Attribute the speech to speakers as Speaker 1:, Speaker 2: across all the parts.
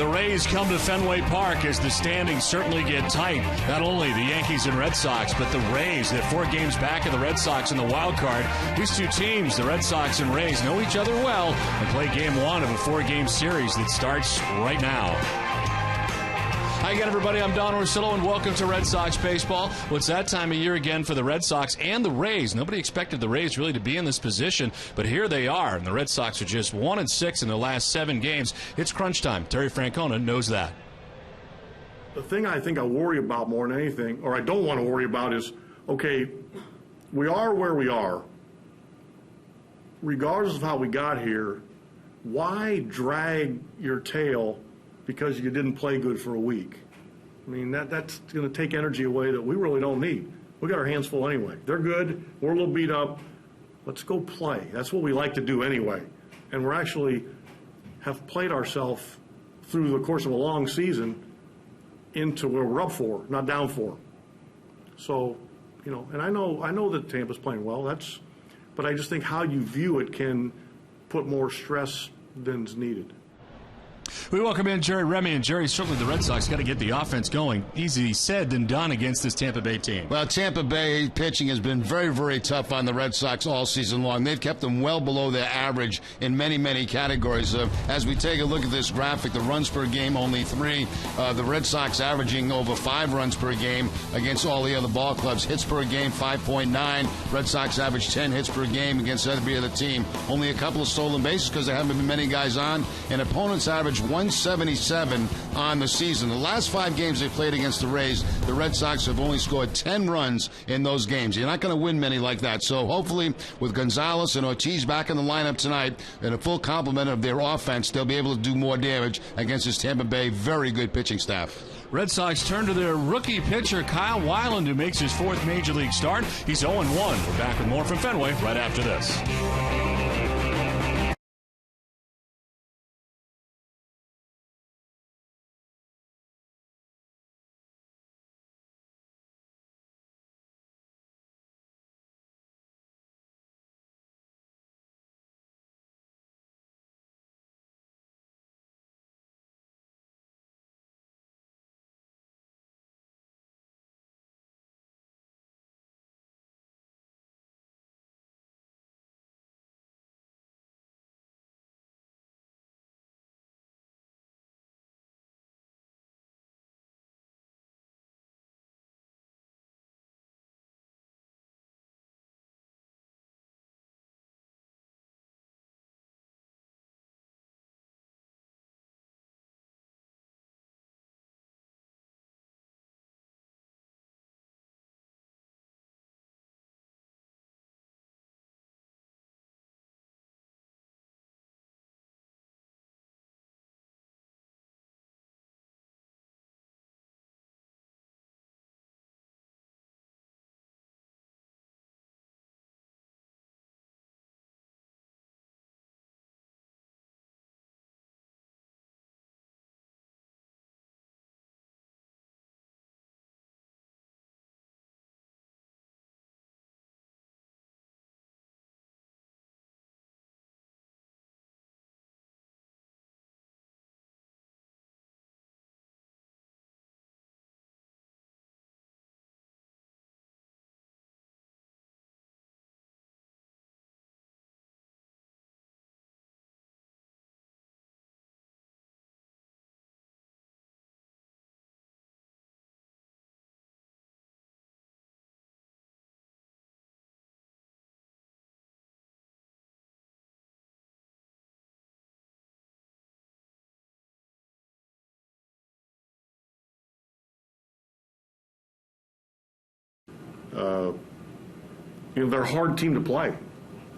Speaker 1: The Rays come to Fenway Park as the standings certainly get tight. Not only the Yankees and Red Sox, but the Rays. They're 4 games back of the Red Sox in the wild card. These two teams, the Red Sox and Rays, know each other well and play game 1 of a 4-game series that starts right now. Hi again, everybody. I'm Don Orsillo, and welcome to Red Sox Baseball. Well, it's that time of year again for the Red Sox and the Rays. Nobody expected the Rays really to be in this position, but here they are, and the Red Sox are just 1-6 in their last 7 games. It's crunch time. Terry Francona knows that.
Speaker 2: The thing I think I worry about more than anything, or I don't want to worry about, is, okay, we are where we are. Regardless of how we got here, why drag your tail because you didn't play good for a week? I mean, that's going to take energy away that we really don't need. We got our hands full anyway. They're good. We're a little beat up. Let's go play. That's what we like to do anyway. And we're actually have played ourselves through the course of a long season into where we're up for, not down for. So, you know, and I know that Tampa's playing well. But I just think how you view it can put more stress than's needed.
Speaker 1: We welcome in Jerry Remy, and Jerry, certainly the Red Sox got to get the offense going. Easier said than done against this Tampa Bay team.
Speaker 3: Well, Tampa Bay pitching has been very, very tough on the Red Sox all season long. They've kept them well below their average in many, many categories. As we take a look at this graphic, the runs per game only 3. The Red Sox averaging over 5 runs per game against all the other ball clubs. Hits per game 5.9. Red Sox average 10 hits per game against every other team. Only a couple of stolen bases because there haven't been many guys on. And opponents average 177 on the season. The last 5 games they played against the Rays, the Red Sox have only scored 10 runs in those games. You're not going to win many like that. So hopefully with Gonzalez and Ortiz back in the lineup tonight and a full complement of their offense, they'll be able to do more damage against this Tampa Bay very good pitching staff.
Speaker 1: Red Sox turn to their rookie pitcher, Kyle Weiland, who makes his 4th Major League start. He's 0-1. We're back with more from Fenway right after this.
Speaker 2: You know, they're a hard team to play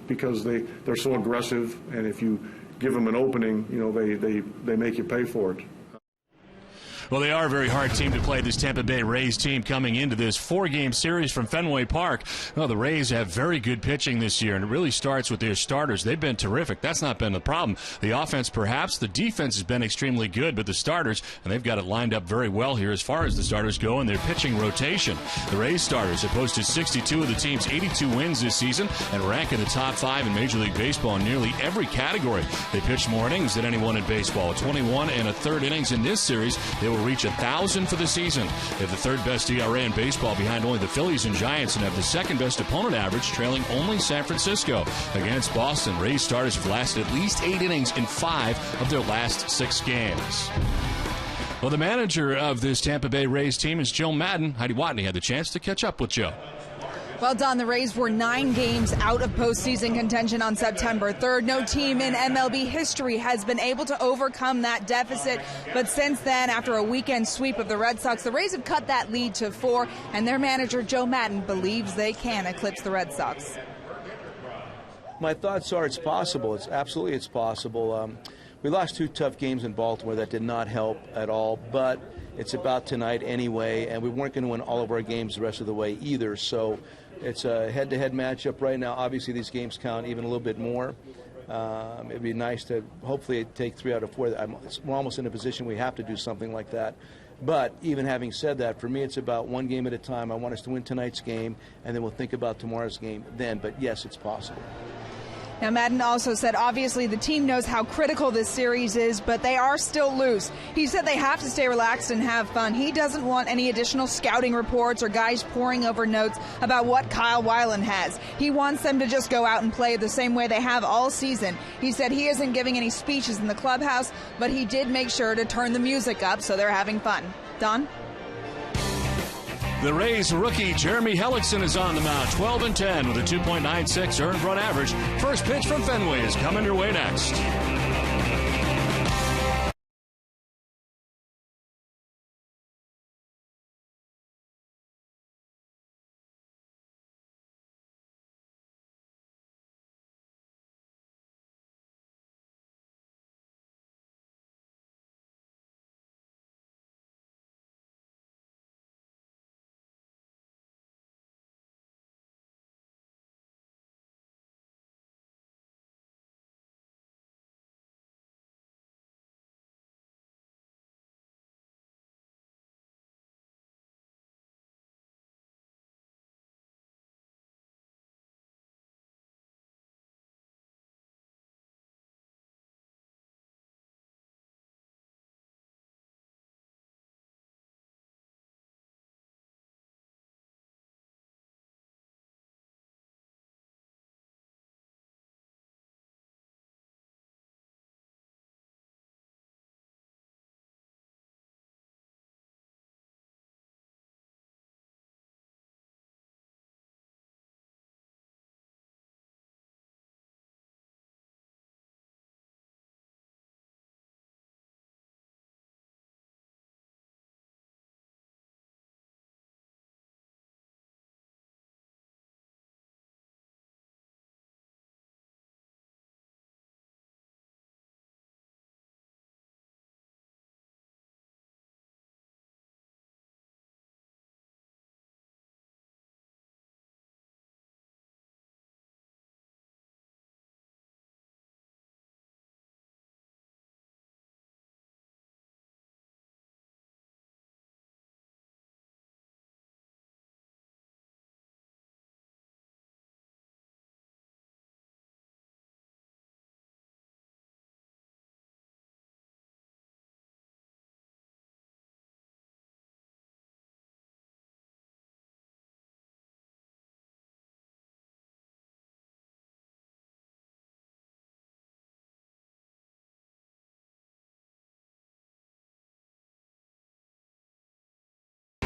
Speaker 2: because they're so aggressive, and if you give them an opening, you know, they make you pay for it.
Speaker 1: Well, they are a very hard team to play, this Tampa Bay Rays team coming into this 4-game series from Fenway Park. Well, the Rays have very good pitching this year, and it really starts with their starters. They've been terrific. That's not been the problem. The offense, perhaps. The defense has been extremely good, but the starters, and they've got it lined up very well here as far as the starters go in their pitching rotation. The Rays starters have posted 62 of the team's 82 wins this season and rank in the top 5 in Major League Baseball in nearly every category. They pitched more innings than anyone in baseball. 21 and a third innings in this series. They will reach 1,000 for the season. They have the third best ERA in baseball behind only the Phillies and Giants, and have the second best opponent average, trailing only San Francisco. Against Boston, Rays starters have lasted at least 8 innings in 5 of their last 6 games. Well, the manager of this Tampa Bay Rays team is Joe Maddon. Heidi Watney had the chance to catch up with Joe.
Speaker 4: Well, Don, the Rays were 9 games out of postseason contention on September 3rd. No team in MLB history has been able to overcome that deficit. But since then, after a weekend sweep of the Red Sox, the Rays have cut that lead to 4, and their manager, Joe Maddon, believes they can eclipse the Red Sox.
Speaker 5: My thoughts are it's possible. It's possible. We lost 2 tough games in Baltimore that did not help at all, but it's about tonight anyway, and we weren't going to win all of our games the rest of the way either. So it's a head-to-head matchup right now. Obviously, these games count even a little bit more. It'd be nice to hopefully take 3 out of 4. We're almost in a position we have to do something like that. But even having said that, for me, it's about 1 game at a time. I want us to win tonight's game, and then we'll think about tomorrow's game then. But yes, it's possible.
Speaker 4: Now, Maddon also said, obviously, the team knows how critical this series is, but they are still loose. He said they have to stay relaxed and have fun. He doesn't want any additional scouting reports or guys poring over notes about what Kyle Weiland has. He wants them to just go out and play the same way they have all season. He said he isn't giving any speeches in the clubhouse, but he did make sure to turn the music up so they're having fun. Don?
Speaker 1: The Rays rookie Jeremy Hellickson is on the mound, 12-10 with a 2.96 earned run average. First pitch from Fenway is coming your way next.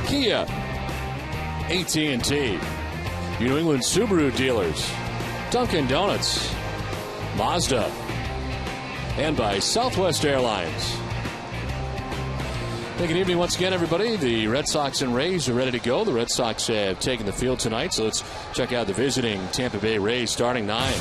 Speaker 1: Kia, AT&T, New England Subaru dealers, Dunkin' Donuts, Mazda, and by Southwest Airlines. Good evening once again, everybody. The Red Sox and Rays are ready to go. The Red Sox have taken the field tonight, so let's check out the visiting Tampa Bay Rays starting 9.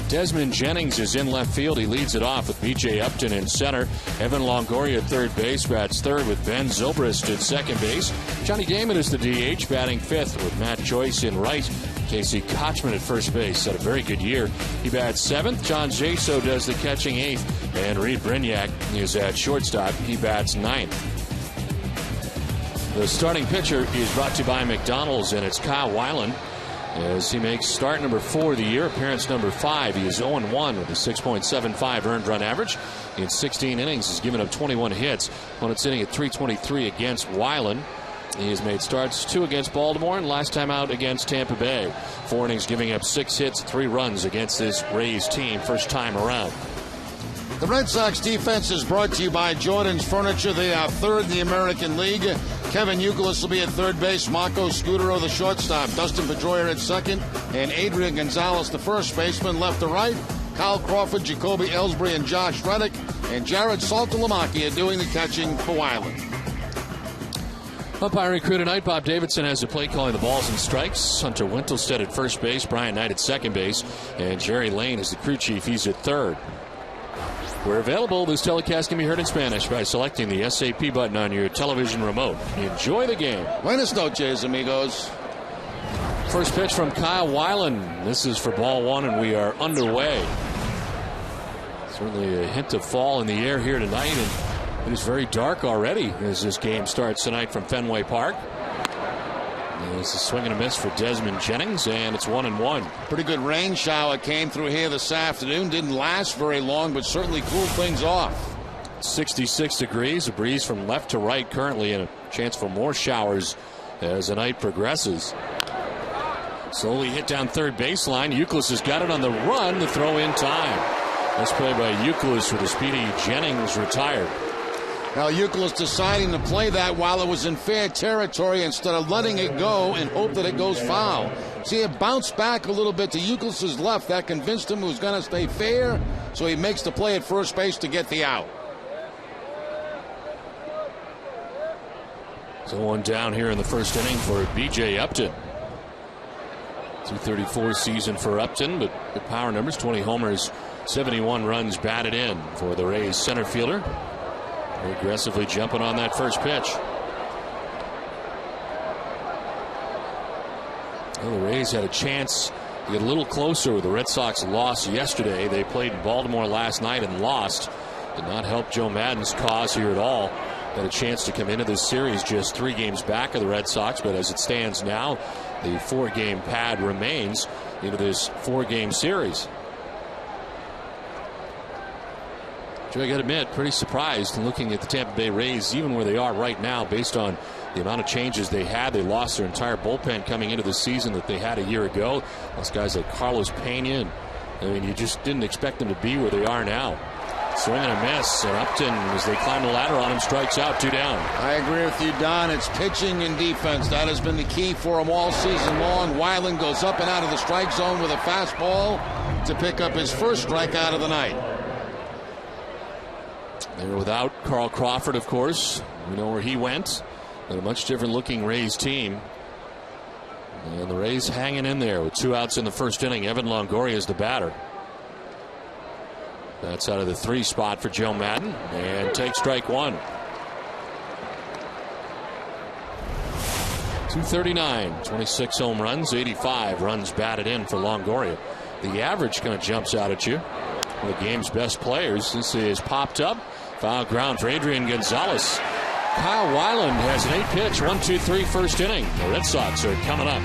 Speaker 1: Desmond Jennings is in left field. He leads it off with B.J. Upton in center. Evan Longoria at third base, bats third with Ben Zobrist at second base. Johnny Damon is the DH, batting fifth with Matt Joyce in right. Casey Kochman at first base had a very good year. He bats seventh. John Jaso does the catching eighth. And Reed Brignac is at shortstop. He bats ninth. The starting pitcher is brought to you by McDonald's, and it's Kyle Weiland as he makes start number 4 of the year, appearance number 5. He is 0-1 with a 6.75 earned run average. In 16 innings, he's given up 21 hits. Opponent's sitting at .323 against Weiland. He has made starts 2 against Baltimore and last time out against Tampa Bay. 4 innings, giving up 6 hits, 3 runs against this Rays team first time around.
Speaker 3: The Red Sox defense is brought to you by Jordan's Furniture. They are third in the American League. Kevin Youkilis will be at third base. Marco Scudero, the shortstop. Dustin Pedroia at second. And Adrian Gonzalez, the first baseman, left to right. Kyle Crawford, Jacoby Ellsbury, and Josh Reddick. And Jared Saltalamacchia are doing the catching for Weiland.
Speaker 1: Umpiring crew tonight, Bob Davidson has the play calling the balls and strikes. Hunter Wintelstead at first base. Brian Knight at second base. And Jerry Lane is the crew chief. He's at third. We're available. This telecast can be heard in Spanish by selecting the SAP button on your television remote. Enjoy the game.
Speaker 3: Buenas noches, amigos.
Speaker 1: First pitch from Kyle Weiland. This is for ball 1, and we are underway. Certainly a hint of fall in the air here tonight, and it is very dark already as this game starts tonight from Fenway Park. This is a swing and a miss for Desmond Jennings, and it's 1-1.
Speaker 3: Pretty good rain shower came through here this afternoon. Didn't last very long, but certainly cooled things off.
Speaker 1: 66 degrees, a breeze from left to right currently, and a chance for more showers as the night progresses. Slowly hit down third baseline. Youkilis has got it on the run. The throw in time. Nice play by Youkilis with a speedy Jennings retired.
Speaker 3: Now Youkilis deciding to play that while it was in fair territory instead of letting it go and hope that it goes foul. See, it bounced back a little bit to Youkilis' left. That convinced him it was going to stay fair, so he makes the play at first base to get the out.
Speaker 1: So one down here in the first inning for B.J. Upton. 234 season for Upton, but the power numbers, 20 homers, 71 runs batted in for the Rays center fielder. Aggressively jumping on that first pitch. Well, the Rays had a chance to get a little closer with the Red Sox loss yesterday. They played in Baltimore last night and lost. Did not help Joe Maddon's cause here at all. Had a chance to come into this series just 3 games back of the Red Sox, but as it stands now, the 4-game pad remains into this 4-game series. I got to admit, pretty surprised looking at the Tampa Bay Rays, even where they are right now, based on the amount of changes they had. They lost their entire bullpen coming into the season that they had a year ago. Those guys like Carlos Pena, I mean, you just didn't expect them to be where they are now. Swing and a miss, and Upton, as they climb the ladder on him, strikes out, 2 down.
Speaker 3: I agree with you, Don. It's pitching and defense. That has been the key for him all season long. Weiland goes up and out of the strike zone with a fastball to pick up his first strikeout of the night.
Speaker 1: They were without Carl Crawford, of course. We know where he went. But a much different looking Rays team. And the Rays hanging in there with 2 outs in the first inning. Evan Longoria is the batter. That's out of the 3 spot for Joe Maddon. And takes strike 1. 239, 26 home runs, 85 runs batted in for Longoria. The average kind of jumps out at you. One of the game's best players. This is popped up. Foul ground for Adrian Gonzalez. Kyle Weiland has an 8-pitch, 1-2-3 first inning. The Red Sox are coming up.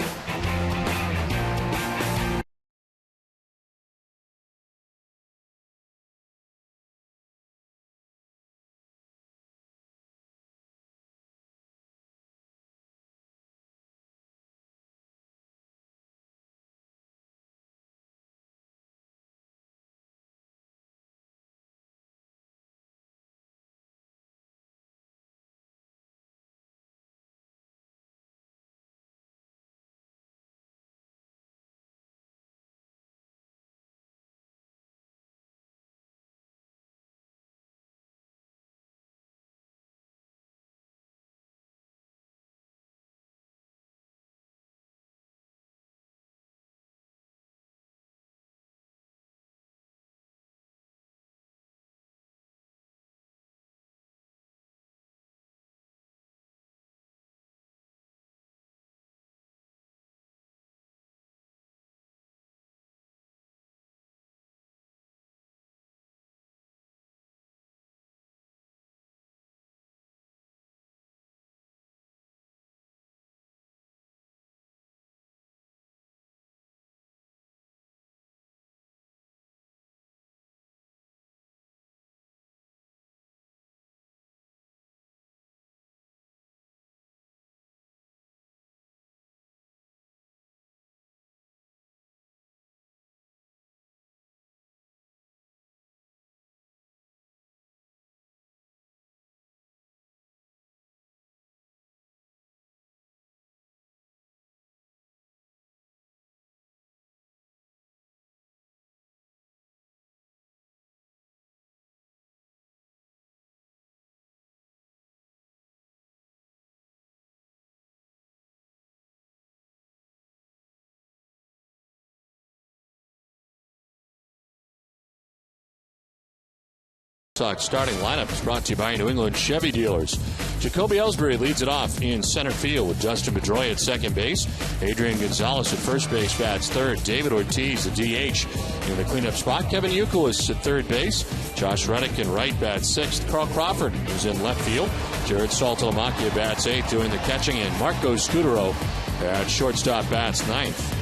Speaker 1: Sox starting lineup is brought to you by New England Chevy dealers. Jacoby Ellsbury leads it off in center field with Dustin Pedroia at second base. Adrian Gonzalez at first base bats third. David Ortiz, the DH, in the cleanup spot. Kevin Youkilis at third base. Josh Reddick in right bats sixth. Carl Crawford is in left field. Jared Saltalamacchia bats eighth, doing the catching, and Marco Scudero at shortstop bats ninth.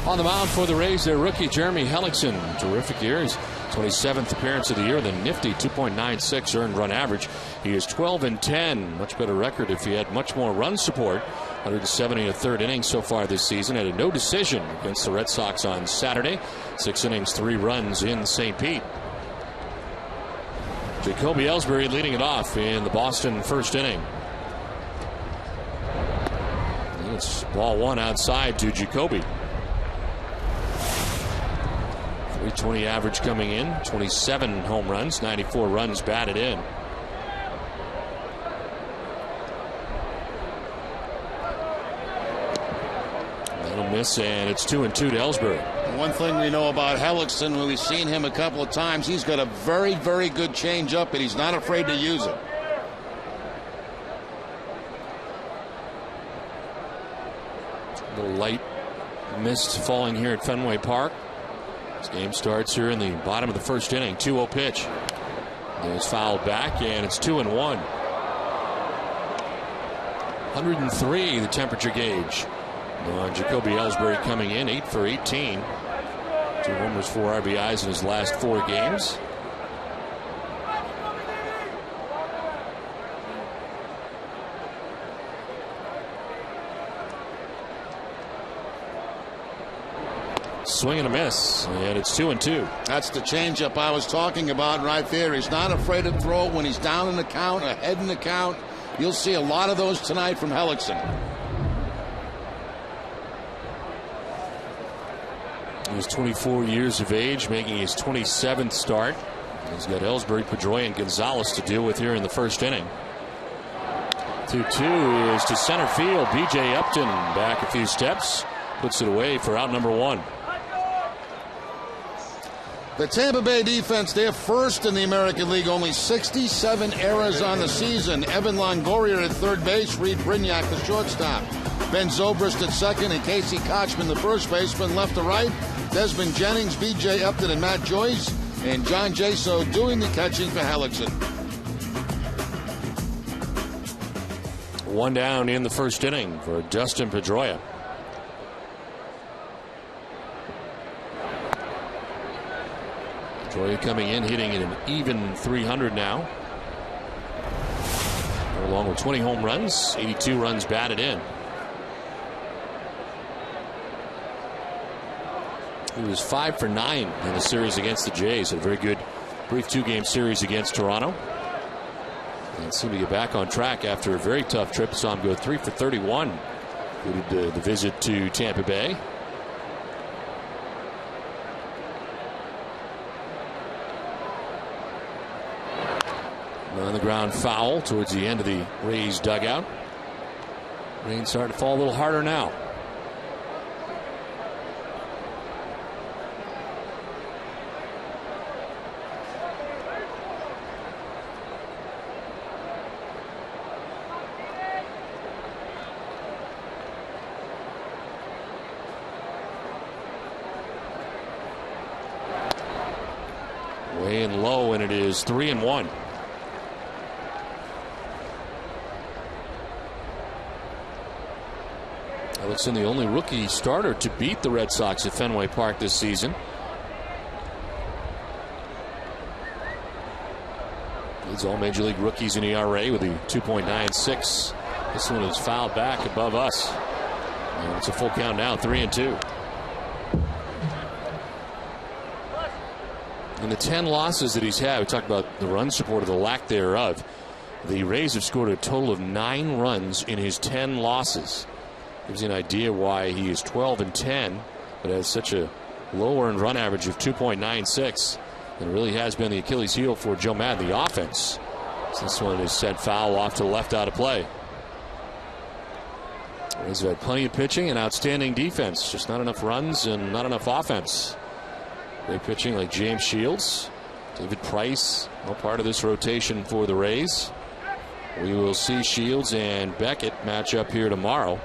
Speaker 1: On the mound for the Rays, their rookie Jeremy Hellickson. Terrific year. His 27th appearance of the year, the nifty 2.96 earned run average. He is 12-10. Much better record if he had much more run support. 170 in the third inning so far this season. Had a no decision against the Red Sox on Saturday. 6 innings, 3 runs in St. Pete. Jacoby Ellsbury leading it off in the Boston first inning. And it's ball one outside to Jacoby. 320 average coming in, 27 home runs, 94 runs batted in. That'll miss, and it's 2-2 to Ellsbury.
Speaker 3: One thing we know about Hellickson, when we've seen him a couple of times, he's got a very, very good changeup, and he's not afraid to use it.
Speaker 1: A little light mist falling here at Fenway Park. This game starts here in the bottom of the first inning. 2-0 pitch. It's fouled back, and it's 2-1. 103 the temperature gauge. Jacoby Ellsbury coming in 8 for 18. 2 homers, 4 RBIs in his last 4 games. Swing and a miss, and it's 2-2.
Speaker 3: That's the changeup I was talking about right there. He's not afraid to throw it when he's down in the count, ahead in the count. You'll see a lot of those tonight from Hellickson.
Speaker 1: He's 24 years of age, making his 27th start. He's got Ellsbury, Pedroia, and Gonzalez to deal with here in the first inning. 2-2 is to center field. B.J. Upton back a few steps, puts it away for out number 1.
Speaker 3: The Tampa Bay defense, they're first in the American League. Only 67 errors on the season. Evan Longoria at third base. Reed Brignac, the shortstop. Ben Zobrist at second, and Casey Kochman, the first baseman. Left to right, Desmond Jennings, B.J. Upton, and Matt Joyce. And John Jaso doing the catching for Hellickson.
Speaker 1: 1 down in the first inning for Dustin Pedroia. Pedroia coming in, hitting at an even 300 now. Along with 20 home runs, 82 runs batted in. He was 5 for 9 in the series against the Jays. A very good brief 2-game series against Toronto. And seemed to get back on track after a very tough trip. Saw him go 3 for 31. Included the visit to Tampa Bay. On the ground foul towards the end of the Rays dugout. Rain starting to fall a little harder now. Way in low, and it is 3-1. Hellickson, the only rookie starter to beat the Red Sox at Fenway Park this season. Leads all Major League rookies in ERA with the 2.96. This one is fouled back above us. And it's a full count now, 3-2. In the 10 losses that he's had, we talked about the run support or the lack thereof. The Rays have scored a total of 9 runs in his 10 losses. Gives you an idea why he is 12-10, but has such a low earned run average of 2.96. And it really has been the Achilles heel for Joe Maddon, the offense. So this one is set foul off to the left out of play. Rays have had plenty of pitching and outstanding defense. Just not enough runs and not enough offense. Great pitching like James Shields. David Price, no part of this rotation for the Rays. We will see Shields and Beckett match up here tomorrow.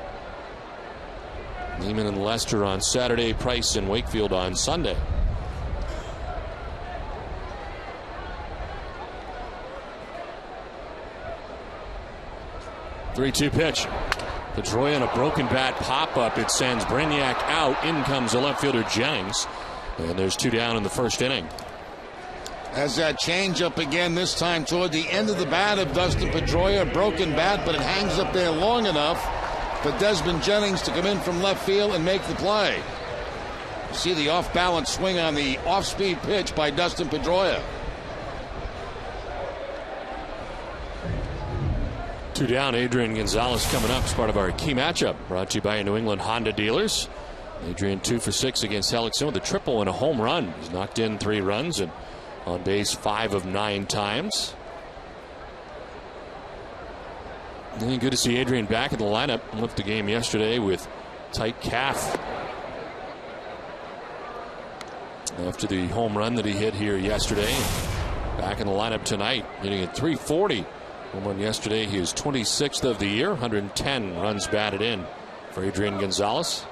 Speaker 1: Neiman and Lester on Saturday, Price and Wakefield on Sunday. Three-two pitch. Pedroia on a broken bat pop-up. It sends Brainiac out. In comes the left fielder Jennings. And there's 2 down in the first inning.
Speaker 3: Has that change up again, this time toward the end of the bat of Dustin Pedroia. Broken bat, but it hangs up there long enough for Desmond Jennings to come in from left field and make the play. You see the off-balance swing on the off-speed pitch by Dustin Pedroia.
Speaker 1: 2 down. Adrian Gonzalez coming up as part of our key matchup. Brought to you by New England Honda dealers. Adrian 2 for 6 against Hellickson with a triple and a home run. He's knocked in 3 runs and on base 5 of 9 times. And good to see Adrian back in the lineup. Left the game yesterday with tight calf after the home run that he hit here yesterday. Back in the lineup tonight, hitting at .340. Home run yesterday. He is 26th of the year. 110 runs batted in for Adrian Gonzalez.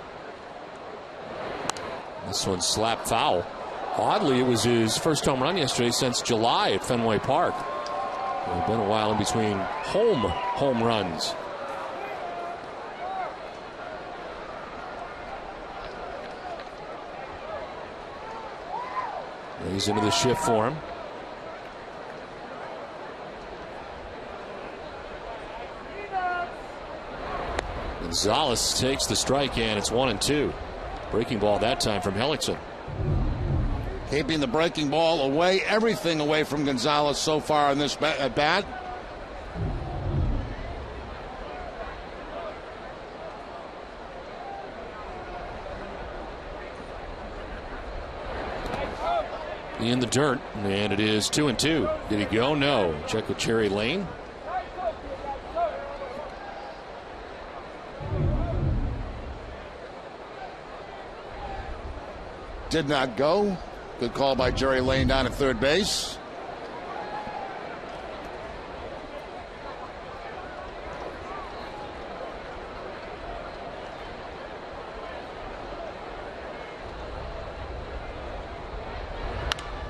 Speaker 1: This one's slap foul. Oddly, it was his first home run yesterday since July at Fenway Park. It's been a while in between home runs. He's into the shift for him. Gonzalez takes the strike, and it's 1-2. Breaking ball that time from Hellickson.
Speaker 3: Keeping the breaking ball away, everything away from Gonzalez so far in this at bat.
Speaker 1: In the dirt, and it is 2-2. Did he go? No. Check with Cherry Lane.
Speaker 3: Did not go. Good call by Jerry Lane down at third base.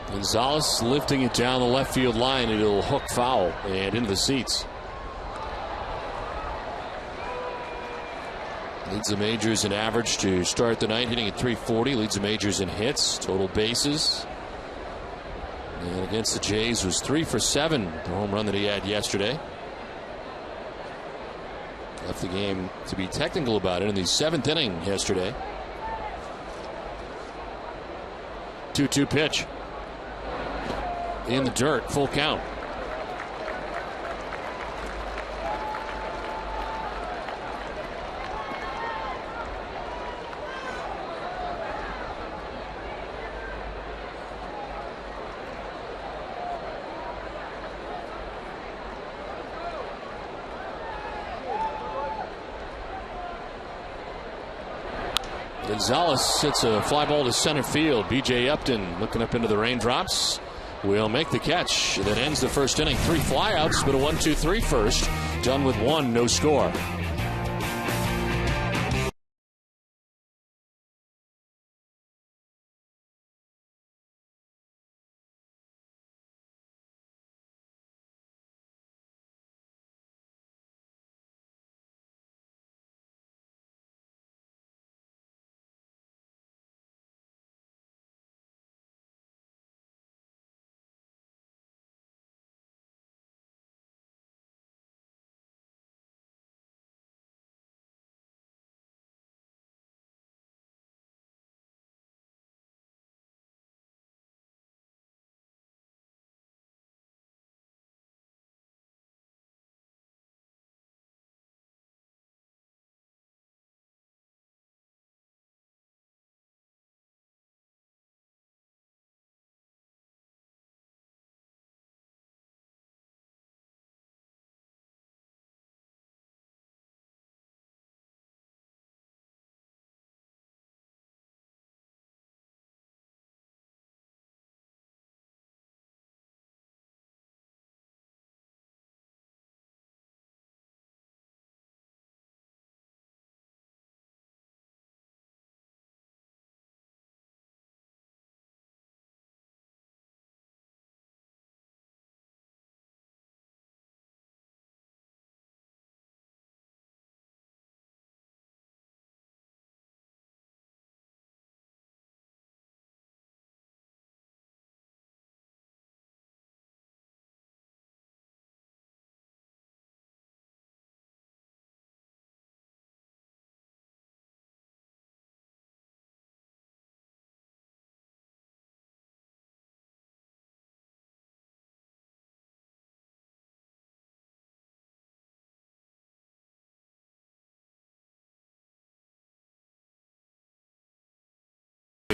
Speaker 1: Gonzalez lifting it down the left field line. It'll hook foul and into the seats. Leads the majors in average to start the night, hitting at .340. Leads the majors in hits, total bases. And against the Jays was 3 for 7, the home run that he had yesterday. Left the game, to be technical about it, in the 7th inning yesterday. 2-2 pitch. In the dirt, full count. Gonzalez hits a fly ball to center field. B.J. Upton looking up into the raindrops. Will make the catch. That ends the first inning. 3 flyouts, but a 1-2-3 first. Done with 1, no score.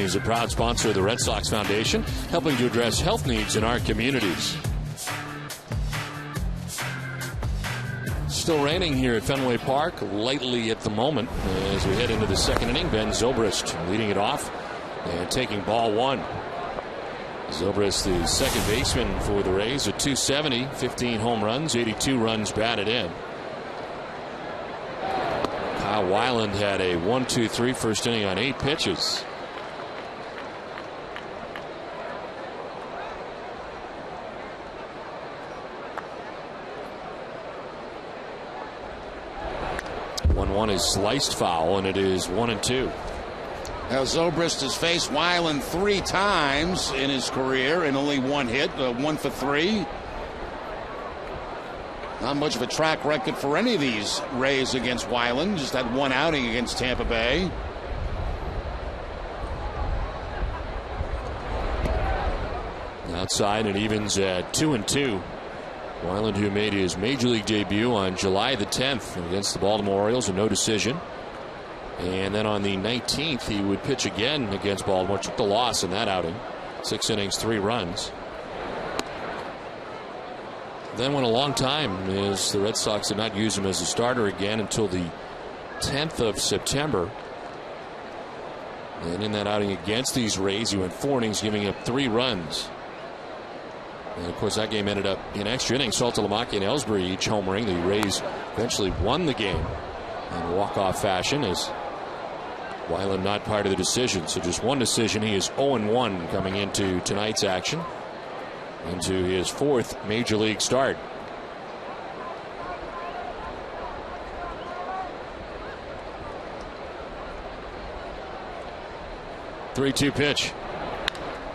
Speaker 1: is a proud sponsor of the Red Sox Foundation, helping to address health needs in our communities. Still raining here at Fenway Park, lightly at the moment. As we head into the second inning, Ben Zobrist leading it off and taking ball one. Zobrist, the second baseman for the Rays, at .270, 15 home runs, 82 runs batted in. Kyle Weiland had a 1-2-3 first inning on 8 pitches. One is sliced foul, and it is 1-2.
Speaker 3: Now Zobrist has faced Weiland 3 times in his career and only 1 hit, 1 for 3. Not much of a track record for any of these Rays against Weiland. Just that 1 outing against Tampa Bay.
Speaker 1: Outside, it evens at 2-2. Weiland, who made his major league debut on July the 10th against the Baltimore Orioles, a no decision. And then on the 19th, he would pitch again against Baltimore. Took the loss in that outing. 6 innings, 3 runs. Then went a long time as the Red Sox did not use him as a starter again until the 10th of September. And in that outing against these Rays, he went 4 innings, giving up 3 runs. And of course, that game ended up in extra innings. Saltalamacchia and Ellsbury each homering. The Rays eventually won the game in walk-off fashion, as Weiland not part of the decision. So just 1 decision. He is 0-1 coming into tonight's action, into his 4th major league start. Three-two pitch.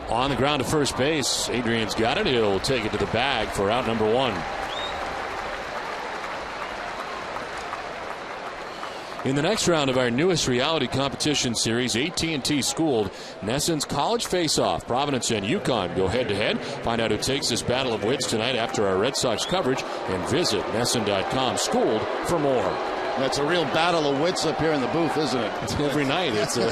Speaker 1: On the ground to first base. Adrian's got it. He'll take it to the bag for out number 1. In the next round of our newest reality competition series, AT&T schooled Nesson's College Face-Off. Providence and UConn go head-to-head. Find out who takes this battle of wits tonight after our Red Sox coverage, and visit Nesson.com schooled for more.
Speaker 3: That's a real battle of wits up here in the booth, isn't it?
Speaker 1: Every night. It's a...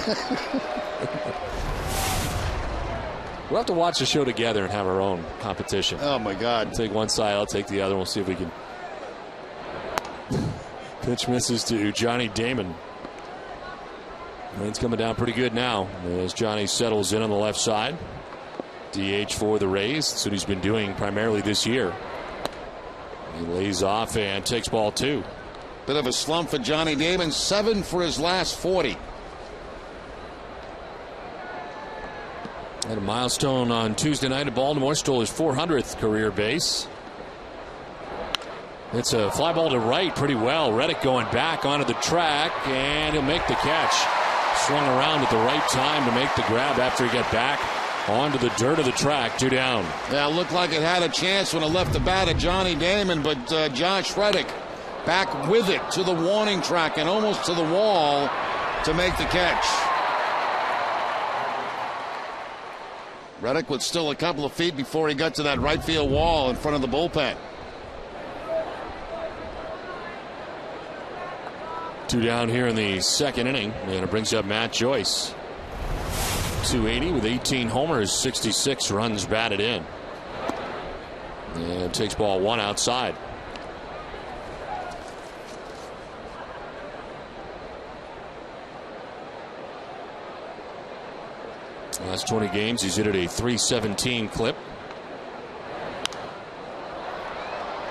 Speaker 1: We'll have to watch the show together and have our own competition.
Speaker 3: Oh, my God.
Speaker 1: I'll take one side, I'll take the other. We'll see if we can. Pitch misses to Johnny Damon. Rain's coming down pretty good now as Johnny settles in on the left side. DH for the Rays. That's what he's been doing primarily this year. He lays off and takes ball 2.
Speaker 3: Bit of a slump for Johnny Damon. 7 for his last 40.
Speaker 1: Had a milestone on Tuesday night at Baltimore. Stole his 400th career base. It's a fly ball to right pretty well. Reddick going back onto the track, and he'll make the catch. Swung around at the right time to make the grab after he got back onto the dirt of the track. 2 down.
Speaker 3: Yeah, it looked like it had a chance when it left the bat of Johnny Damon, but Josh Reddick back with it to the warning track and almost to the wall to make the catch. Reddick was still a couple of feet before he got to that right field wall in front of the bullpen.
Speaker 1: 2 down here in the second inning, and it brings up Matt Joyce. 280 with 18 homers, 66 runs batted in. And takes ball 1 outside. Last 20 games, he's hit at a .317 clip.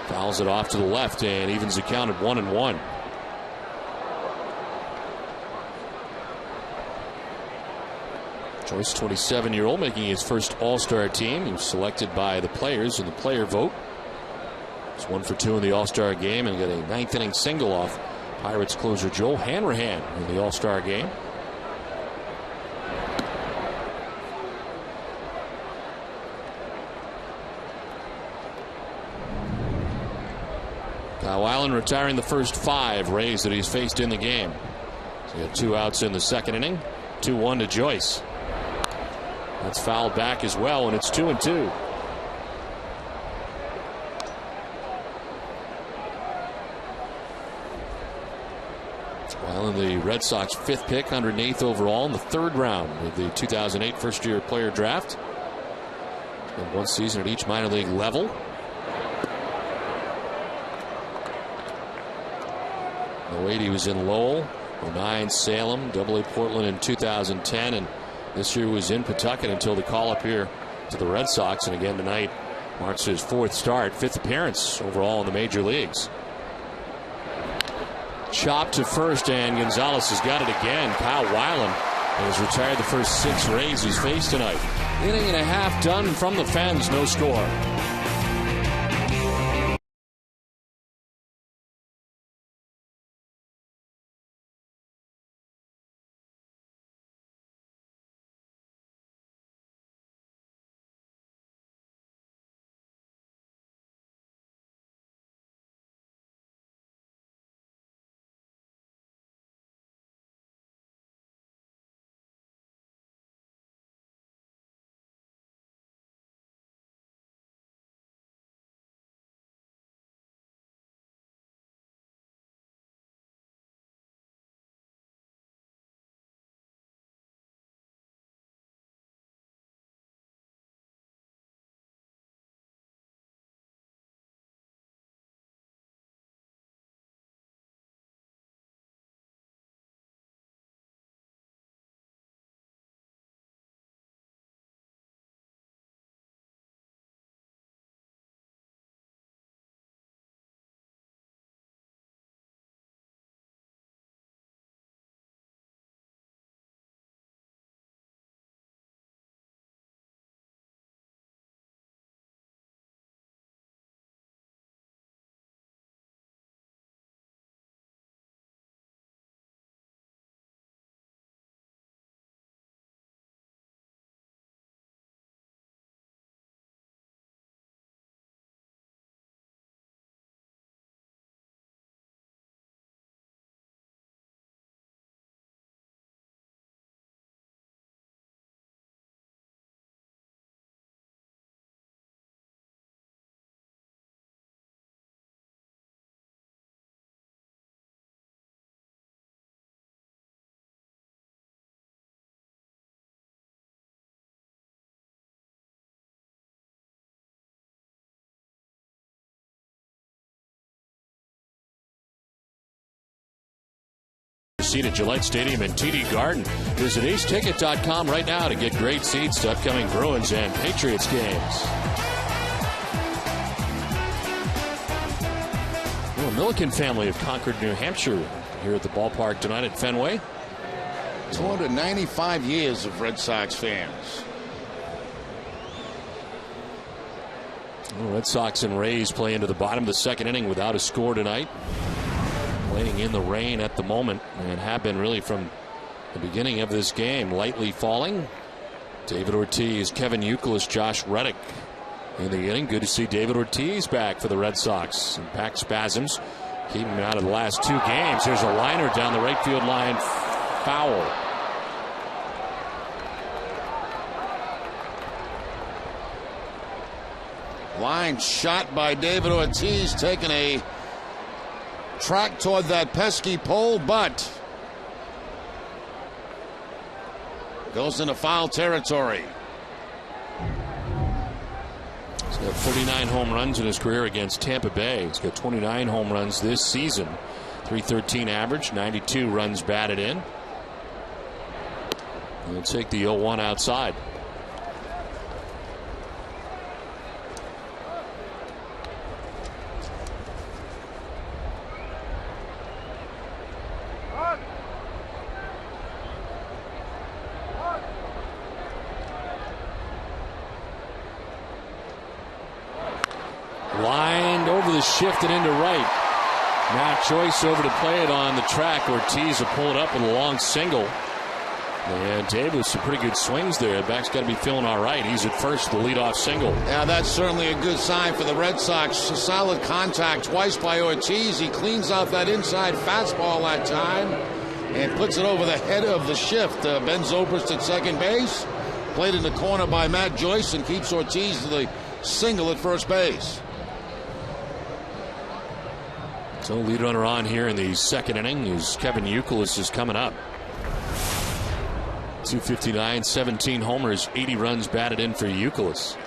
Speaker 1: Fouls it off to the left and evens the count at 1-1. Joyce, 27-year-old, making his first All-Star team. He was selected by the players in the player vote. He's 1 for 2 in the All-Star game and got a 9th inning single off Pirates closer Joe Hanrahan in the All-Star game. Kyle Weiland retiring the first 5 Rays that he's faced in the game. So he had 2 outs in the second inning. 2-1 to Joyce. That's fouled back as well, and it's 2-2.
Speaker 6: on the Red Sox 5th pick, 108th overall in the 3rd round of the 2008 first-year player draft. And 1 season at each minor league level. 08 he was in Lowell, 09 Salem, AA Portland in 2010, and this year was in Pawtucket until the call-up here to the Red Sox. And again tonight marks his 4th start, 5th appearance overall in the major leagues. Chop to first, and Gonzalez has got it again. Kyle Weiland has retired the first 6 Rays he's faced tonight. Inning and a half done from the Fens, no score. Seat at Gillette Stadium and TD Garden. Visit aceticket.com right now to get great seats to upcoming Bruins and Patriots games. Well, a Milliken family have conquered New Hampshire here at the ballpark tonight at Fenway.
Speaker 3: 295 years of Red Sox fans.
Speaker 6: Well, Red Sox and Rays play into the bottom of the 2nd inning without a score tonight. Playing in the rain at the moment and have been really from the beginning of this game. Lightly falling. David Ortiz, Kevin Youkilis, Josh Reddick in the inning. Good to see David Ortiz back for the Red Sox. And back spasms keep him out of the last 2 games. Here's a liner down the right field line. Foul.
Speaker 3: Line shot by David Ortiz, taking a track toward that pesky pole, but goes into foul territory.
Speaker 6: He's got 39 home runs in his career against Tampa Bay. He's got 29 home runs this season. .313 average, 92 runs batted in. We'll take the 0-1 outside. Lined over the shift and into right. Matt Joyce over to play it on the track. Ortiz will pull it up with a long single. And Dave with some pretty good swings there. The back's got to be feeling all right. He's at first, the leadoff single.
Speaker 3: Yeah, that's certainly a good sign for the Red Sox. Solid contact twice by Ortiz. He cleans out that inside fastball that time and puts it over the head of the shift. Ben Zobrist at second base. Played in the corner by Matt Joyce and keeps Ortiz to the single at first base.
Speaker 6: So lead runner on here in the second inning is Kevin Youkilis is coming up. 259, 17 homers, 80 runs batted in for Youkilis.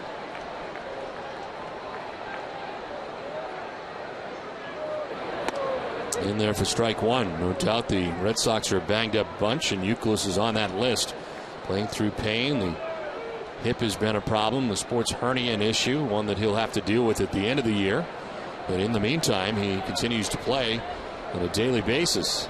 Speaker 6: In there for strike one. No doubt the Red Sox are a banged up bunch, and Youkilis is on that list. Playing through pain. The hip has been a problem. The sports hernia an issue, one that he'll have to deal with at the end of the year. But in the meantime, he continues to play on a daily basis.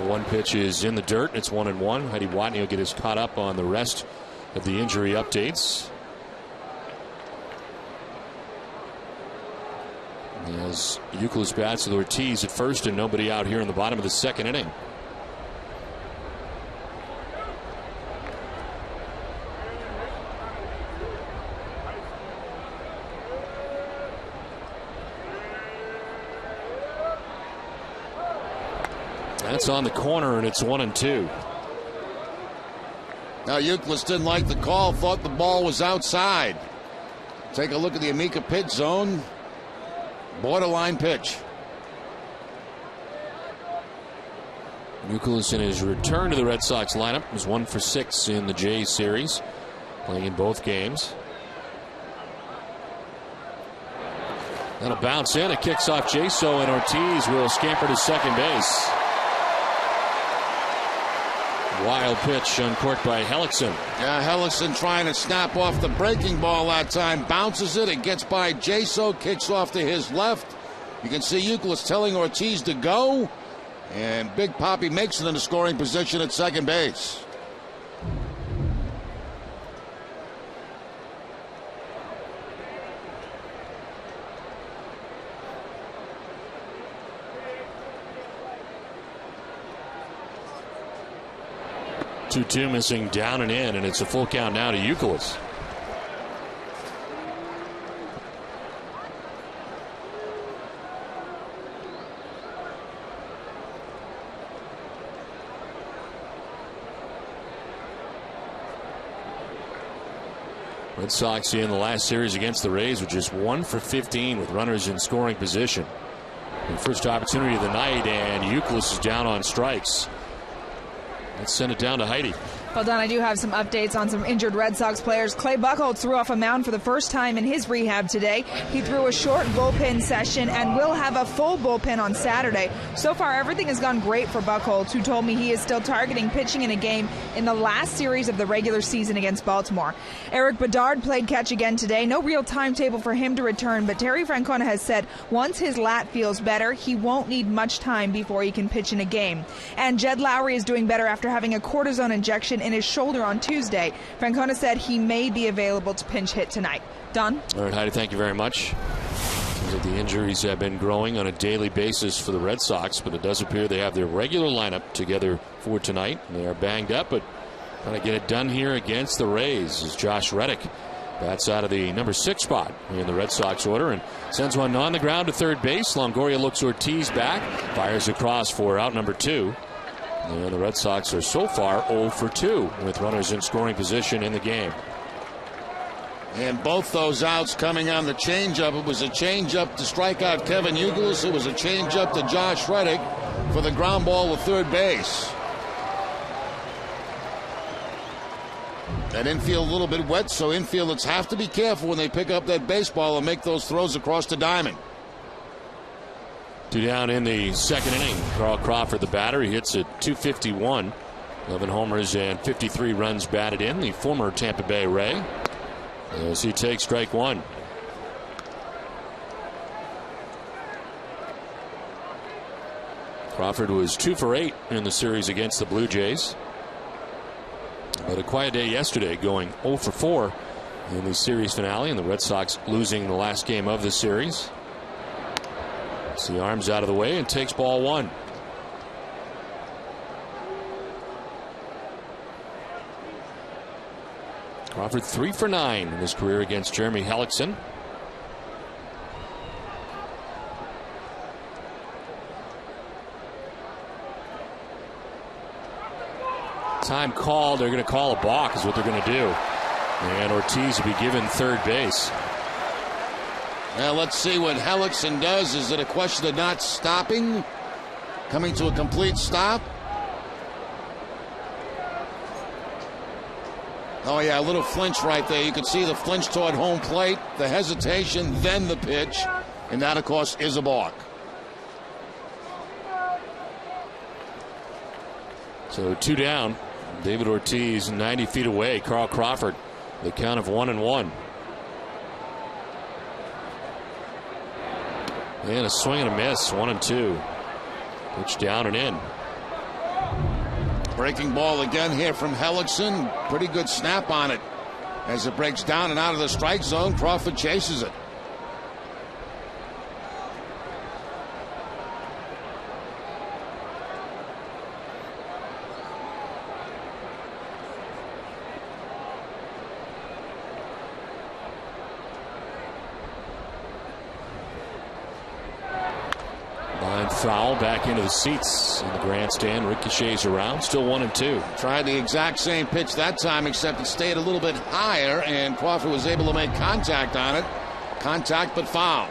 Speaker 6: One pitch is in the dirt. It's 1-1. Heidi Watney will get us caught up on the rest of the injury updates. As Youkilis bats with Ortiz at first and nobody out here in the bottom of the second inning. That's on the corner, and it's 1-2.
Speaker 3: Now Youkilis didn't like the call, thought the ball was outside. Take a look at the Amica pitch zone. Borderline pitch.
Speaker 6: Youkilis in his return to the Red Sox lineup was 1 for 6 in the Jays series, playing in both games. That'll bounce in. It kicks off Jaso, and Ortiz will scamper to second base. Wild pitch uncorked by Hellickson.
Speaker 3: Yeah, Hellickson trying to snap off the breaking ball that time. Bounces it. It gets by Jaso. Kicks off to his left. You can see Youkilis telling Ortiz to go. And Big Papi makes it in a scoring position at second base.
Speaker 6: Two missing, down and in, and it's a full count now to Youkilis. Red Sox in the last series against the Rays were just 1 for 15 with runners in scoring position. The first opportunity of the night, and Youkilis is down on strikes. Let's send it down to Heidi.
Speaker 4: Well, Don, I do have some updates on some injured Red Sox players. Clay Buchholz threw off a mound for the first time in his rehab today. He threw a short bullpen session and will have a full bullpen on Saturday. So far, everything has gone great for Buchholz, who told me he is still targeting pitching in a game in the last series of the regular season against Baltimore. Eric Bedard played catch again today. No real timetable for him to return, but Terry Francona has said once his lat feels better, he won't need much time before he can pitch in a game. And Jed Lowry is doing better after having a cortisone injection in his shoulder on Tuesday. Francona said he may be available to pinch hit tonight. Don?
Speaker 6: All right, Heidi, thank you very much. Seems like the injuries have been growing on a daily basis for the Red Sox, but it does appear they have their regular lineup together for tonight. They are banged up, but trying to get it done here against the Rays as Josh Reddick bats out of the number 6 spot in the Red Sox order and sends one on the ground to third base. Longoria looks Ortiz back, fires across for out number 2. And the Red Sox are so far 0 for 2 with runners in scoring position in the game.
Speaker 3: And both those outs coming on the changeup. It was a changeup to strike out Kevin Youkilis. It was a changeup to Josh Reddick for the ground ball to third base. That infield a little bit wet, so infielders have to be careful when they pick up that baseball and make those throws across the diamond.
Speaker 6: 2 down in the second inning. Carl Crawford, the batter, he hits at .251. 11 homers and 53 runs batted in. The former Tampa Bay Ray. As he takes strike one. Crawford was 2 for 8 in the series against the Blue Jays. But a quiet day yesterday, going 0 for 4 in the series finale, and the Red Sox losing the last game of the series. Gets the arms out of the way and takes ball 1. Crawford 3 for 9 in his career against Jeremy Hellickson. Time called. They're going to call a balk is what they're going to do. And Ortiz will be given third base.
Speaker 3: Now let's see what Hellickson does. Is it a question of not stopping? Coming to a complete stop? Oh, yeah, a little flinch right there. You can see the flinch toward home plate, the hesitation, then the pitch. And that, of course, is a balk.
Speaker 6: So 2 down. David Ortiz 90 feet away. Carl Crawford, the count of 1-1. And a swing and a miss. 1-2. Pitch down and in.
Speaker 3: Breaking ball again here from Hellickson. Pretty good snap on it. As it breaks down and out of the strike zone, Crawford chases it.
Speaker 6: Foul back into the seats in the grandstand. Ricochets around. Still 1-2.
Speaker 3: Tried the exact same pitch that time, except it stayed a little bit higher, and Crawford was able to make contact on it. Contact, but foul.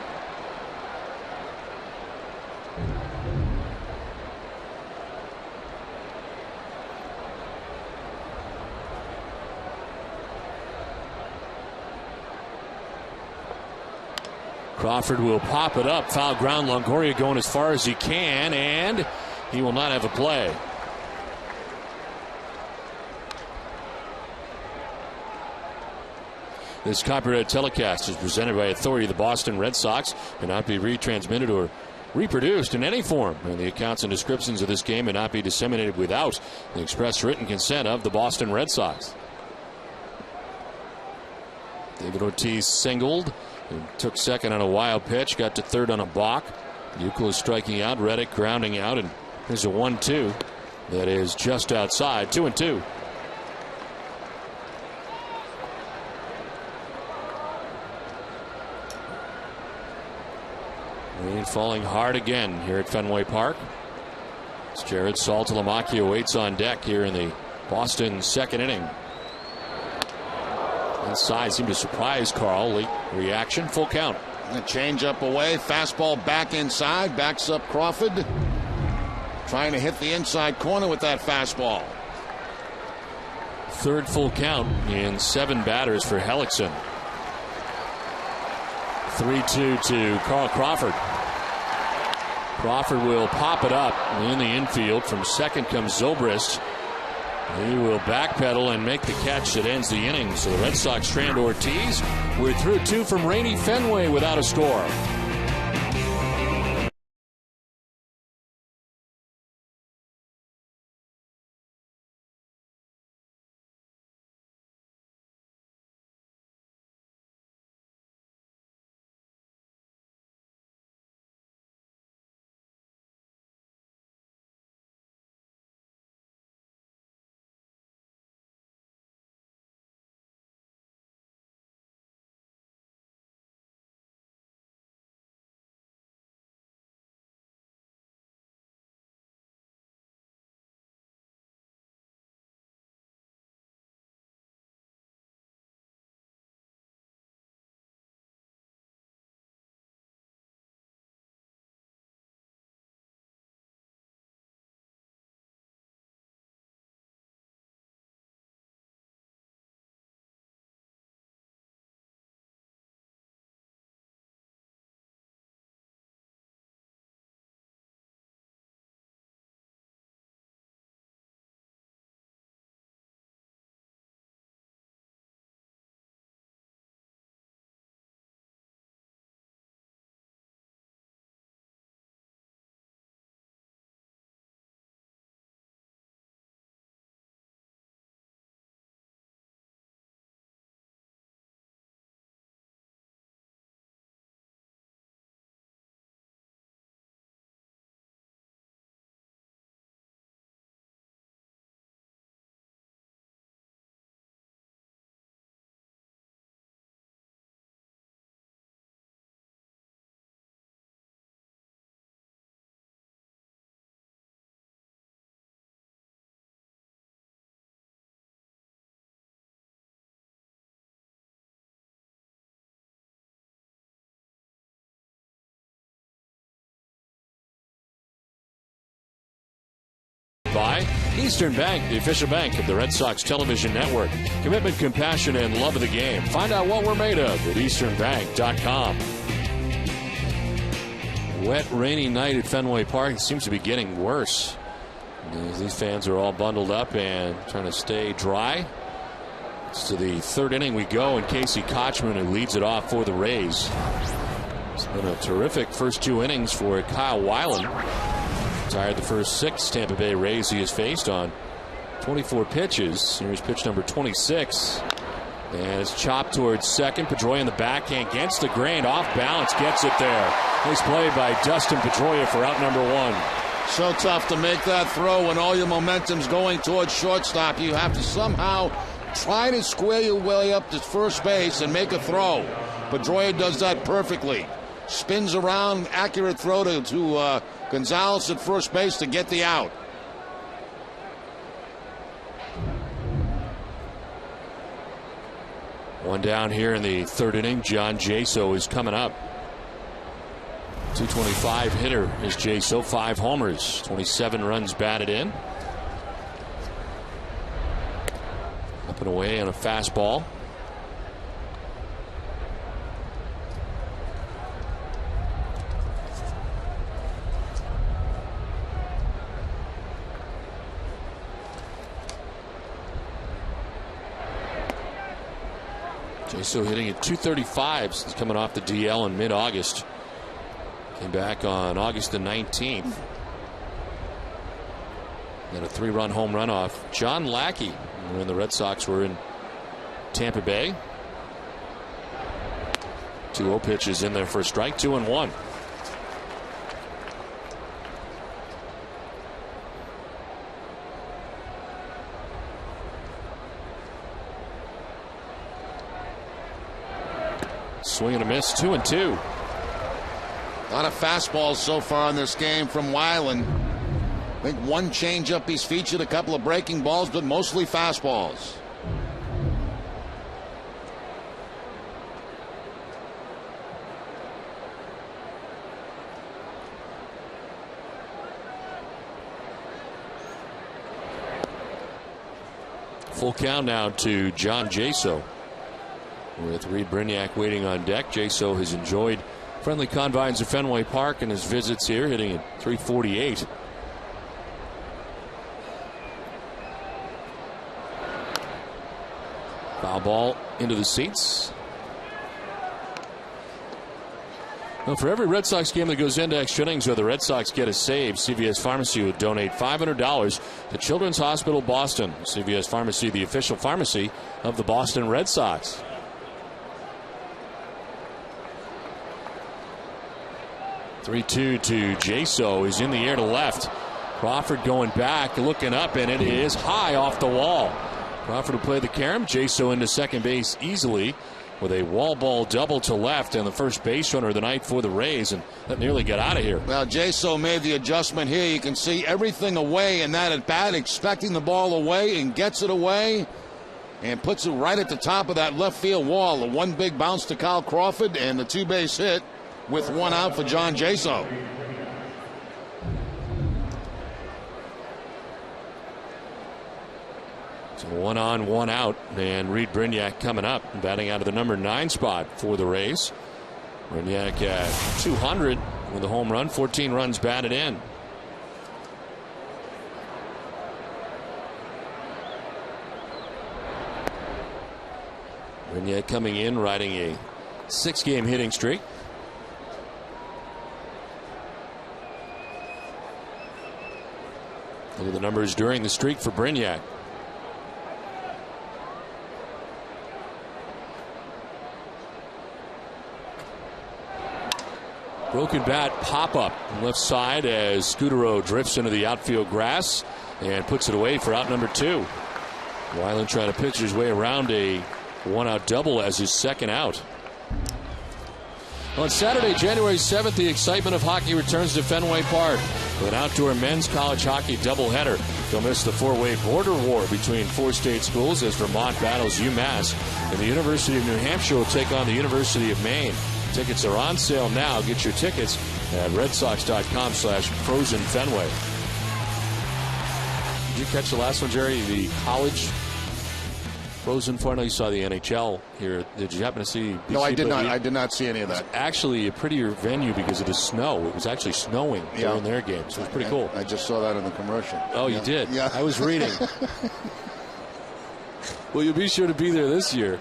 Speaker 6: Crawford will pop it up. Foul ground. Longoria going as far as he can, and he will not have a play. This copyrighted telecast is presented by authority of the Boston Red Sox. Cannot be retransmitted or reproduced in any form. And the accounts and descriptions of this game may not be disseminated without the express written consent of the Boston Red Sox. David Ortiz singled. He took second on a wild pitch, got to third on a balk. Euclid is striking out, Reddick grounding out, and there's a 1-2 that is just outside. 2-2. Rain falling hard again here at Fenway Park. It's Jared Saltalamacchia waits on deck here in the Boston second inning. Inside seemed to surprise Carl. Late reaction. Full count.
Speaker 3: A change up away. Fastball back inside. Backs up Crawford. Trying to hit the inside corner with that fastball.
Speaker 6: Third full count in 7 batters for Hellickson. 3-2 to Carl Crawford. Crawford will pop it up in the infield. From second comes Zobrist. He will backpedal and make the catch that ends the inning. So the Red Sox strand Ortiz. We're through 2 from rainy Fenway without a score. Eastern Bank, the official bank of the Red Sox television network. Commitment, compassion, and love of the game. Find out what we're made of at easternbank.com. Wet, rainy night at Fenway Park. It seems to be getting worse. These fans are all bundled up and trying to stay dry. It's to the third inning we go, and Casey Kochman, who leads it off for the Rays. It's been a terrific first 2 innings for Kyle Weiland. Retired the first 6 Tampa Bay Rays he has faced on 24 pitches. Here's pitch number 26. And it's chopped towards second. Pedroia in the backhand against the grain. Off balance. Gets it there. Nice play by Dustin Pedroia for out number 1.
Speaker 3: So tough to make that throw when all your momentum's going towards shortstop. You have to somehow try to square your way up to first base and make a throw. Pedroia does that perfectly. Spins around. Accurate throw to Gonzalez at first base to get the out.
Speaker 6: One down here in the third inning. John Jaso is coming up. 225 hitter is Jaso. 5 homers. 27 runs batted in. Up and away on a fastball. Jaso hitting at 235 since coming off the DL in mid-August. Came back on August the 19th. Then a 3-run home run off John Lackey when the Red Sox were in Tampa Bay. 2-0 pitches in there for a strike. 2-1. Swing and a miss. 2-2.
Speaker 3: A lot of fastballs so far in this game from Weiland. I think one changeup he's featured, a couple of breaking balls, but mostly fastballs.
Speaker 6: Full count now to John Jaso. With Reed Brignac waiting on deck. Jaso has enjoyed friendly confines of Fenway Park and his visits here, hitting at 348. Foul ball into the seats. Well, for every Red Sox game that goes into extra innings where the Red Sox get a save, CVS Pharmacy would donate $500 to Children's Hospital Boston. CVS Pharmacy, the official pharmacy of the Boston Red Sox. 3-2 to Jaso. Is in the air to left. Crawford going back, looking up, and it is high off the wall. Crawford will play the carom. Jaso into second base easily with a wall ball double to left, and the first base runner of the night for the Rays, and that nearly got out of here.
Speaker 3: Well, Jaso made the adjustment here. You can see everything away in that at bat, expecting the ball away, and gets it away and puts it right at the top of that left field wall. The one big bounce to Kyle Crawford and the 2-base hit with 1 out for John Jaso.
Speaker 6: So 1 on, 1 out, and Reed Brignac coming up, batting out of the number 9 spot for the Rays. Brignac at 200 with a home run, 14 runs batted in. Brignac coming in, riding a 6-game hitting streak. Look at the numbers during the streak for Brignac. Broken bat pop-up left side as Scudero drifts into the outfield grass and puts it away for out number 2. Weiland trying to pitch his way around a 1-out double as his second out. On Saturday, January 7th, the excitement of hockey returns to Fenway Park with an outdoor men's college hockey doubleheader. Don't miss the 4-way border war between 4 state schools as Vermont battles UMass, and the University of New Hampshire will take on the University of Maine. Tickets are on sale now. Get your tickets at redsox.com/frozenfenway. Did you catch the last one, Jerry? The college Frozen Four? I know you saw the NHL here. Did you happen to see?
Speaker 3: No, I did not. I did not see any of that.
Speaker 6: It's actually a prettier venue because of the snow. It was actually snowing during their games. It was pretty cool.
Speaker 3: I just saw that in the commercial.
Speaker 6: Oh, you did?
Speaker 3: Yeah.
Speaker 6: I was reading. Well, you'll be sure to be there this year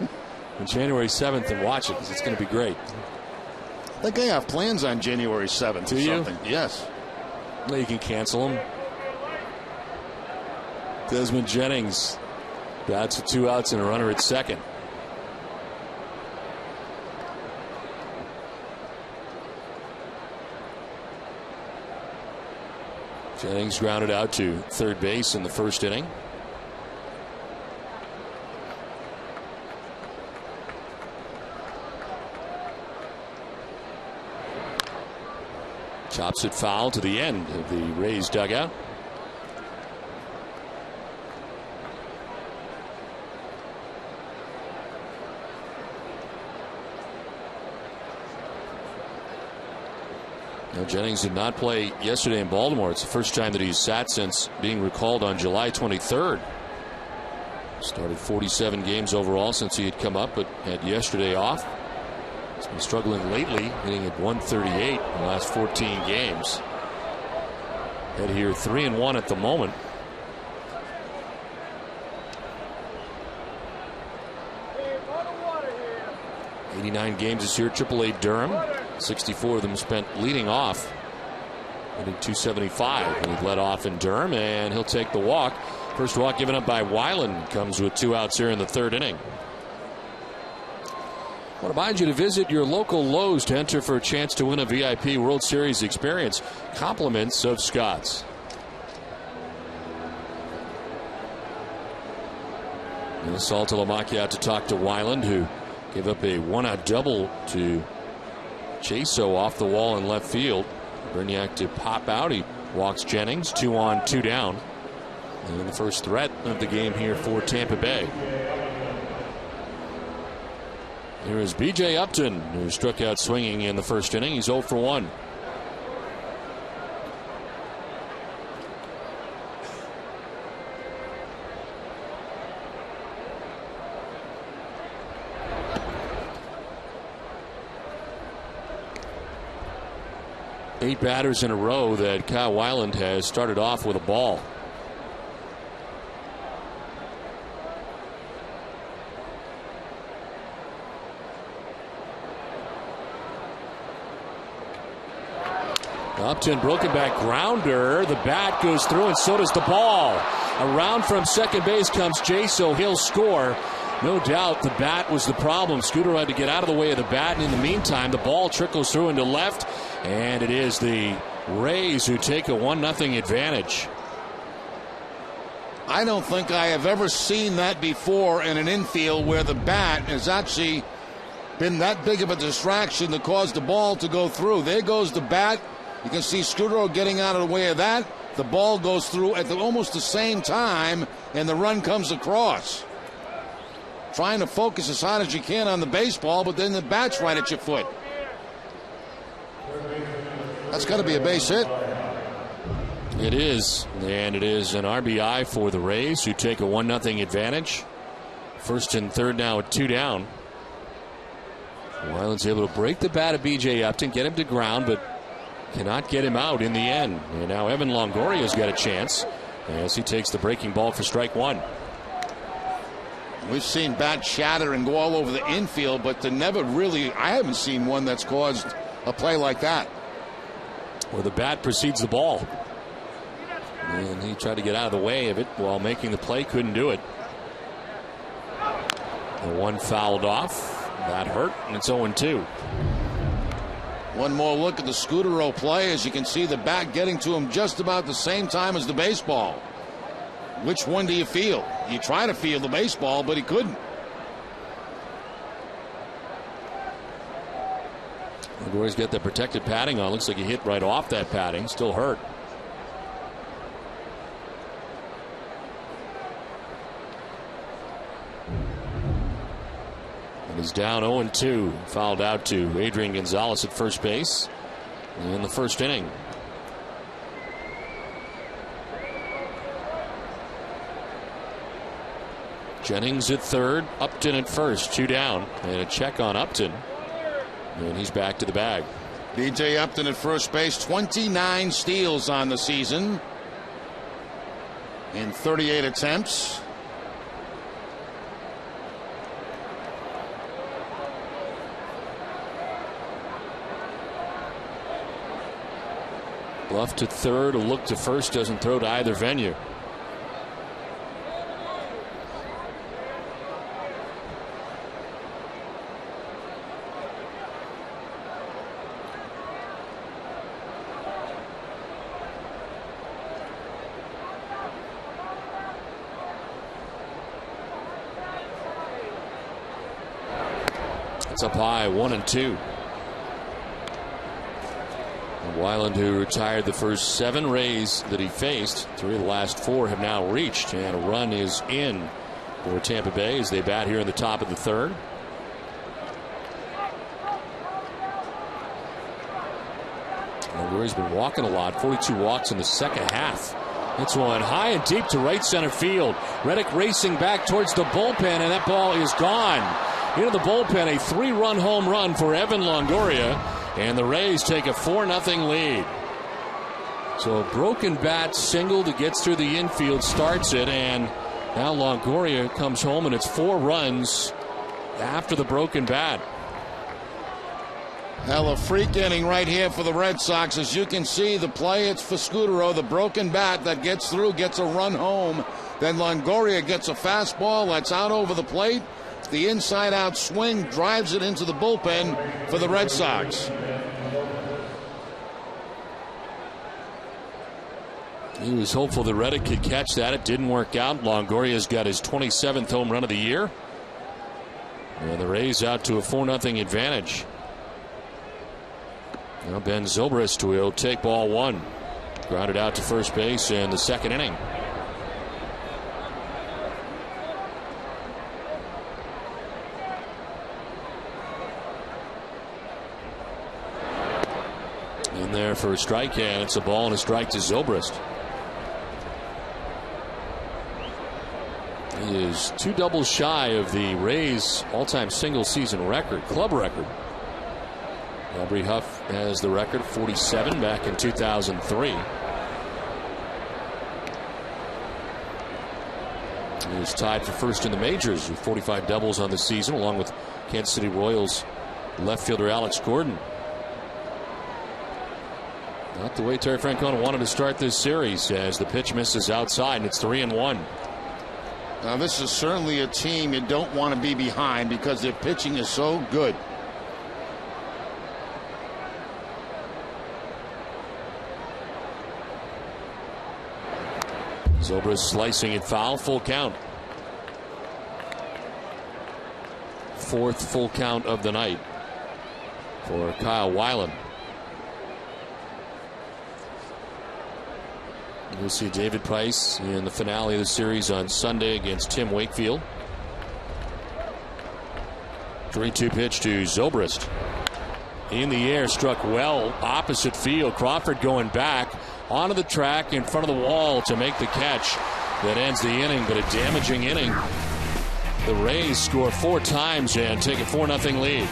Speaker 6: on January 7th and watch it because it's going to be great.
Speaker 3: I think I have plans on January 7th.
Speaker 6: Do you?
Speaker 3: Yes.
Speaker 6: Well, you can cancel them. Desmond Jennings bats with 2 outs and a runner at second. Jennings grounded out to third base in the first inning. Chops it foul to the end of the Rays dugout. Now, Jennings did not play yesterday in Baltimore. It's the first time that he's sat since being recalled on July 23rd. Started 47 games overall since he had come up, but had yesterday off. He's been struggling lately, hitting at 138 in the last 14 games. Head here 3-1 at the moment. '89 games this year, AAA Durham. 64 of them spent leading off. Hitting .275 when he led off in Durham, and he'll take the walk. First walk given up by Weiland comes with 2 outs here in the third inning. I want to remind you to visit your local Lowe's to enter for a chance to win a VIP World Series experience. Compliments of Scott's. Saltalamacchia out to talk to Weiland, who gave up a 1-out double to Chaso off the wall in left field. Berniak to pop out. He walks Jennings. 2 on, 2 down. And the first threat of the game here for Tampa Bay. Here is B.J. Upton, who struck out swinging in the first inning. He's 0 for 1. Eight batters in a row that Kyle Weiland has started off with a ball. Upton, broken back grounder. The bat goes through, and so does the ball. Around from second base comes Jaso. He'll score. No doubt the bat was the problem. Scooter had to get out of the way of the bat, and in the meantime, the ball trickles through into left, and it is the Rays who take a 1-0 advantage.
Speaker 3: I don't think I have ever seen that before in an infield where the bat has actually been that big of a distraction to cause the ball to go through. There goes the bat. You can see Scudero getting out of the way of that. The ball goes through at almost the same time, and the run comes across. Trying to focus as hard as you can on the baseball, but then the bat's right at your foot. That's got to be a base hit.
Speaker 6: It is, and it is an RBI for the Rays, who take a 1-0 advantage. First and third now at 2 down. Weiland's able to break the bat of B.J. Upton, get him to ground, but cannot get him out in the end. And now Evan Longoria's got a chance as he takes the breaking ball for strike 1.
Speaker 3: We've seen bats shatter and go all over the infield, but I haven't seen one that's caused a play like that.
Speaker 6: Where the bat precedes the ball. And he tried to get out of the way of it while making the play, couldn't do it. The one fouled off. That hurt, and it's 0-2.
Speaker 3: One more look at the Scudero play. As you can see, the bat getting to him just about the same time as the baseball. Which one do you feel? You try to feel the baseball, but he couldn't.
Speaker 6: Longoria's got the protected padding on. Looks like he hit right off that padding. Still hurt. And he's down 0-2. Fouled out to Adrian Gonzalez at first base in the first inning. Jennings at third, Upton at first, 2 down, and a check on Upton, and he's back to the bag.
Speaker 3: B.J. Upton at first base, 29 steals on the season in 38 attempts.
Speaker 6: Bluff to third, a look to first, doesn't throw to either venue. It's up high, 1-2. Weiland, who retired the first 7 Rays that he faced, 3 of the last 4 have now reached, and a run is in for Tampa Bay as they bat here in the top of the third. Longoria's been walking a lot, 42 walks in the second half. It's one high and deep to right center field. Reddick racing back towards the bullpen, and that ball is gone. Into the bullpen, a 3-run home run for Evan Longoria, and the Rays take a 4-0 lead. So a broken bat single that gets through the infield starts it, and now Longoria comes home, and it's 4 runs after the broken bat.
Speaker 3: Hell, a freak inning right here for the Red Sox. As you can see, the play, it's for Scudero, the broken bat that gets through, gets a run home. Then Longoria gets a fastball that's out over the plate. The inside-out swing drives it into the bullpen for the Red Sox.
Speaker 6: He was hopeful that Reddick could catch that. It didn't work out. Longoria's got his 27th home run of the year. And the Rays out to a 4-0 advantage. Now Ben Zobrist will take ball 1. Grounded out to first base in the second inning. In there for a strike, and it's a ball and a strike to Zobrist. He is 2 doubles shy of the Rays' all-time single-season record, club record. Aubrey Huff has the record, 47 back in 2003. He is tied for first in the majors with 45 doubles on the season, along with Kansas City Royals left fielder Alex Gordon. Not the way Terry Francona wanted to start this series, as the pitch misses outside, and it's 3-1.
Speaker 3: Now, this is certainly a team you don't want to be behind because their pitching is so good.
Speaker 6: Zobrist slicing it foul, full count. 4th full count of the night for Kyle Weiland. We'll see David Price in the finale of the series on Sunday against Tim Wakefield. 3-2 pitch to Zobrist. In the air, struck well, opposite field. Crawford going back onto the track in front of the wall to make the catch that ends the inning, but a damaging inning. The Rays score 4 times and take a 4-0 lead.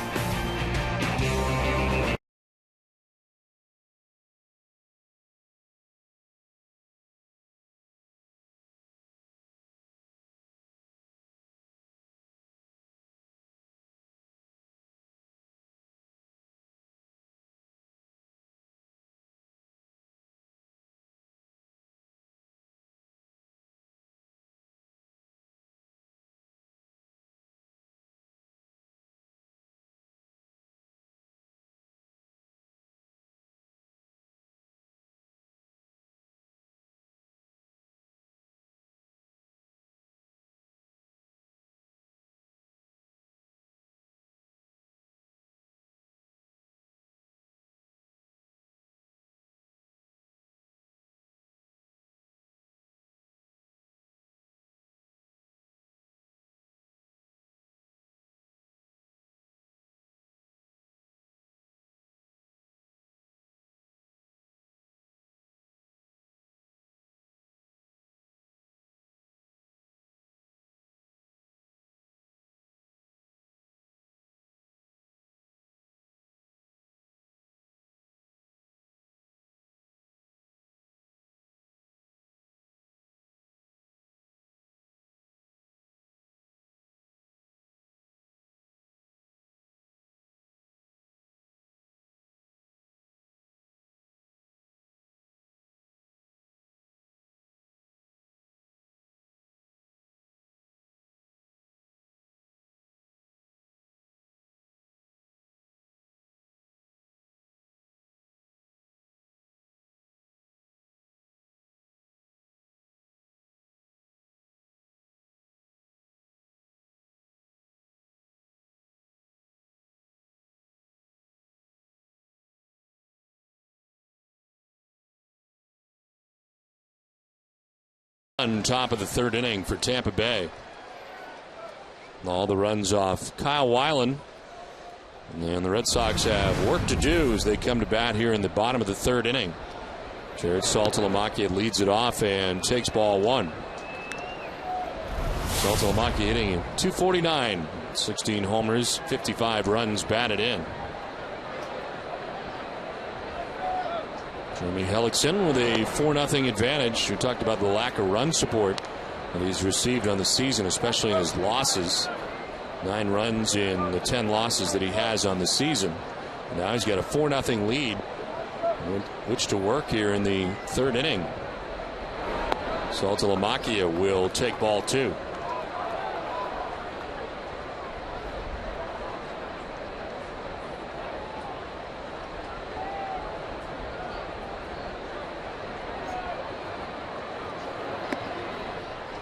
Speaker 6: on top of the third inning for Tampa Bay. All the runs off Kyle Weiland. And the Red Sox have work to do as they come to bat here in the bottom of the third inning. Jared Saltalamacchia leads it off and takes ball one. Saltalamacchia hitting .249, 16 homers, 55 runs batted in. Jeremy Hellickson with a 4-0 advantage. We talked about the lack of run support that he's received on the season, especially in his losses. 9 runs in the 10 losses that he has on the season. Now he's got a 4-0 lead, which to work here in the third inning. Saltalamacchia will take ball 2.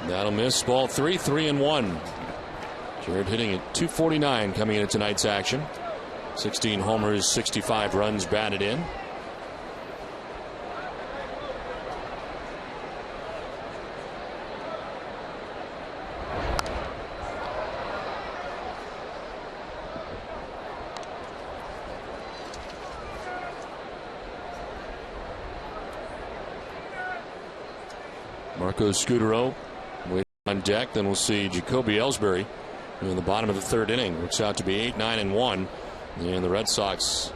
Speaker 6: That'll miss. Ball 3, 3-1. Jared hitting at .249 coming into tonight's action. 16 homers, 65 runs batted in. Marco Scutaro waiting on deck. Then we'll see Jacoby Ellsbury in the bottom of the third inning. Works out to be 8, 9, and 1. And the Red Sox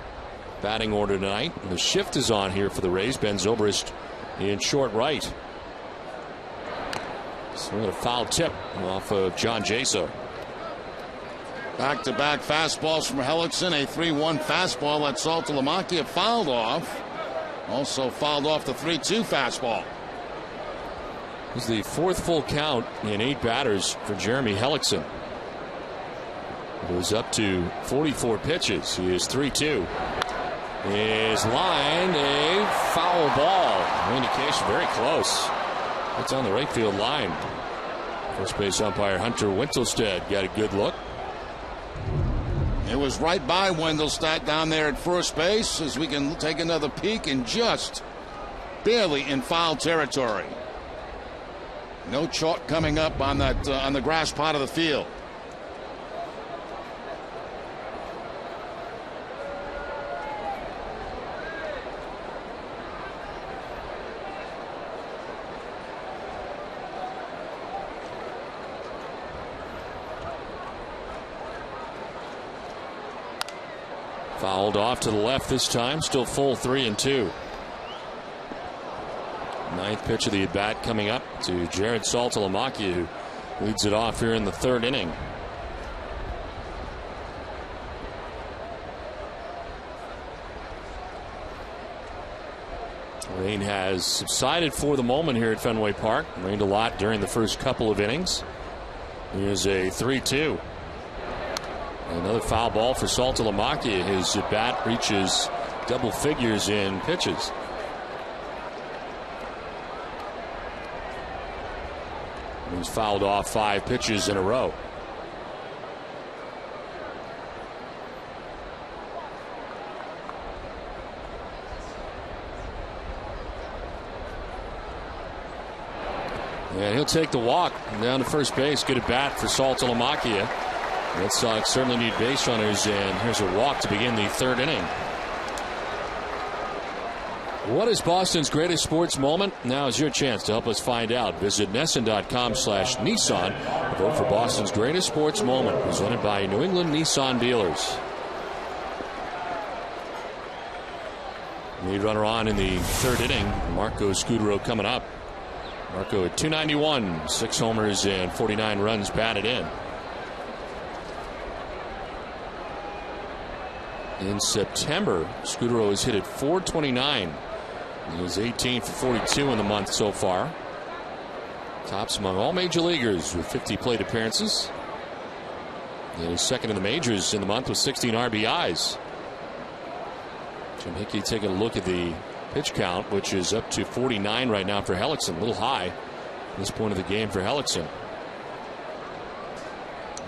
Speaker 6: batting order tonight. And the shift is on here for the Rays. Ben Zobrist in short right. Swing a foul tip off of John Jaso.
Speaker 3: Back-to-back fastballs from Hellickson. A 3-1 fastball that Saltalamacchia fouled off. Also fouled off the 3-2 fastball.
Speaker 6: It's the 4th full count in 8 batters for Jeremy Hellickson. Goes up to 44 pitches. He is 3-2. Is lined a foul ball. Indication very close. It's on the right field line. First base umpire Hunter Wintelstead got a good look.
Speaker 3: It was right by Wendelstedt down there at first base, as we can take another peek, and just barely in foul territory. No chalk coming up on that on the grass part of the field.
Speaker 6: Fouled off to the left this time. Still full 3-2. 9th pitch of the at-bat coming up to Jared Saltalamacchia, who leads it off here in the third inning. Rain has subsided for the moment here at Fenway Park. Rained a lot during the first couple of innings. Here's a 3-2. Another foul ball for Saltalamacchia. His at-bat reaches double figures in pitches. He's fouled off 5 pitches in a row. And he'll take the walk down to first base. Good at bat for Saltalamacchia. Red Sox certainly need base runners, and here's a walk to begin the third inning. What is Boston's greatest sports moment? Now is your chance to help us find out. Visit NESN.com/Nissan. Vote for Boston's greatest sports moment, presented by New England Nissan dealers. Lead runner on in the third inning. Marco Scutaro coming up. Marco at .291, 6 homers and 49 runs batted in. In September, Scutaro has hit at .429. He was 18 for 42 in the month so far. Tops among all major leaguers with 50 plate appearances. And he's second in the majors in the month with 16 RBIs. Jim Hickey taking a look at the pitch count, which is up to 49 right now for Hellickson. A little high at this point of the game for Hellickson.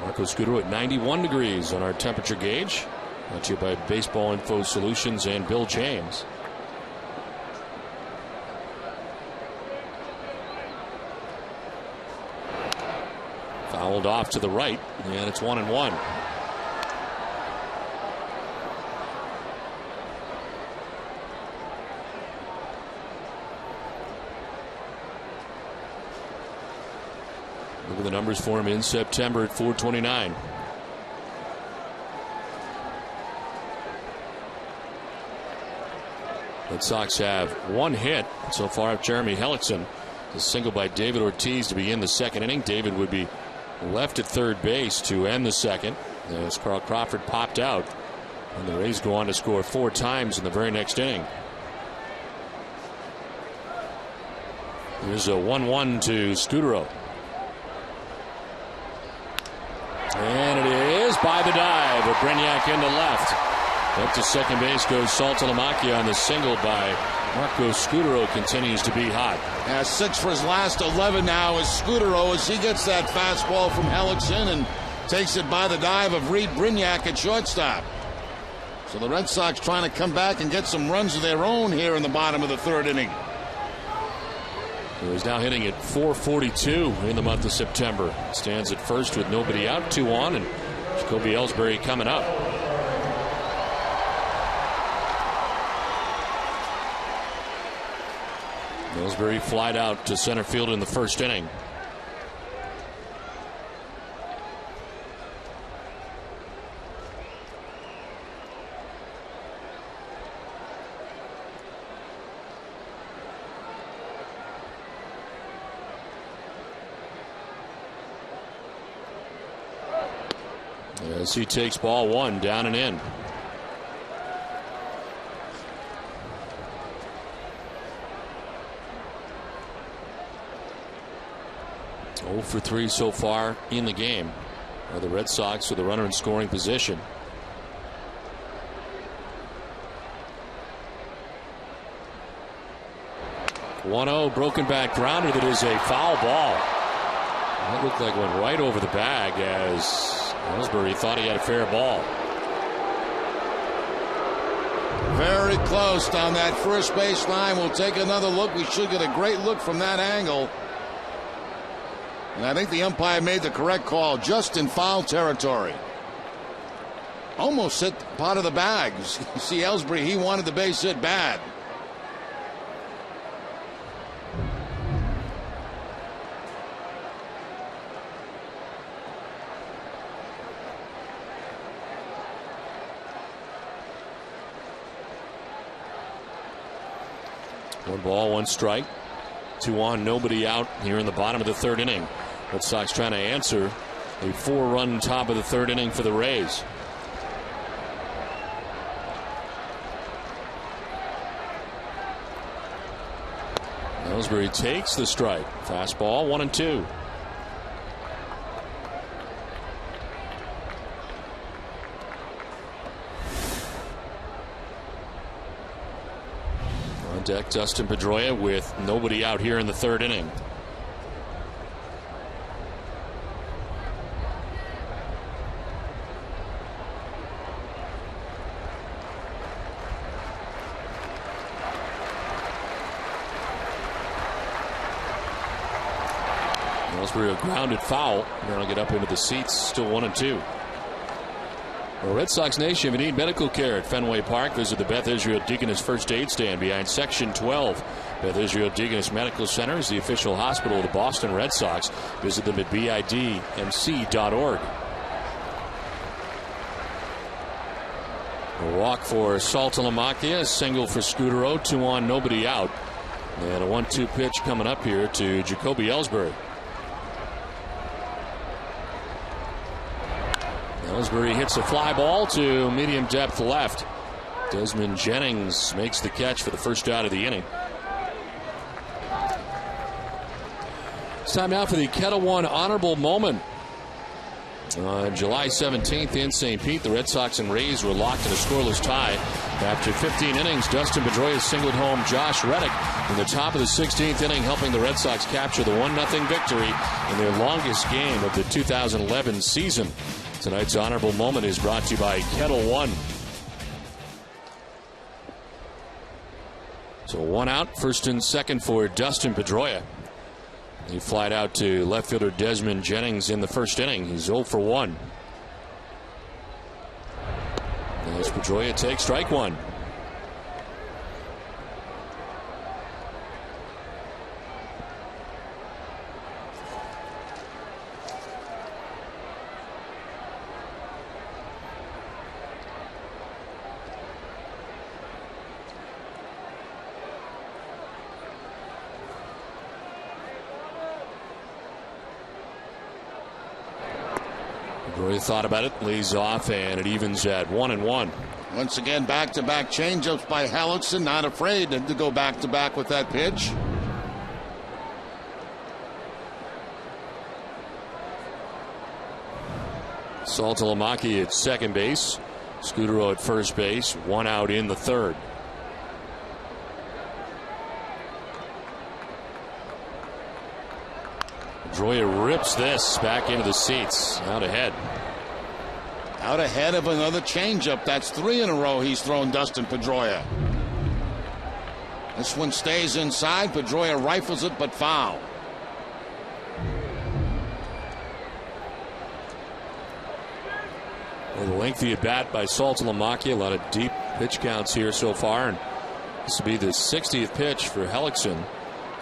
Speaker 6: Marco Scutaro at 91 degrees on our temperature gauge. Brought to you by Baseball Info Solutions and Bill James. Fouled off to the right, and it's 1-1. Look at the numbers for him in September at .429. Red Sox have one hit so far of Jeremy Hellickson. A single by David Ortiz to begin the second inning. David would be left at third base to end the second as Carl Crawford popped out. And the Rays go on to score 4 times in the very next inning. Here's a 1-1 to Scudero. And it is by the dive of Brignac into left. Up to second base goes Saltalamacchia on the single by Marco Scudero. Continues to be hot.
Speaker 3: 6 for his last 11 now is Scudero as he gets that fastball from Hellickson and takes it by the dive of Reed Brignac at shortstop. So the Red Sox trying to come back and get some runs of their own here in the bottom of the third inning.
Speaker 6: He's now hitting at .442 in the month of September. Stands at first with nobody out, 2 on, and Jacoby Ellsbury coming up. Ellsbury flied out to center field in the first inning. As he takes ball 1 down and in. For 3 so far in the game. The Red Sox with a runner in scoring position. .1-0 broken back grounder that is a foul ball. That looked like it went right over the bag as Ellsbury thought he had a fair ball.
Speaker 3: Very close down that first base line. We'll take another look. We should get a great look from that angle. And I think the umpire made the correct call, just in foul territory. Almost hit part of the bag. You see Ellsbury, he wanted the base hit bad.
Speaker 6: One ball, 1 strike. 2 on, nobody out here in the bottom of the third inning. Red Sox trying to answer a 4-run top of the third inning for the Rays. Ellsbury takes the strike. Fastball 1-2. On deck, Dustin Pedroia with nobody out here in the third inning. Ellsbury a grounded foul. Then I'll get up into the seats. Still 1-2. Well, Red Sox Nation, if you need medical care at Fenway Park, visit the Beth Israel Deaconess First Aid Stand behind Section 12. Beth Israel Deaconess Medical Center is the official hospital of the Boston Red Sox. Visit them at bidmc.org. A walk for Saltalamacchia, a single for Scudero, 2 on, nobody out. And a 1-2 pitch coming up here to Jacoby Ellsbury. Ellsbury hits a fly ball to medium depth left. Desmond Jennings makes the catch for the first out of the inning. It's time now for the Kettle One honorable moment. On July 17th in St. Pete, the Red Sox and Rays were locked in a scoreless tie. After 15 innings, Dustin Pedroia singled home Josh Reddick in the top of the 16th inning, helping the Red Sox capture the 1-0 victory in their longest game of the 2011 season. Tonight's honorable moment is brought to you by Kettle One. So 1 out, first and second for Dustin Pedroia. He flied out to left fielder Desmond Jennings in the first inning. He's 0 for 1. As Pedroia takes strike one. Pedroia thought about it, lays off, and it evens at 1-1.
Speaker 3: Once again, back-to-back changeups by Hellickson. Not afraid to go back-to-back with that pitch.
Speaker 6: Saltalamacchia at second base. Scudero at first base. 1 out in the third. Pedroia rips this back into the seats. Out ahead.
Speaker 3: Out ahead of another changeup. That's 3 in a row he's thrown Dustin Pedroia. This one stays inside. Pedroia rifles it, but foul.
Speaker 6: Well, the lengthy at bat by Saltalamacchia. A lot of deep pitch counts here so far. And this will be the 60th pitch for Hellickson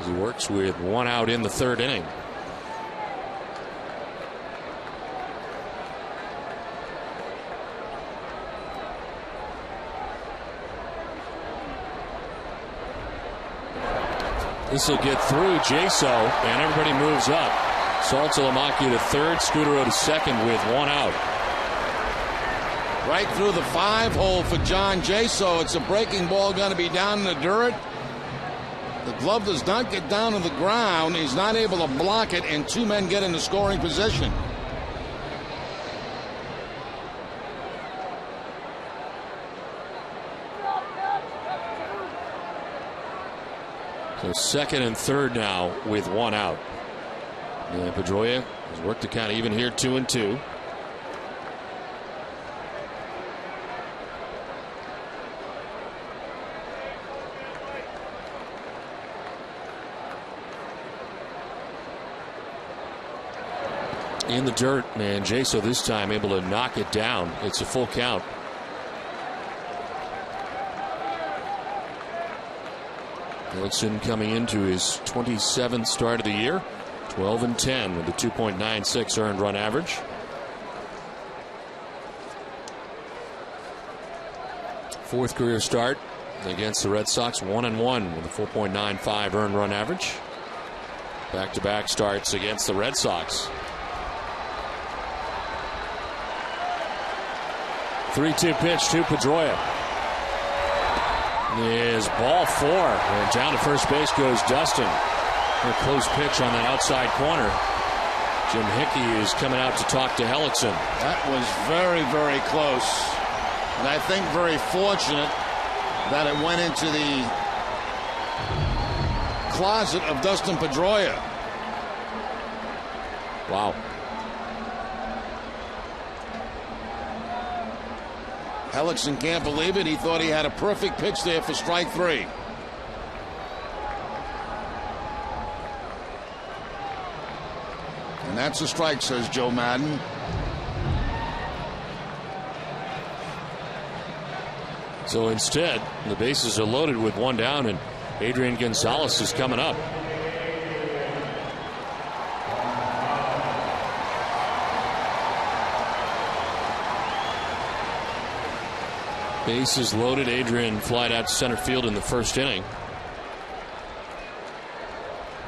Speaker 6: as he works with 1 out in the third inning. This will get through Jaso, and everybody moves up. Saltalamacchia to third, Scudero to second with 1 out.
Speaker 3: Right through the 5-hole for John Jaso. It's a breaking ball going to be down in the dirt. The glove does not get down to the ground. He's not able to block it, and 2 men get into scoring position.
Speaker 6: So second and third now with 1 out. And Pedroia has worked to count even here, 2-2. In the dirt, and Jaso this time able to knock it down. It's a full count. Hellickson coming into his 27th start of the year, 12-10 with a 2.96 earned run average. Fourth career start against the Red Sox, 1-1 with a 4.95 earned run average. Back-to-back starts against the Red Sox. 3-2 pitch to Pedroia. Is ball 4, and down to first base goes Dustin. A close pitch on that outside corner. Jim Hickey is coming out to talk to Hellickson.
Speaker 3: That was very, very close, and I think very fortunate that it went into the closet of Dustin Pedroia.
Speaker 6: Wow.
Speaker 3: Hellickson can't believe it. He thought he had a perfect pitch there for strike 3. And that's a strike, says Joe Madden.
Speaker 6: So instead, the bases are loaded with 1 down, and Adrian Gonzalez is coming up. Bases loaded. Adrian flied out to center field in the first inning.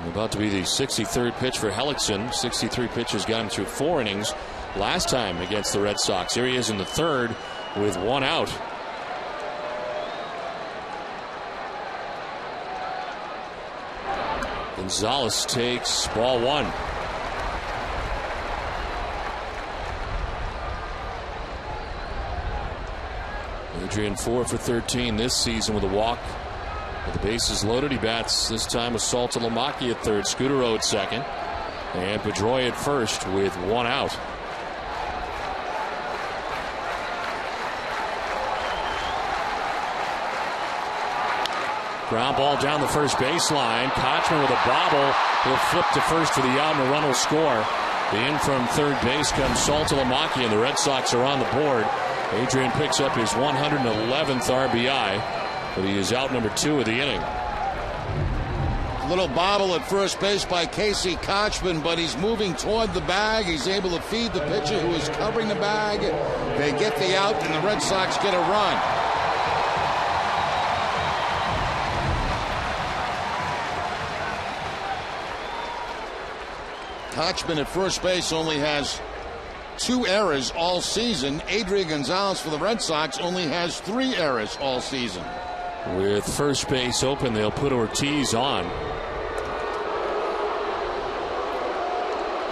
Speaker 6: About to be the 63rd pitch for Hellickson. 63 pitches got him through 4 innings last time against the Red Sox. Here he is in the third with 1 out. Gonzalez takes ball 1. Adrian 4 for 13 this season with a walk. With the bases loaded, he bats this time with Saltalamacchia at third, Scudero at second, and Pedroia at first with 1 out. Ground ball down the first baseline. Kochman with a bobble, He'll flip to first for the out, and a run will score. The in from third base comes Saltalamacchia, and the Red Sox are on the board. Adrian picks up his 111th RBI, but he is out number 2 of the inning.
Speaker 3: Little bobble at first base by Casey Kochman, but he's moving toward the bag. He's able to feed the pitcher who is covering the bag. They get the out, and the Red Sox get a run. Kochman at first base only has 2 errors all season. Adrian Gonzalez for the Red Sox only has 3 errors all season.
Speaker 6: With first base open, they'll put Ortiz on.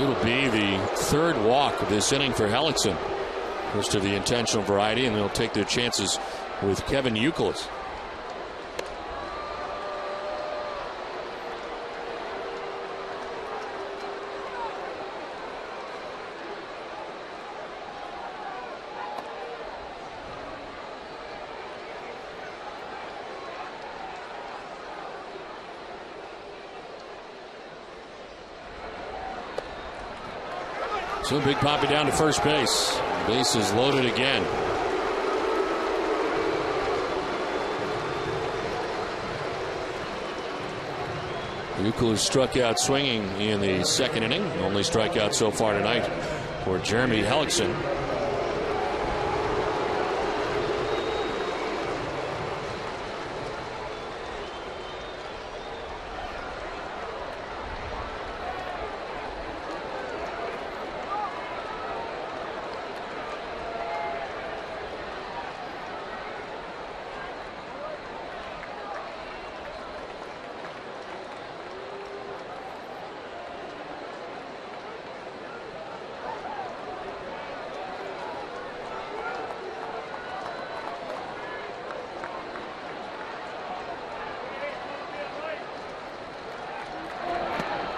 Speaker 6: It'll be the 3rd walk of this inning for Hellickson. First of the intentional variety, and they'll take their chances with Kevin Youkilis. So Big Papi down to first base. Base is loaded again. Youkilis struck out swinging in the 2nd inning. Only strikeout so far tonight for Jeremy Hellickson.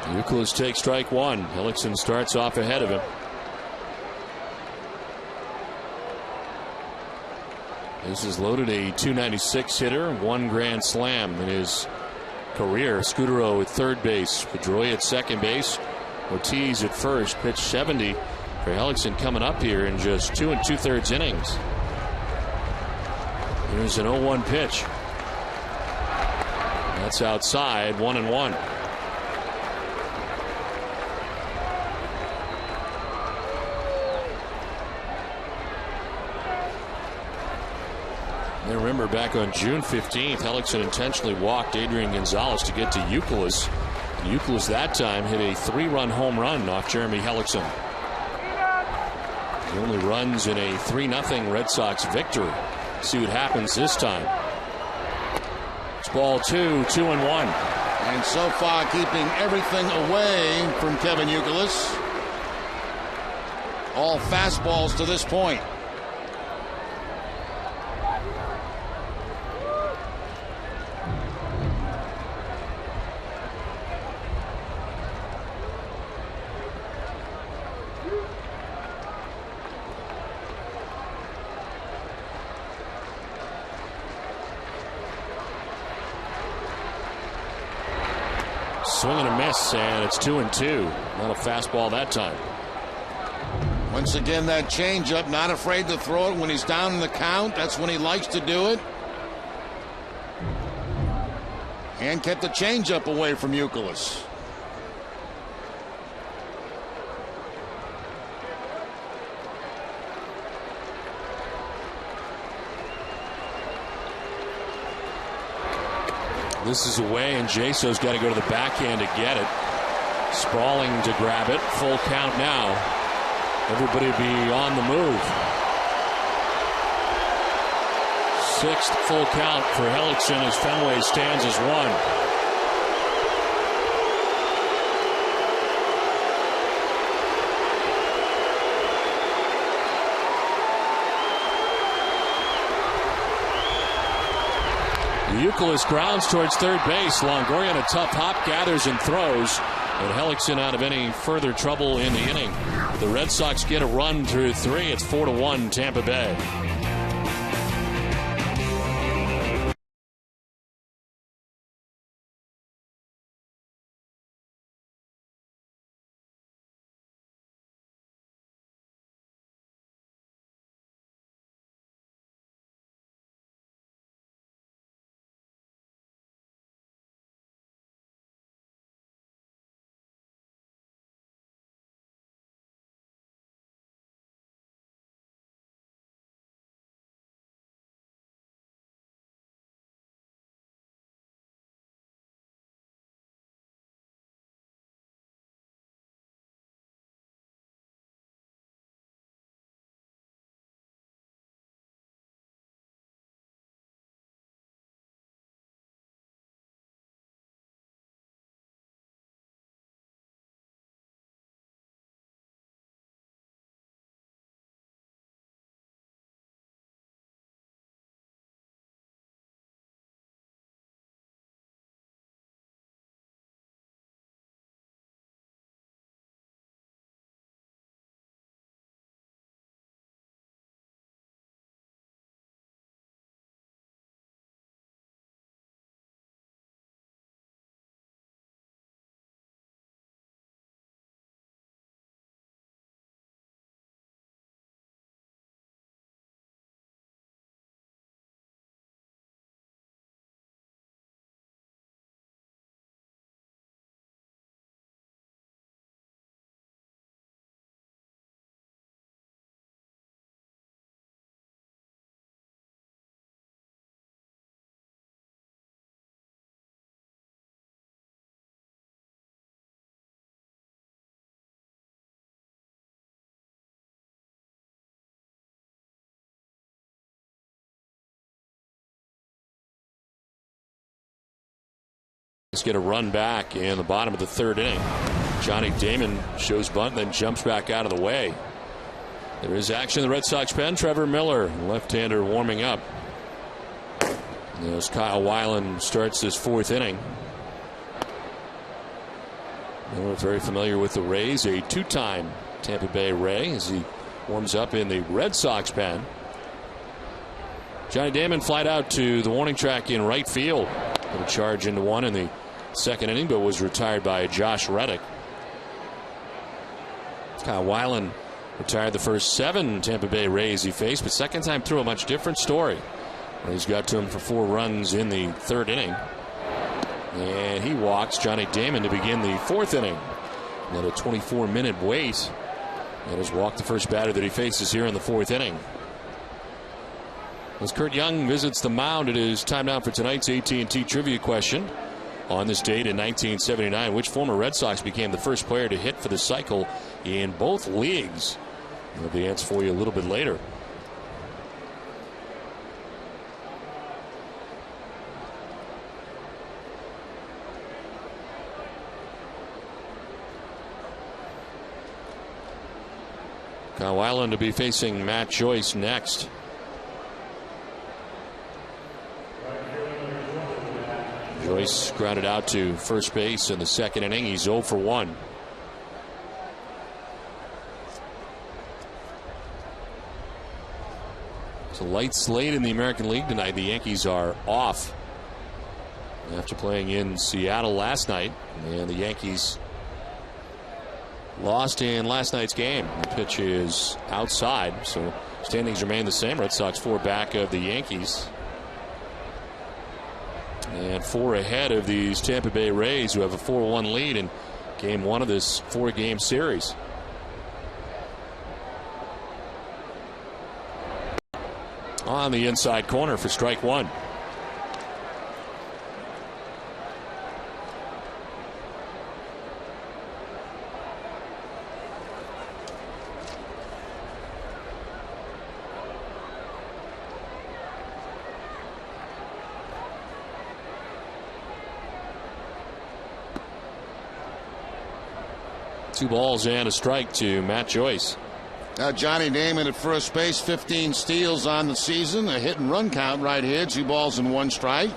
Speaker 6: Youkilis takes strike 1. Hellickson starts off ahead of him. This is loaded, a .296 hitter, 1 grand slam in his career. Scudero at third base, Pedroia at second base, Ortiz at first. Pitch 70 for Hellickson coming up here in just 2 2/3 innings. Here's an 0-1 pitch. That's outside, 1-1. Remember, back on June 15th, Hellickson intentionally walked Adrian Gonzalez to get to Youkilis. Youkilis that time hit a 3-run home run off Jeremy Hellickson. He only runs in a 3-0 Red Sox victory. See what happens this time. It's ball 2, 2-1.
Speaker 3: And so far keeping everything away from Kevin Youkilis. All fastballs to this point.
Speaker 6: Swing and a miss, and it's 2-2. Not a fastball that time.
Speaker 3: Once again, that changeup, not afraid to throw it when he's down in the count. That's when he likes to do it. And kept the changeup away from Youkilis.
Speaker 6: This is away, and Jaso's got to go to the backhand to get it. Sprawling to grab it. Full count now. Everybody will be on the move. 6th full count for Hellickson as Fenway stands as 1. Youkilis grounds towards third base. Longoria on a tough hop, gathers and throws. And Hellickson out of any further trouble in the inning. The Red Sox get a run through 3. It's 4-1 Tampa Bay. Let's get a run back in the bottom of the third inning. Johnny Damon shows bunt, then jumps back out of the way. There is action in the Red Sox pen. Trevor Miller, left-hander, warming up. As Kyle Weiland starts this fourth inning. Miller very familiar with the Rays, a two-time Tampa Bay Ray, as he warms up in the Red Sox pen. Johnny Damon flied out to the warning track in right field. Put a charge into one in the second inning, but was retired by Josh Reddick. Kyle Weiland retired the first 7 Tampa Bay Rays he faced, but second time through, a much different story. Rays got to him for 4 runs in the third inning. And he walks Johnny Damon to begin the fourth inning. Then a 24-minute wait. And has walked the first batter that he faces here in the fourth inning. As Kurt Young visits the mound, it is time now for tonight's AT&T trivia question. On this date in 1979, which former Red Sox became the first player to hit for the cycle in both leagues? We'll have the answer for you a little bit later. Kyle Weiland to be facing Matt Joyce next. Joyce grounded out to first base in the second inning. He's 0 for 1. It's a light slate in the American League tonight. The Yankees are off after playing in Seattle last night, and the Yankees lost in last night's game. The pitch is outside, so standings remain the same. Red Sox 4 back of the Yankees, and 4 ahead of these Tampa Bay Rays, who have a 4-1 lead in game 1 of this 4-game series. On the inside corner for strike 1. Two balls and a strike to Matt Joyce.
Speaker 3: Now Johnny Damon at first base, 15 steals on the season. A hit and run count right here. 2 balls and 1 strike.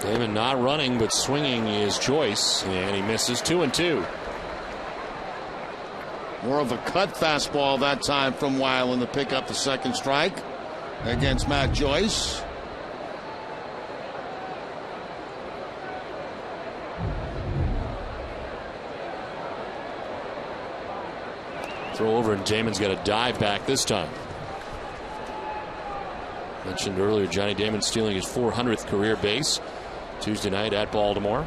Speaker 6: Damon not running, but swinging is Joyce, and he misses 2-2.
Speaker 3: More of a cut fastball that time from Weiland to pick up the second strike against Matt Joyce.
Speaker 6: Throw over, and Damon's got a dive back this time. Mentioned earlier, Johnny Damon stealing his 400th career base Tuesday night at Baltimore.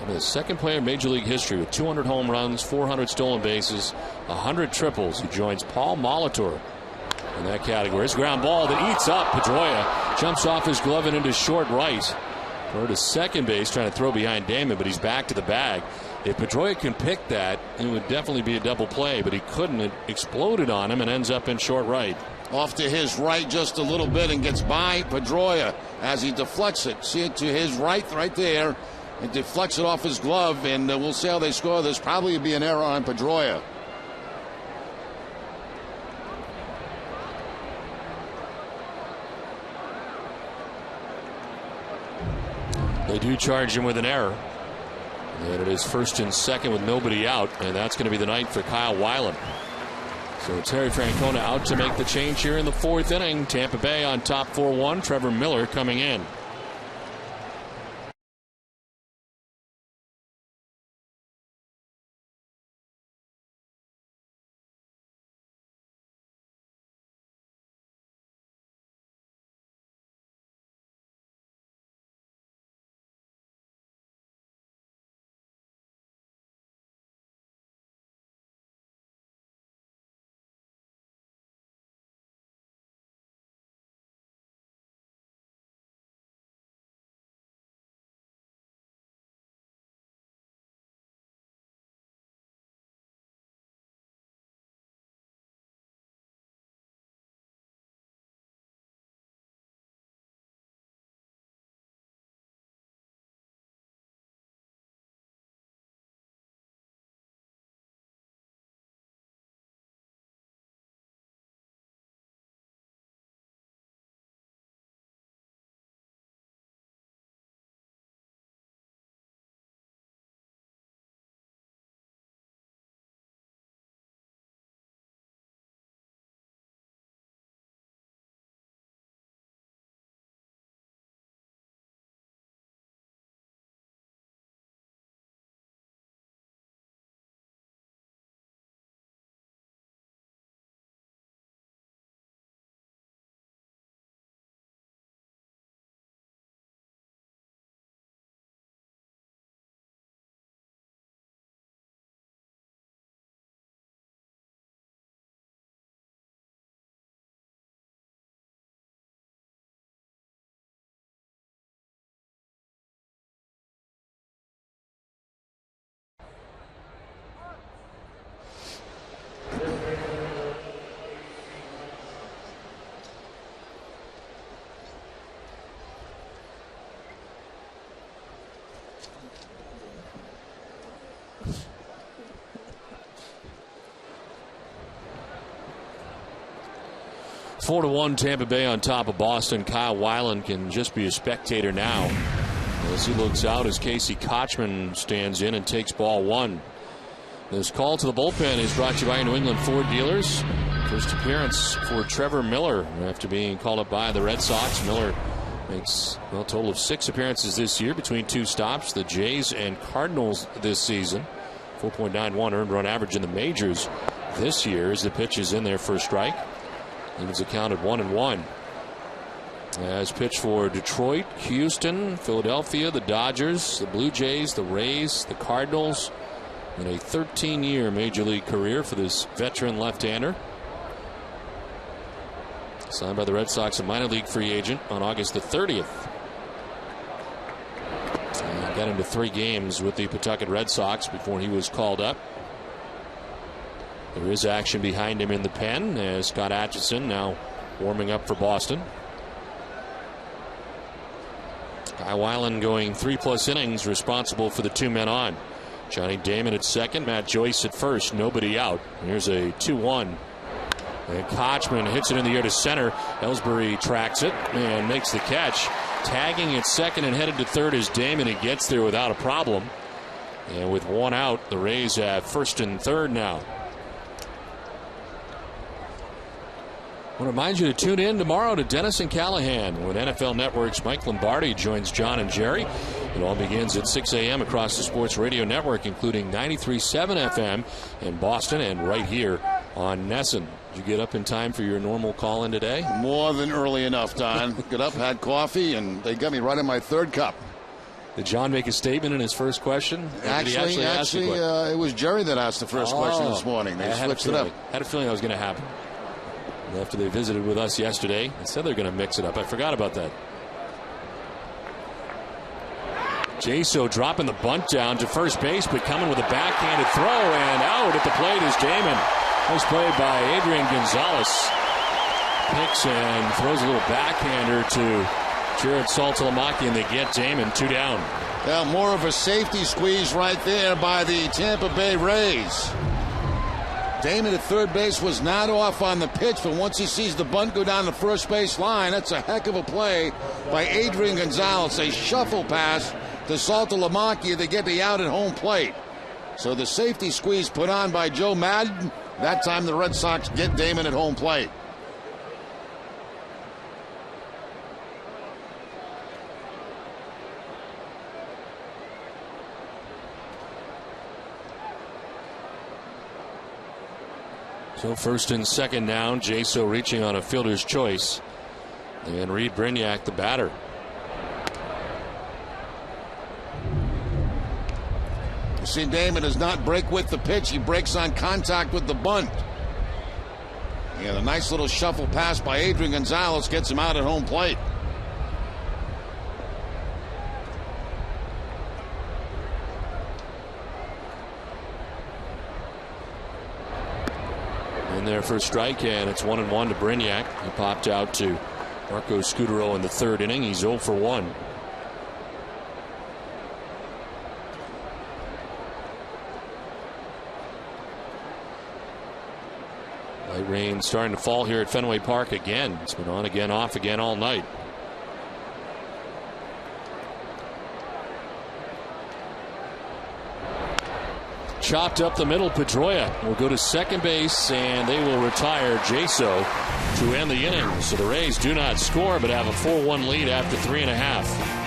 Speaker 6: The second player in Major League history with 200 home runs, 400 stolen bases, 100 triples. He joins Paul Molitor in that category. It's a ground ball that eats up Pedroia. Jumps off his glove and into short right. Throw to second base, trying to throw behind Damon, but he's back to the bag. If Pedroia can pick that, it would definitely be a double play, but he couldn't. It exploded on him and ends up in short right.
Speaker 3: Off to his right just a little bit and gets by Pedroia as he deflects it. See it to his right there. It deflects it off his glove, and we'll see how they score this. Probably be an error on Pedroia.
Speaker 6: They do charge him with an error. And it is first and second with nobody out, and that's going to be the night for Kyle Weiland. So Terry Francona out to make the change here in the fourth inning. Tampa Bay on top 4-1. Trevor Miller coming in. 4-1 Tampa Bay on top of Boston. Kyle Weiland can just be a spectator now as he looks out as Casey Kochman stands in and takes ball one. This call to the bullpen is brought to you by New England Ford dealers. First appearance for Trevor Miller after being called up by the Red Sox. Miller makes a total of 6 appearances this year between 2 stops. The Jays and Cardinals this season. 4.91 earned run average in the majors this year as the pitch is in there for a strike. Evens accounted 1-1. As pitch for Detroit, Houston, Philadelphia, the Dodgers, the Blue Jays, the Rays, the Cardinals. In a 13-year major league career for this veteran left-hander. Signed by the Red Sox, a minor league free agent on August the 30th. And got into 3 games with the Pawtucket Red Sox before he was called up. There is action behind him in the pen as Scott Atchison now warming up for Boston. Kyle Weiland going 3+ innings, responsible for the 2 men on. Johnny Damon at second, Matt Joyce at first, nobody out. Here's a 2-1. And Kochman hits it in the air to center. Ellsbury tracks it and makes the catch. Tagging at second and headed to third is Damon. He gets there without a problem. And with 1 out, the Rays have first and third now. I want to remind you to tune in tomorrow to Dennis and Callahan when NFL Network's Mike Lombardi joins John and Jerry. It all begins at 6 a.m. across the Sports Radio Network, including 93.7 FM in Boston and right here on Nesson. Did you get up in time for your normal call-in today?
Speaker 3: More than early enough, Don. Got up, had coffee, and they got me right in my 3rd cup.
Speaker 6: Did John make a statement in his first question?
Speaker 3: Actually, it was Jerry that asked the first question this morning. They switched it up.
Speaker 6: Had a feeling that was going to happen. After they visited with us yesterday, they said they're going to mix it up. I forgot about that. Jaso dropping the bunt down to first base, but coming with a backhanded throw, and out at the plate is Damon. Nice play by Adrian Gonzalez. Picks and throws a little backhander to Jared Saltalamacchia, and they get Damon 2 down.
Speaker 3: Well, more of a safety squeeze right there by the Tampa Bay Rays. Damon at third base was not off on the pitch, but once he sees the bunt go down the first base line, that's a heck of a play by Adrian Gonzalez. A shuffle pass to Saltalamacchia to get the out at home plate. So the safety squeeze put on by Joe Madden. That time the Red Sox get Damon at home plate.
Speaker 6: So first and second now, Jaso reaching on a fielder's choice. And Reed Brignac, the batter.
Speaker 3: You see, Damon does not break with the pitch. He breaks on contact with the bunt. And a nice little shuffle pass by Adrian Gonzalez gets him out at home plate.
Speaker 6: There for a strike, and it's 1-1 to Brignac. He popped out to Marco Scudero in the 3rd inning. He's 0 for 1. Light rain starting to fall here at Fenway Park again. It's been on again, off again all night. Chopped up the middle. Pedroia will go to second base, and they will retire Jaso to end the inning. So the Rays do not score, but have a 4-1 lead after 3.5.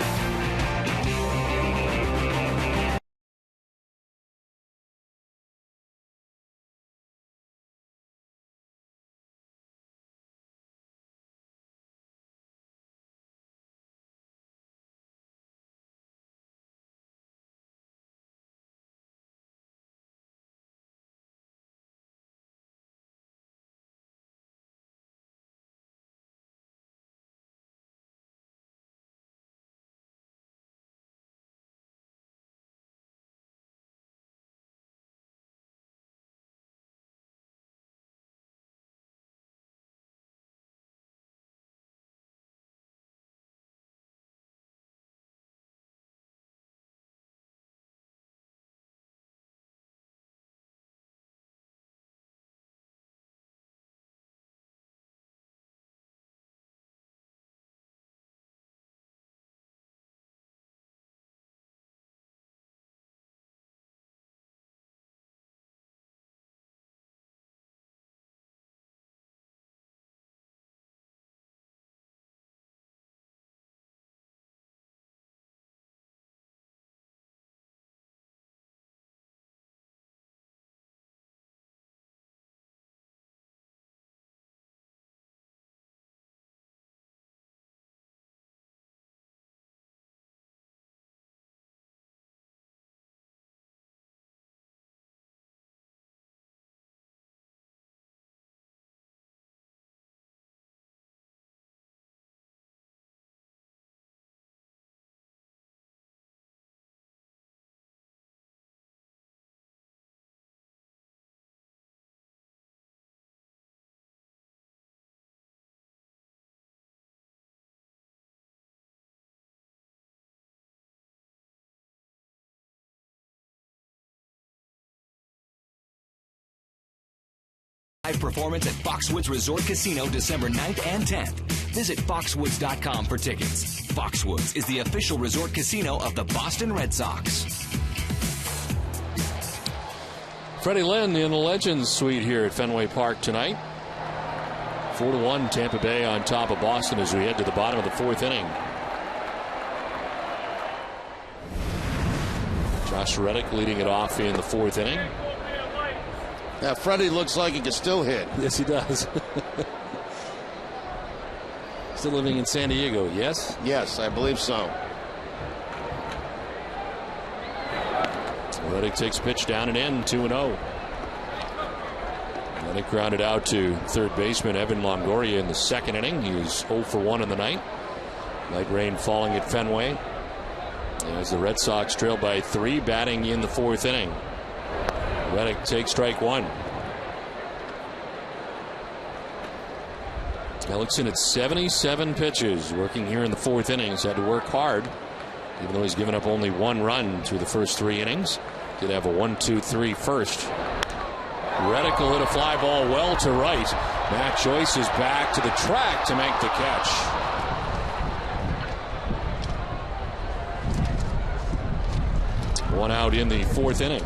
Speaker 7: Live performance at Foxwoods Resort Casino December 9th and 10th. Visit foxwoods.com for tickets. Foxwoods is the official resort casino of the Boston Red Sox.
Speaker 6: Freddie Lynn in the Legends Suite here at Fenway Park tonight. 4-1 Tampa Bay on top of Boston as we head to the bottom of the fourth inning. Josh Reddick leading it off in the fourth inning.
Speaker 3: Now, Freddie looks like he can still hit.
Speaker 6: Yes, he does. Still living in San Diego, yes?
Speaker 3: Yes, I believe so.
Speaker 6: Reddick takes pitch down and in, 2-0. Reddick grounded out to third baseman Evan Longoria in the second inning. He was 0 for 1 in the night. Light rain falling at Fenway as the Red Sox trail by 3, batting in the fourth inning. Reddick takes strike 1. Ellickson at 77 pitches, working here in the fourth inning. He's had to work hard, even though he's given up only 1 run through the first 3 innings. Did have a 1-2-3 first. Reddick will hit a fly ball well to right. Matt Joyce is back to the track to make the catch. One out in the fourth inning.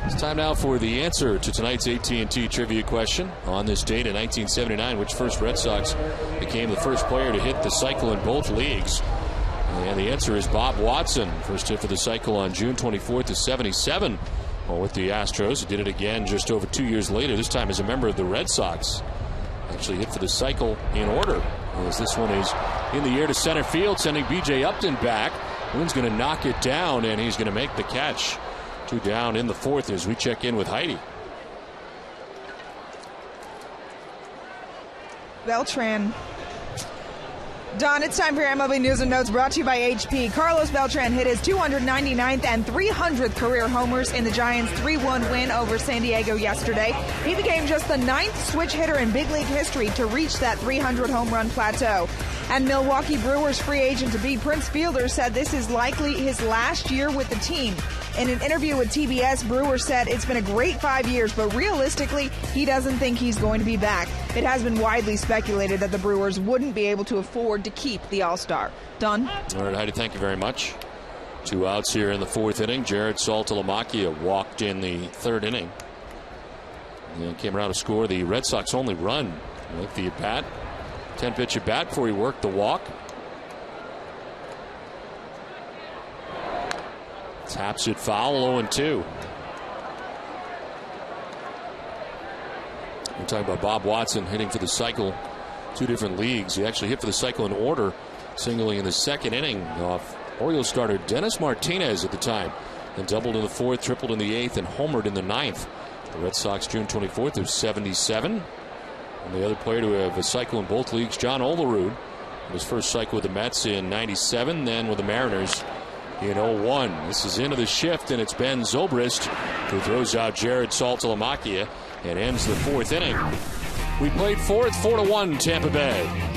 Speaker 6: It's time now for the answer to tonight's AT&T trivia question. On this date in 1979, which first Red Sox became the first player to hit the cycle in both leagues? And the answer is Bob Watson. First hit for the cycle on June 24th of 77. Well, with the Astros, he did it again just over 2 years later, this time as a member of the Red Sox. Actually hit for the cycle in order, as this one is in the air to center field, sending B.J. Upton back. Wynn's going to knock it down, and he's going to make the catch. 2 down in the fourth as we check in with Heidi.
Speaker 4: Beltran. Don, it's time for your MLB News and Notes, brought to you by HP. Carlos Beltran hit his 299th and 300th career homers in the Giants' 3-1 win over San Diego yesterday. He became just the 9th switch hitter in big league history to reach that 300 home run plateau. And Milwaukee Brewers free agent to be Prince Fielder said this is likely his last year with the team. In an interview with TBS, Brewer said it's been a great 5 years, but realistically, he doesn't think he's going to be back. It has been widely speculated that the Brewers wouldn't be able to afford to keep the All-Star. Don?
Speaker 6: All right, Heidi, thank you very much. 2 outs here in the fourth inning. Jared Saltalamacchia walked in the third inning. And came around to score the Red Sox only run with the at-bat. 10-pitch at-bat before he worked the walk. Taps it foul, 0-2. We're talking about Bob Watson hitting for the cycle. 2 different leagues. He actually hit for the cycle in order, singling in the second inning off Orioles starter Dennis Martinez at the time. Then doubled in the fourth, tripled in the eighth, and homered in the ninth. The Red Sox June 24th of 77. And the other player to have a cycle in both leagues, John Olerud. His first cycle with the Mets in 97, then with the Mariners in 01. This is into the shift, and it's Ben Zobrist who throws out Jared Saltalamacchia and ends the fourth inning. We played fourth, 4-1 Tampa Bay.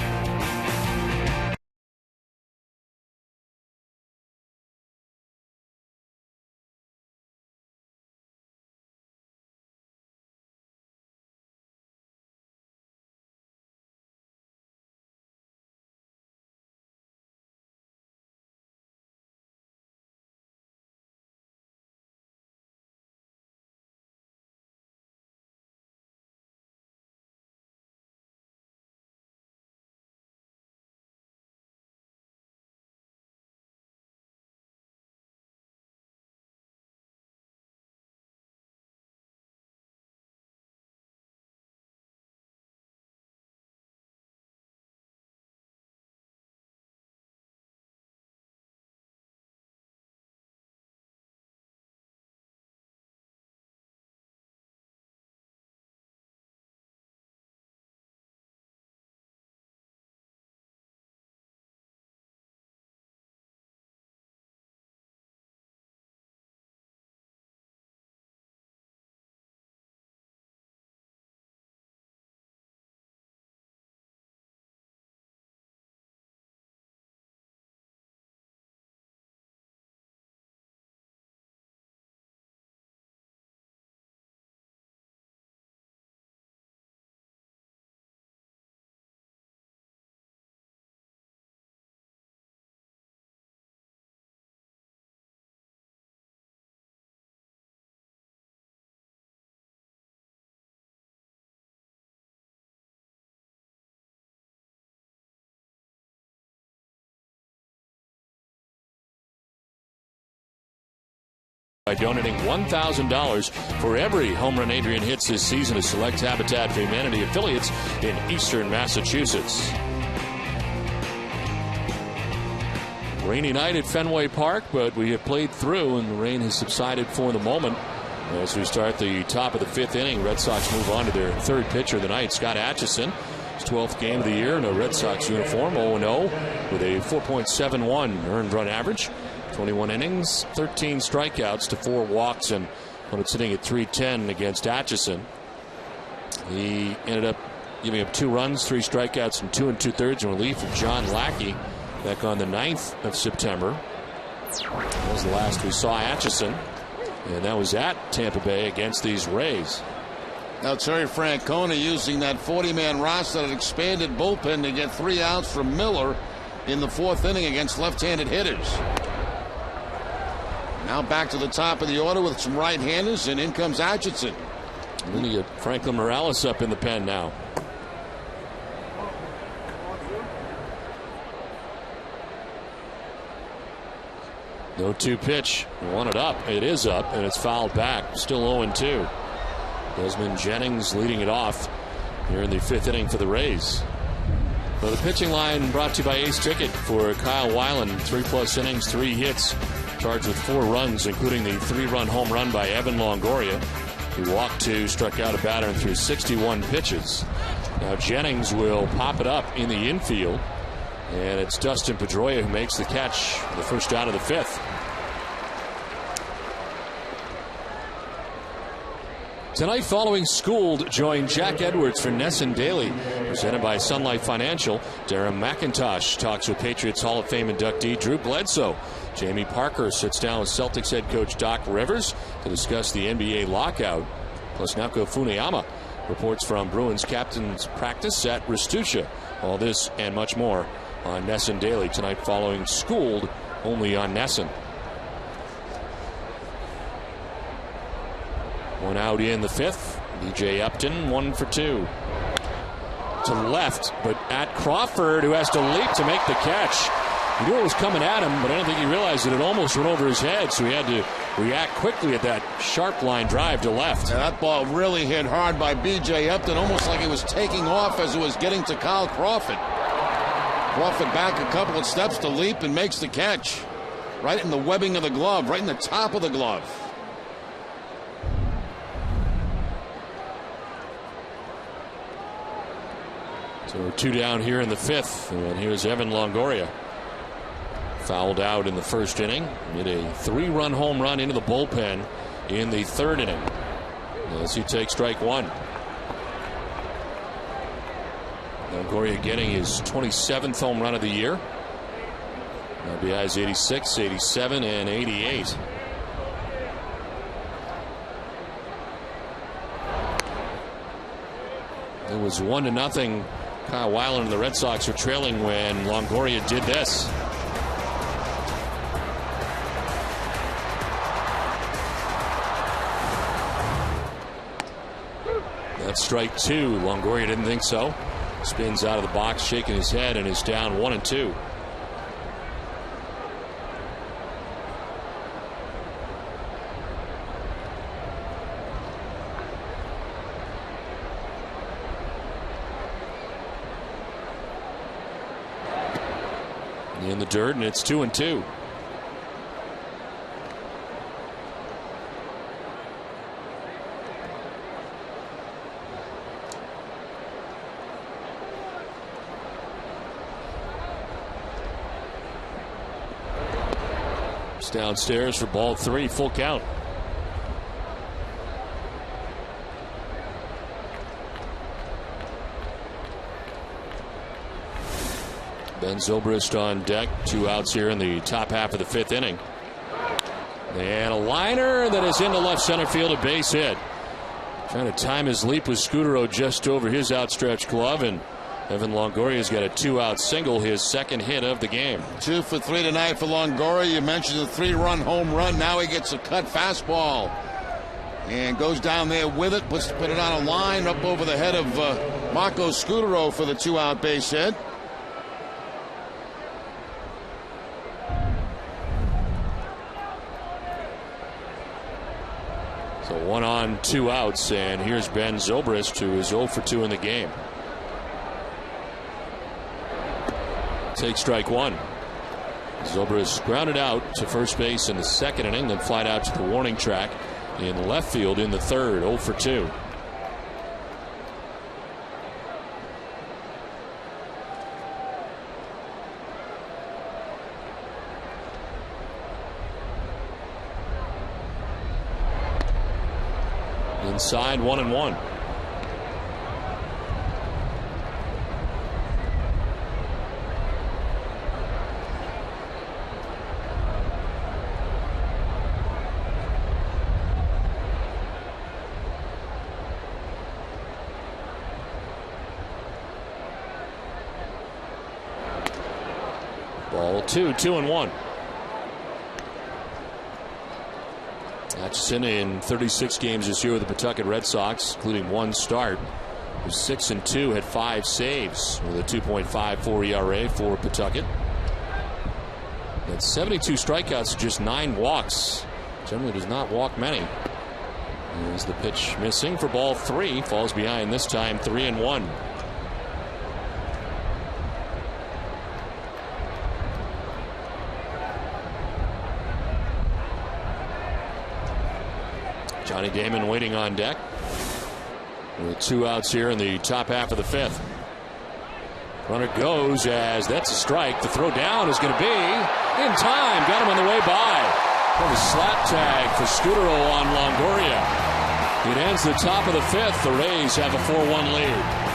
Speaker 6: by donating $1,000 for every home run Adrian hits this season to select Habitat for Humanity affiliates in eastern Massachusetts. Rainy night at Fenway Park, but we have played through and the rain has subsided for the moment. As we start the top of the 5th inning, Red Sox move on to their 3rd pitcher of the night, Scott Atchison. His 12th game of the year in a Red Sox uniform, 0-0 with a 4.71 earned run average. 21 innings, 13 strikeouts to 4 walks, and when it's sitting at 310 against Atchison, he ended up giving up 2 runs, 3 strikeouts, and 2 2/3 in relief of John Lackey back on the 9th of September. That was the last we saw Atchison, and that was at Tampa Bay against these Rays.
Speaker 3: Now Terry Francona using that 40-man roster, that expanded bullpen, to get 3 outs from Miller in the 4th inning against left-handed hitters. Now back to the top of the order with some right-handers, and in comes Atchison.
Speaker 6: And then you get Franklin Morales up in the pen now. No 2 pitch. Want it up. It is up, and it's fouled back. Still 0-2. Desmond Jennings leading it off here in the 5th inning for the Rays. Well, the pitching line brought to you by Ace Ticket for Kyle Weiland. 3+ innings, 3 hits, charged with 4 runs, including the 3-run home run by Evan Longoria. He walked 2, struck out a batter, and threw 61 pitches. Now Jennings will pop it up in the infield, and it's Dustin Pedroia who makes the catch, the first out of the 5th. Tonight, following Schooled, join Jack Edwards for Nesson Daily, presented by Sunlight Financial. Darren McIntosh talks with Patriots Hall of Fame inductee Drew Bledsoe. Jamie Parker sits down with Celtics head coach Doc Rivers to discuss the NBA lockout. Plus, Naoko Funayama reports from Bruins captain's practice at Restuccia. All this and much more on Nesson Daily tonight, following Schooled, only on Nesson. 1 out in the 5th. B.J. Upton, 1 for 2. To left, but at Crawford, who has to leap to make the catch. He knew it was coming at him, but I don't think he realized that it almost went over his head, so he had to react quickly at that sharp line drive to left.
Speaker 3: Yeah, that ball really hit hard by B.J. Upton, almost like it was taking off as it was getting to Kyle Crawford. Crawford back a couple of steps to leap and makes the catch. Right in the webbing of the glove, right in the top of the glove.
Speaker 6: So 2 down here in the 5th, and here's Evan Longoria. Fouled out in the 1st inning. Hit a 3-run home run into the bullpen in the 3rd inning. As he takes strike 1. Longoria getting his 27th home run of the year. RBI's 86, 87, and 88. It was 1-0. Kyle Weiland and the Red Sox were trailing when Longoria did this. That's strike 2. Longoria didn't think so. Spins out of the box, shaking his head, and is down 1-2. In the dirt, and it's 2-2. It's downstairs for ball 3, full count. Ben Zobrist on deck. 2 outs here in the top half of the 5th inning. And a liner that is into left center field, a base hit. Trying to time his leap with Scutaro just over his outstretched glove, and Evan Longoria's got a 2-out single, his 2nd hit of the game.
Speaker 3: 2 for 3 tonight for Longoria. You mentioned the 3-run home run. Now he gets a cut fastball and goes down there with it, put it on a line up over the head of Marco Scutaro for the 2-out base hit.
Speaker 6: 1 on, 2 outs, and here's Ben Zobrist, who is 0 for 2 in the game. Take strike 1. Zobrist grounded out to first base in the second inning, then flied out to the warning track in left field in the third. 0 for 2. Inside, 1-1. Ball 2, 2-1. Atchison in 36 games this year with the Pawtucket Red Sox, including 1 start. He was 6-2, had 5 saves with a 2.54 ERA for Pawtucket. Had 72 strikeouts, just 9 walks. Generally does not walk many. Here's the pitch missing for ball 3. Falls behind this time, 3-1. Johnny Damon waiting on deck with 2 outs here in the top half of the 5th. Runner goes as that's a strike. The throw down is going to be in time. Got him on the way by. What a slap tag for Scudero on Longoria. It ends the top of the 5th. The Rays have a 4-1 lead.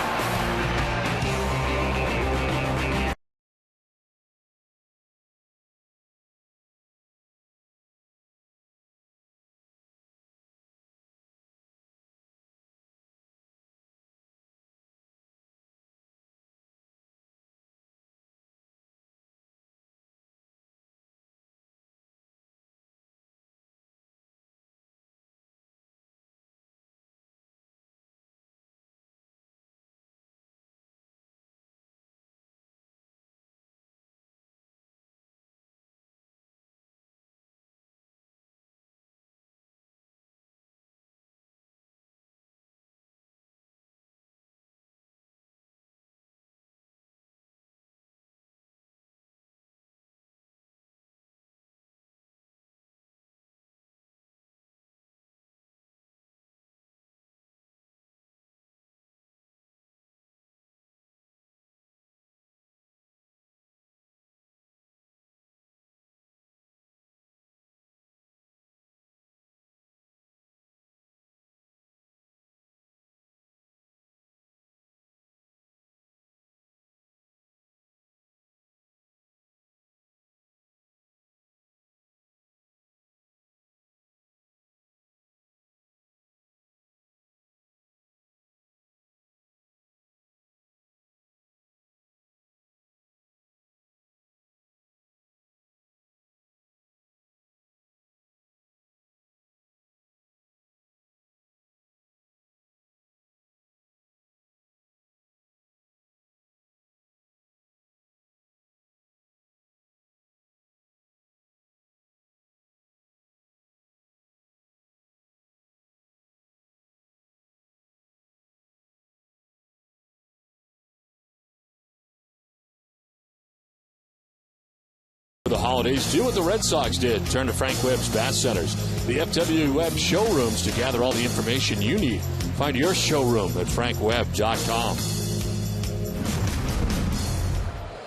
Speaker 6: The holidays, do what the Red Sox did. Turn to Frank Webb's Bass Centers, the FW Webb showrooms to gather all the information you need. Find your showroom at frankwebb.com.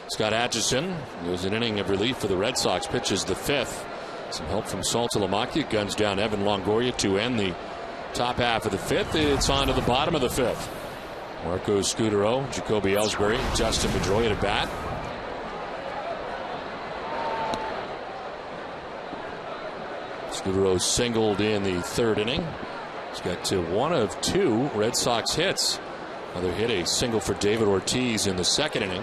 Speaker 6: Scott Atchison was an inning of relief for the Red Sox. Pitches the 5th. Some help from Saltalamacchia. Guns down Evan Longoria to end the top half of the 5th. It's on to the bottom of the 5th. Marco Scudero, Jacoby Ellsbury, Justin Pedroia to bat. Scudero singled in the 3rd inning. He's got to 1 of 2 Red Sox hits. Another hit, a single for David Ortiz in the 2nd inning.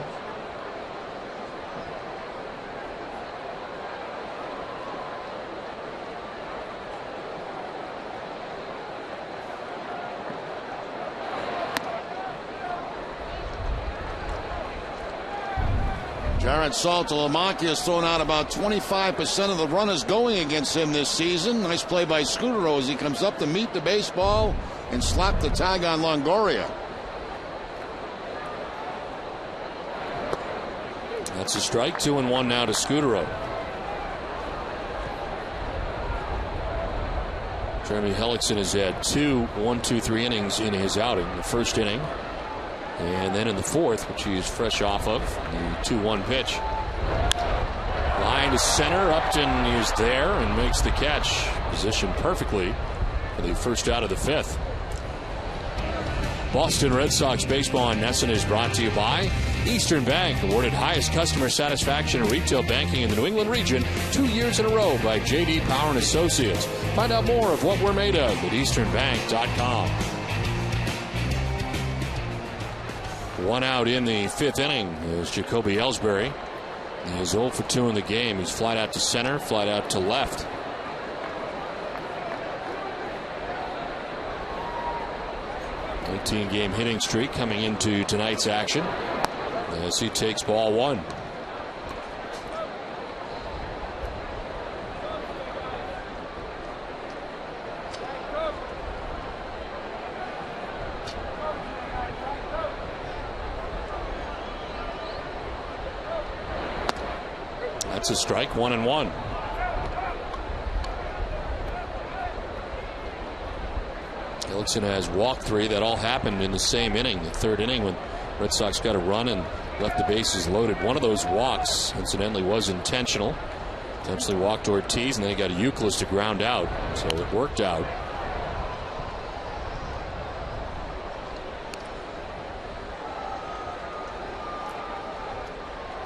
Speaker 3: Jared Saltalamacchia has thrown out about 25% of the runners going against him this season. Nice play by Scudero as he comes up to meet the baseball and slap the tag on Longoria.
Speaker 6: That's a strike. 2-1 now to Scudero. Jeremy Hellickson has had 2 1-2-3 innings in his outing. The first inning, and then in the fourth, which he's fresh off of, the 2-1 pitch. Line to center. Upton is there and makes the catch. Positioned perfectly for the first out of the fifth. Boston Red Sox baseball on NESN is brought to you by Eastern Bank, awarded highest customer satisfaction in retail banking in the New England region 2 years in a row by J.D. Power and Associates. Find out more of what we're made of at easternbank.com. One out in the fifth inning is Jacoby Ellsbury. He is 0 for 2 in the game. He's flied out to center, flied out to left. A 18-game hitting streak coming into tonight's action as he takes ball one. That's a strike. 1-1. Hellickson has walked 3. That all happened in the same inning, the third inning, when Red Sox got a run and left the bases loaded. One of those walks, incidentally, was intentional. Essentially walked Ortiz, and then he got a Euclid to ground out, so it worked out.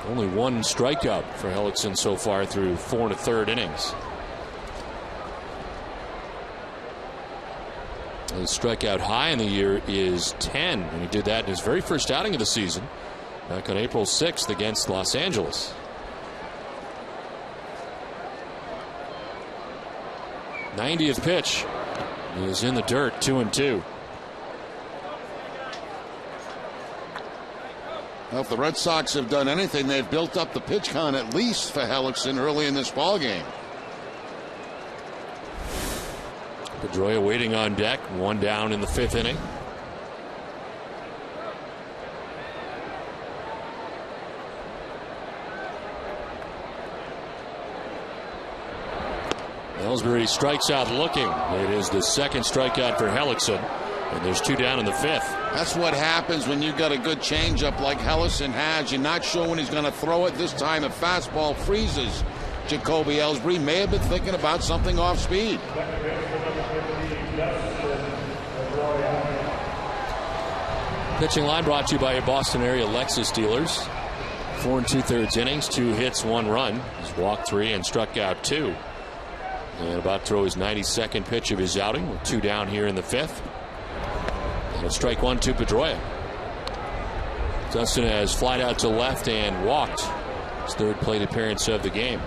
Speaker 6: Only one strikeout for Hellickson so far through 4 1/3 innings. His strikeout high in the year is 10, and he did that in his very first outing of the season back on April 6th against Los Angeles. 90th pitch is in the dirt. 2-2.
Speaker 3: Well, if the Red Sox have done anything, they've built up the pitch count at least for Hellickson early in this ball game.
Speaker 6: Pedroia waiting on deck. One down in the fifth inning. Ellsbury strikes out looking. It is the second strikeout for Hellickson, and there's 2 down in the fifth.
Speaker 3: That's what happens when you got a good changeup like Hellickson has. You're not sure when he's going to throw it. This time a fastball freezes. Jacoby Ellsbury may have been thinking about something off speed.
Speaker 6: Pitching line brought to you by your Boston area Lexus dealers. 4 2/3 innings, 2 hits, 1 run. He's walked 3 and struck out 2. And about to throw his 92nd pitch of his outing with 2 down here in the fifth. And a strike 1 to Pedroia. Dustin has flied out to left and walked. His third plate appearance of the game.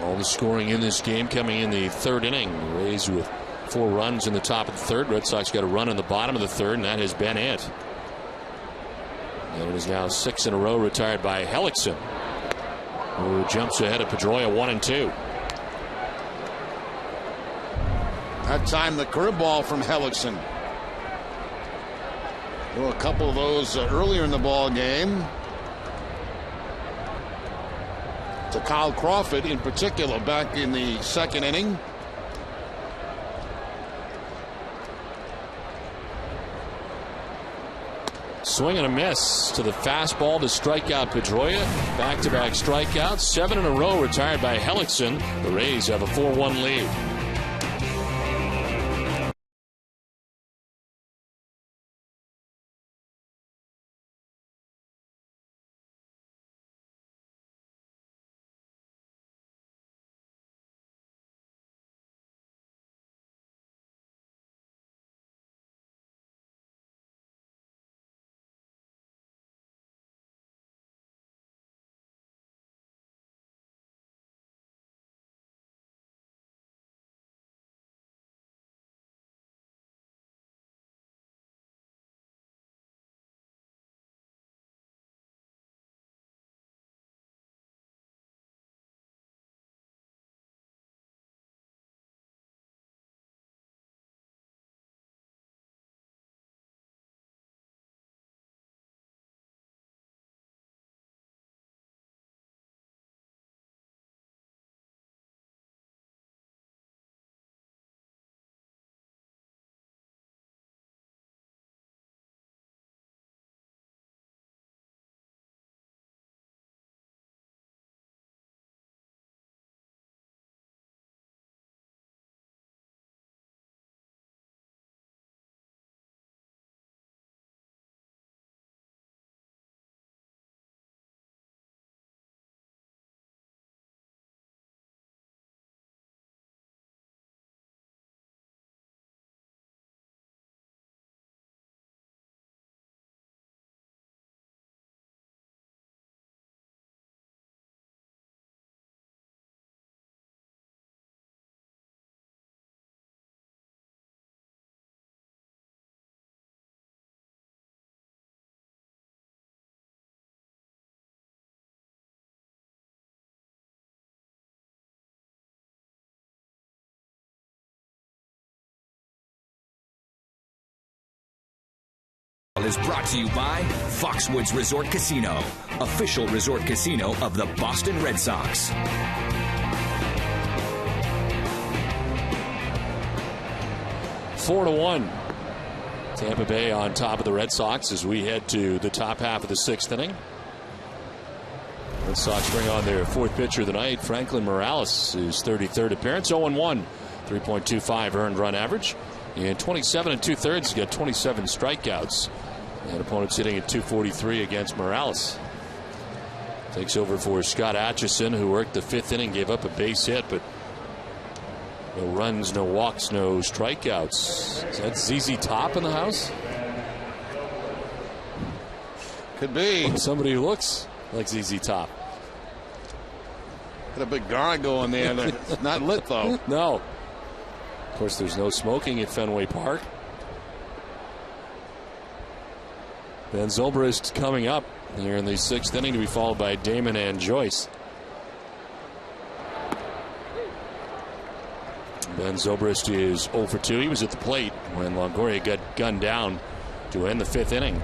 Speaker 6: All the scoring in this game coming in the third inning. The Rays with 4 runs in the top of the third. Red Sox got a run in the bottom of the third, and that has been it. And it is now 6 in a row retired by Hellickson, who jumps ahead of Pedroia 1-2.
Speaker 3: That time the curveball from Hellickson. There were a couple of those earlier in the ball game. To Kyle Crawford in particular back in the second inning.
Speaker 6: Swing and a miss to the fastball to strike out Pedroia. Back-to-back strikeouts. 7 in a row retired by Hellickson. The Rays have a 4-1 lead.
Speaker 7: is brought to you by Foxwoods Resort Casino, official resort casino of the Boston Red Sox.
Speaker 6: Four to 1. Tampa Bay on top of the Red Sox as we head to the top half of the 6th inning. Red Sox bring on their 4th pitcher of the night, Franklin Morales, his 33rd appearance, 0-1, 3.25 earned run average. In 27 2/3, he's got 27 strikeouts. And opponents hitting at 243 against Morales. Takes over for Scott Atchison, who worked the 5th inning, gave up a base hit, but no runs, no walks, no strikeouts. Is that ZZ Top in the house?
Speaker 3: Could be.
Speaker 6: Somebody who looks like ZZ Top.
Speaker 3: Got a big guard going there. It's not lit, though.
Speaker 6: No. Of course, there's no smoking at Fenway Park. Ben Zobrist coming up here in the 6th inning to be followed by Damon and Joyce. Ben Zobrist is 0 for 2. He was at the plate when Longoria got gunned down to end the 5th inning.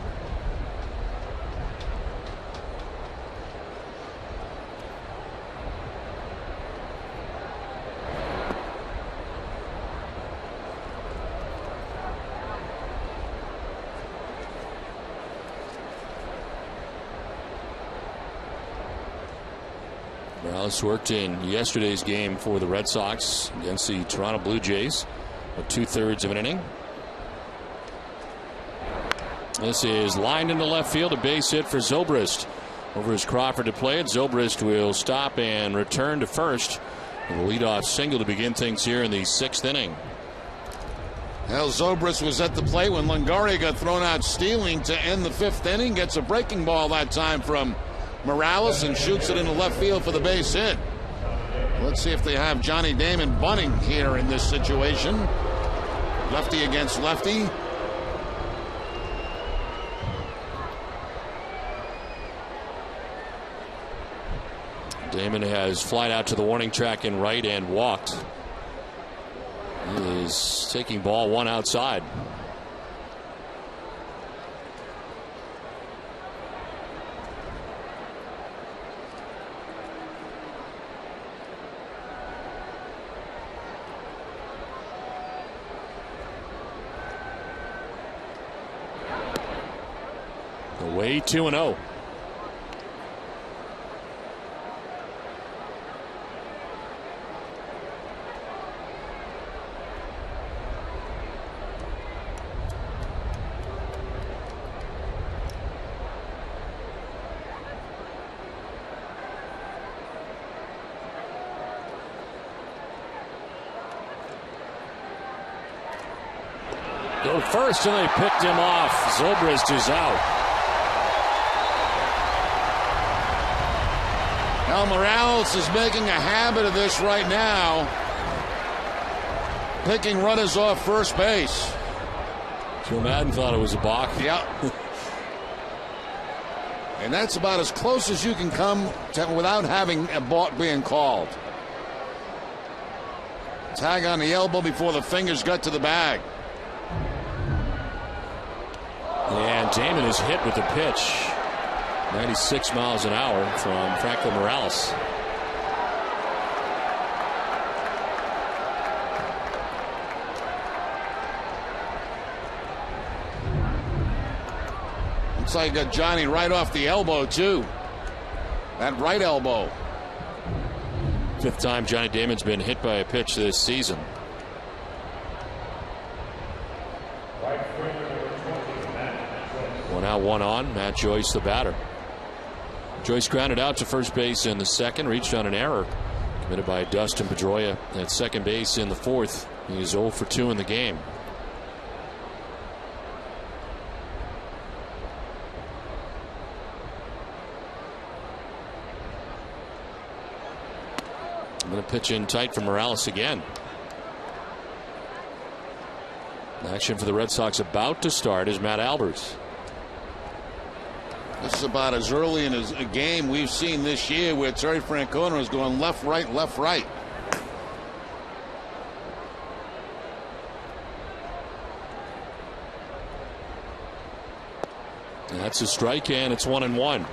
Speaker 6: Morales worked in yesterday's game for the Red Sox against the Toronto Blue Jays, with 2/3 of an inning. This is lined into left field, a base hit for Zobrist. Over his Crawford to play it. Zobrist will stop and return to first. And the leadoff single to begin things here in the 6th inning.
Speaker 3: Well, Zobrist was at the plate when Longoria got thrown out stealing to end the 5th inning. Gets a breaking ball that time from Morales and shoots it into left field for the base hit. Let's see if they have Johnny Damon bunting here in this situation. Lefty against lefty.
Speaker 6: Damon has flied out to the warning track in right and walked. He is taking ball 1 outside. Away 2-0. Go first, and they picked him off. Zobrist is out.
Speaker 3: Now Morales is making a habit of this right now. Picking runners off first base.
Speaker 6: Joe Madden thought it was a balk.
Speaker 3: Yeah. And that's about as close as you can come to without having a balk being called. Tag on the elbow before the fingers got to the bag.
Speaker 6: And Damon is hit with the pitch. 96 miles an hour from Franklin Morales.
Speaker 3: Looks like got Johnny right off the elbow, too. That right elbow.
Speaker 6: 5th time Johnny Damon's been hit by a pitch this season. One out, one on. Matt Joyce, the batter. Joyce grounded out to first base in the 2nd, reached on an error committed by Dustin Pedroia at second base in the 4th. He is 0 for 2 in the game. I'm going to pitch in tight for Morales again. Action for the Red Sox about to start is Matt Alberts.
Speaker 3: This is about as early in a game we've seen this year where Terry Francona is going left, right, left, right.
Speaker 6: That's a strike, and it's 1-1.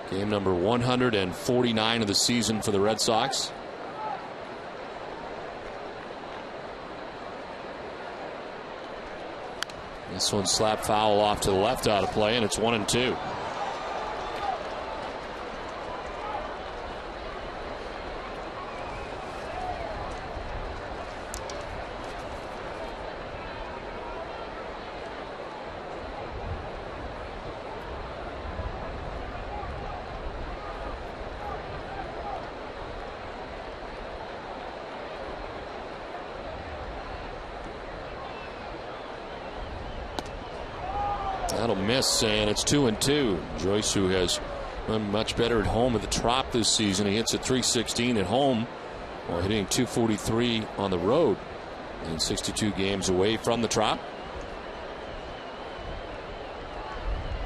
Speaker 6: Game number 149 of the season for the Red Sox. This one slap foul off to the left out of play, and it's 1-2. That'll miss, and it's 2-2. Joyce, who has run much better at home at the Trop this season, he hits at .316 at home while hitting .243 on the road in 62 games away from the Trop.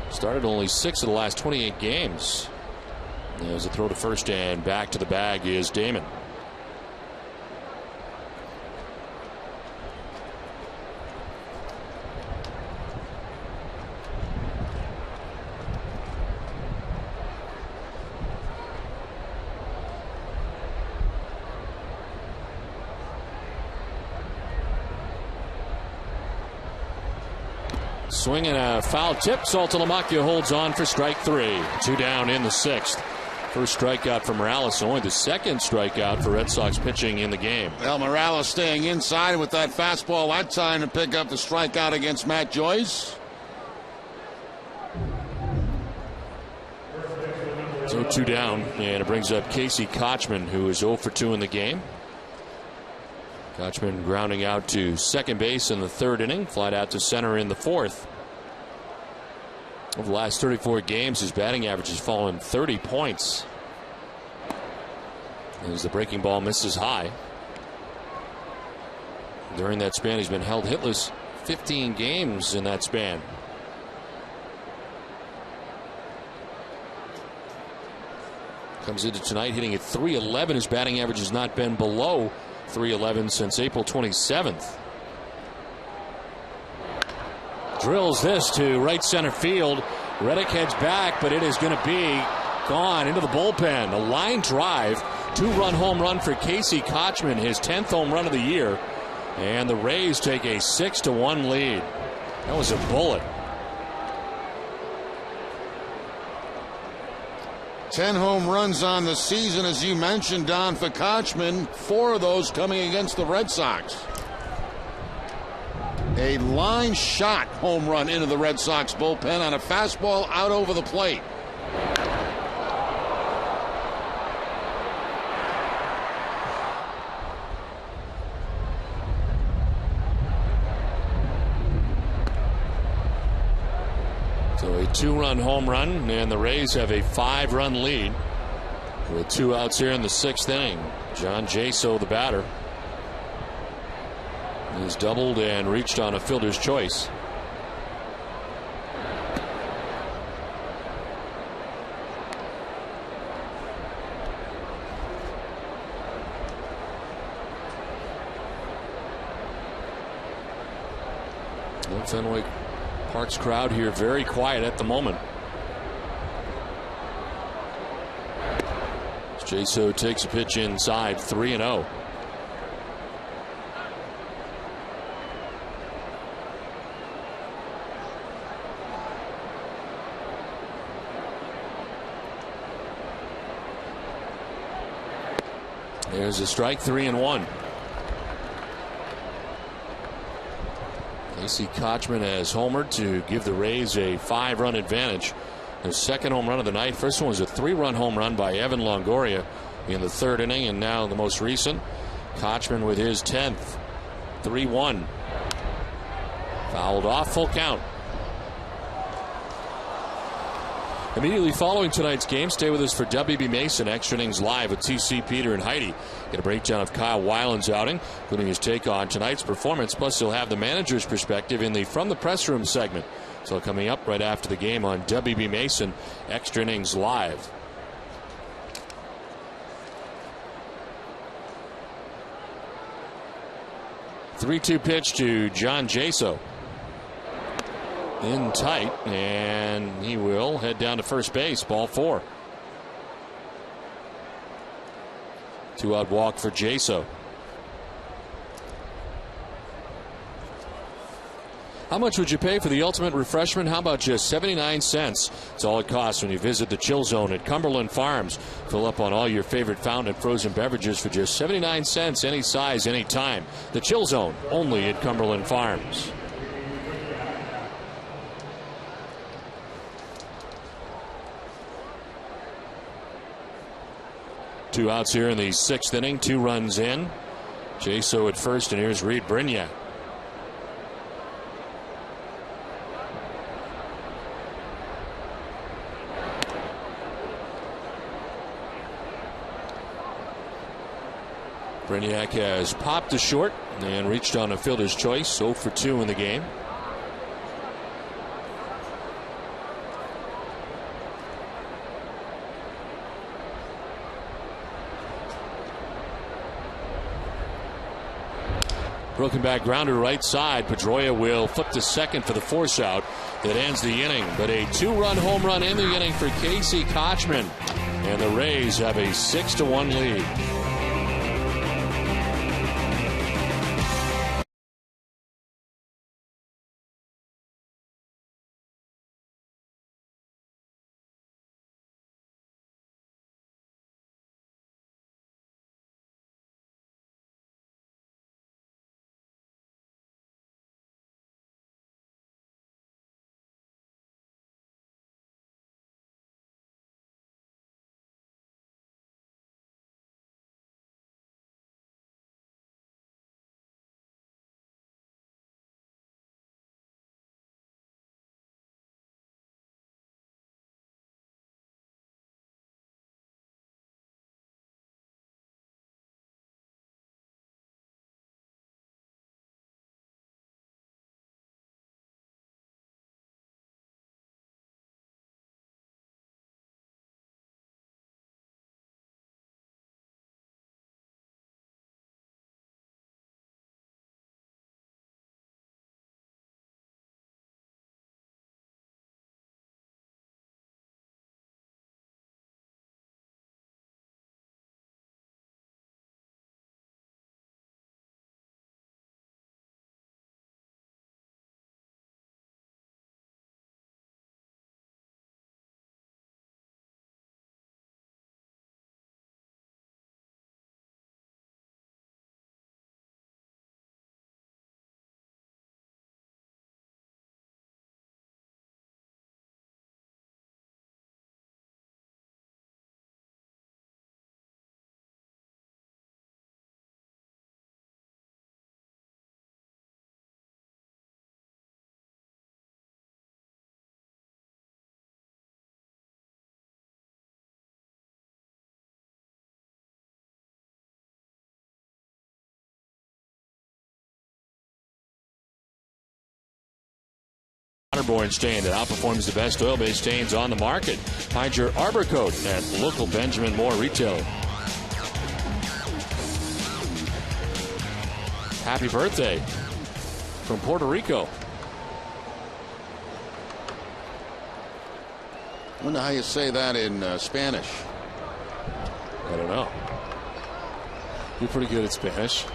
Speaker 6: Started only 6 of the last 28 games. There's a throw to first, and back to the bag is Damon. Swing and a foul tip. Saltalamacchia holds on for strike 3. 2 down in the 6th. First strikeout for Morales, only the second strikeout for Red Sox pitching in the game.
Speaker 3: Well, Morales staying inside with that fastball that time to pick up the strikeout against Matt Joyce.
Speaker 6: So 2 down, and it brings up Casey Kochman, who is 0 for 2 in the game. Kochman grounding out to second base in the 3rd inning, flied out to center in the 4th. Over the last 34 games, his batting average has fallen 30 points. As the breaking ball misses high. During that span, he's been held hitless 15 games in that span. Comes into tonight hitting at .311. His batting average has not been below .311 since April 27th. Drills this to right center field. Reddick heads back, but it is going to be gone into the bullpen. A line drive, 2-run home run for Casey Kochman, his 10th home run of the year. And the Rays take a 6-1 lead. That was a bullet.
Speaker 3: 10 home runs on the season, as you mentioned, Don, for Kochman. 4 of those coming against the Red Sox. A line shot home run into the Red Sox bullpen on a fastball out over the plate.
Speaker 6: So a 2-run home run, and the Rays have a 5-run lead with 2 outs here in the 6th inning. John Jaso, the batter, is doubled and reached on a fielder's choice. Well, Fenway Park's crowd here very quiet at the moment. Jaso takes a pitch inside, 3-0. There's a strike, 3-1. Casey Kochman has homered to give the Rays a 5-run advantage. His second home run of the night. First one was a 3-run home run by Evan Longoria in the 3rd inning, and now the most recent, Kochman with his 10th. 3-1. Fouled off, full count. Immediately following tonight's game, stay with us for WB Mason Extra Innings Live with TC, Peter, and Heidi. Get a breakdown of Kyle Weiland's outing, including his take on tonight's performance. Plus, he'll have the manager's perspective in the From the Press Room segment. So coming up right after the game on WB Mason Extra Innings Live. 3-2 pitch to John Jaso. In tight, and he will head down to first base. Ball 4. 2-out walk for Jaso. How much would you pay for the ultimate refreshment? How about just 79 cents? It's all it costs when you visit the Chill Zone at Cumberland Farms. Fill up on all your favorite fountain and frozen beverages for just 79 cents, any size, any time. The Chill Zone, only at Cumberland Farms. Two outs here in the 6th inning. 2 runs in. Jaso at first, and here's Reed Brignac. Brignac has popped to short and reached on a fielder's choice. 0 for 2 in the game. Broken back grounder right side. Pedroia will flip to second for the force out that ends the inning. But a 2-run home run in the inning for Casey Kochman. And the Rays have a 6-1 lead. Waterborne stain that outperforms the best oil-based stains on the market. Find your Arbor Coat at local Benjamin Moore retailer. Happy birthday from Puerto Rico.
Speaker 3: I wonder how you say that in Spanish.
Speaker 6: I don't know. You're pretty good at Spanish.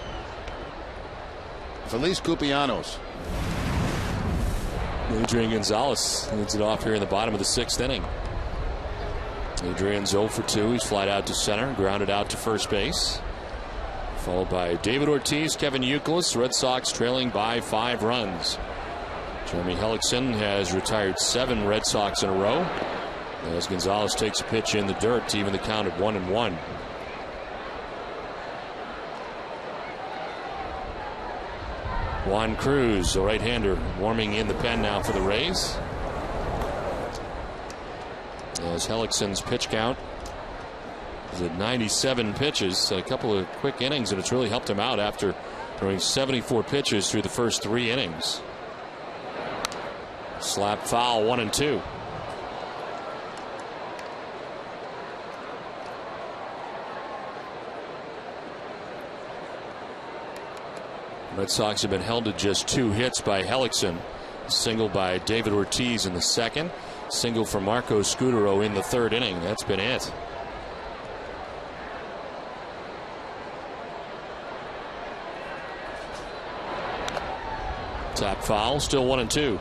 Speaker 3: Feliz Cumpleaños.
Speaker 6: Adrian Gonzalez leads it off here in the bottom of the 6th inning. Adrian's 0 for 2. He's flied out to center, grounded out to first base. Followed by David Ortiz, Kevin Youkilis. Red Sox trailing by 5 runs. Jeremy Hellickson has retired 7 Red Sox in a row, as Gonzalez takes a pitch in the dirt to even the count at 1-1. Juan Cruz, the right-hander, warming in the pen now for the Rays. As Hellickson's pitch count is at 97 pitches, a couple of quick innings, and it's really helped him out after throwing 74 pitches through the first 3 innings. Slap foul, 1-2. Red Sox have been held to just 2 hits by Hellickson. Single by David Ortiz in the second. Single for Marco Scutaro in the 3rd inning. That's been it. Tap foul, still 1-2.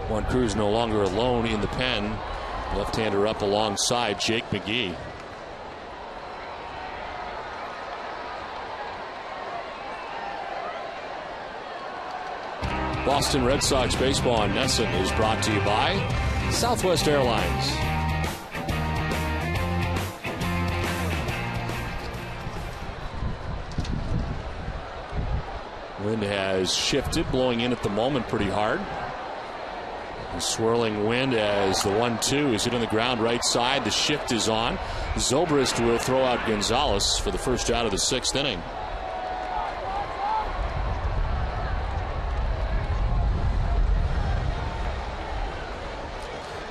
Speaker 6: Juan Cruz no longer alone in the pen. Left-hander up alongside Jake McGee. Boston Red Sox baseball on NESN is brought to you by Southwest Airlines. Wind has shifted, blowing in at the moment pretty hard. A swirling wind as the 1-2 is hitting the ground right side. The shift is on. Zobrist will throw out Gonzalez for the first out of the 6th inning.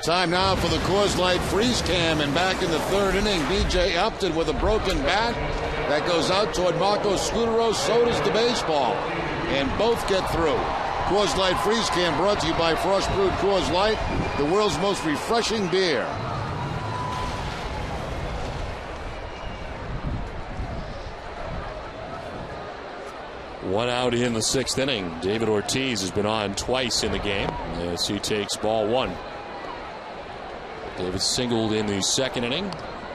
Speaker 3: Time now for the Coors Light freeze cam, and back in the 3rd inning, B.J. Upton with a broken bat. That goes out toward Marco Scutaro. So does the baseball. And both get through. Coors Light freeze cam brought to you by Frost Brewed Coors Light, the world's most refreshing beer.
Speaker 6: One out in the 6th inning. David Ortiz has been on twice in the game as he takes ball 1. David singled in the 2nd inning.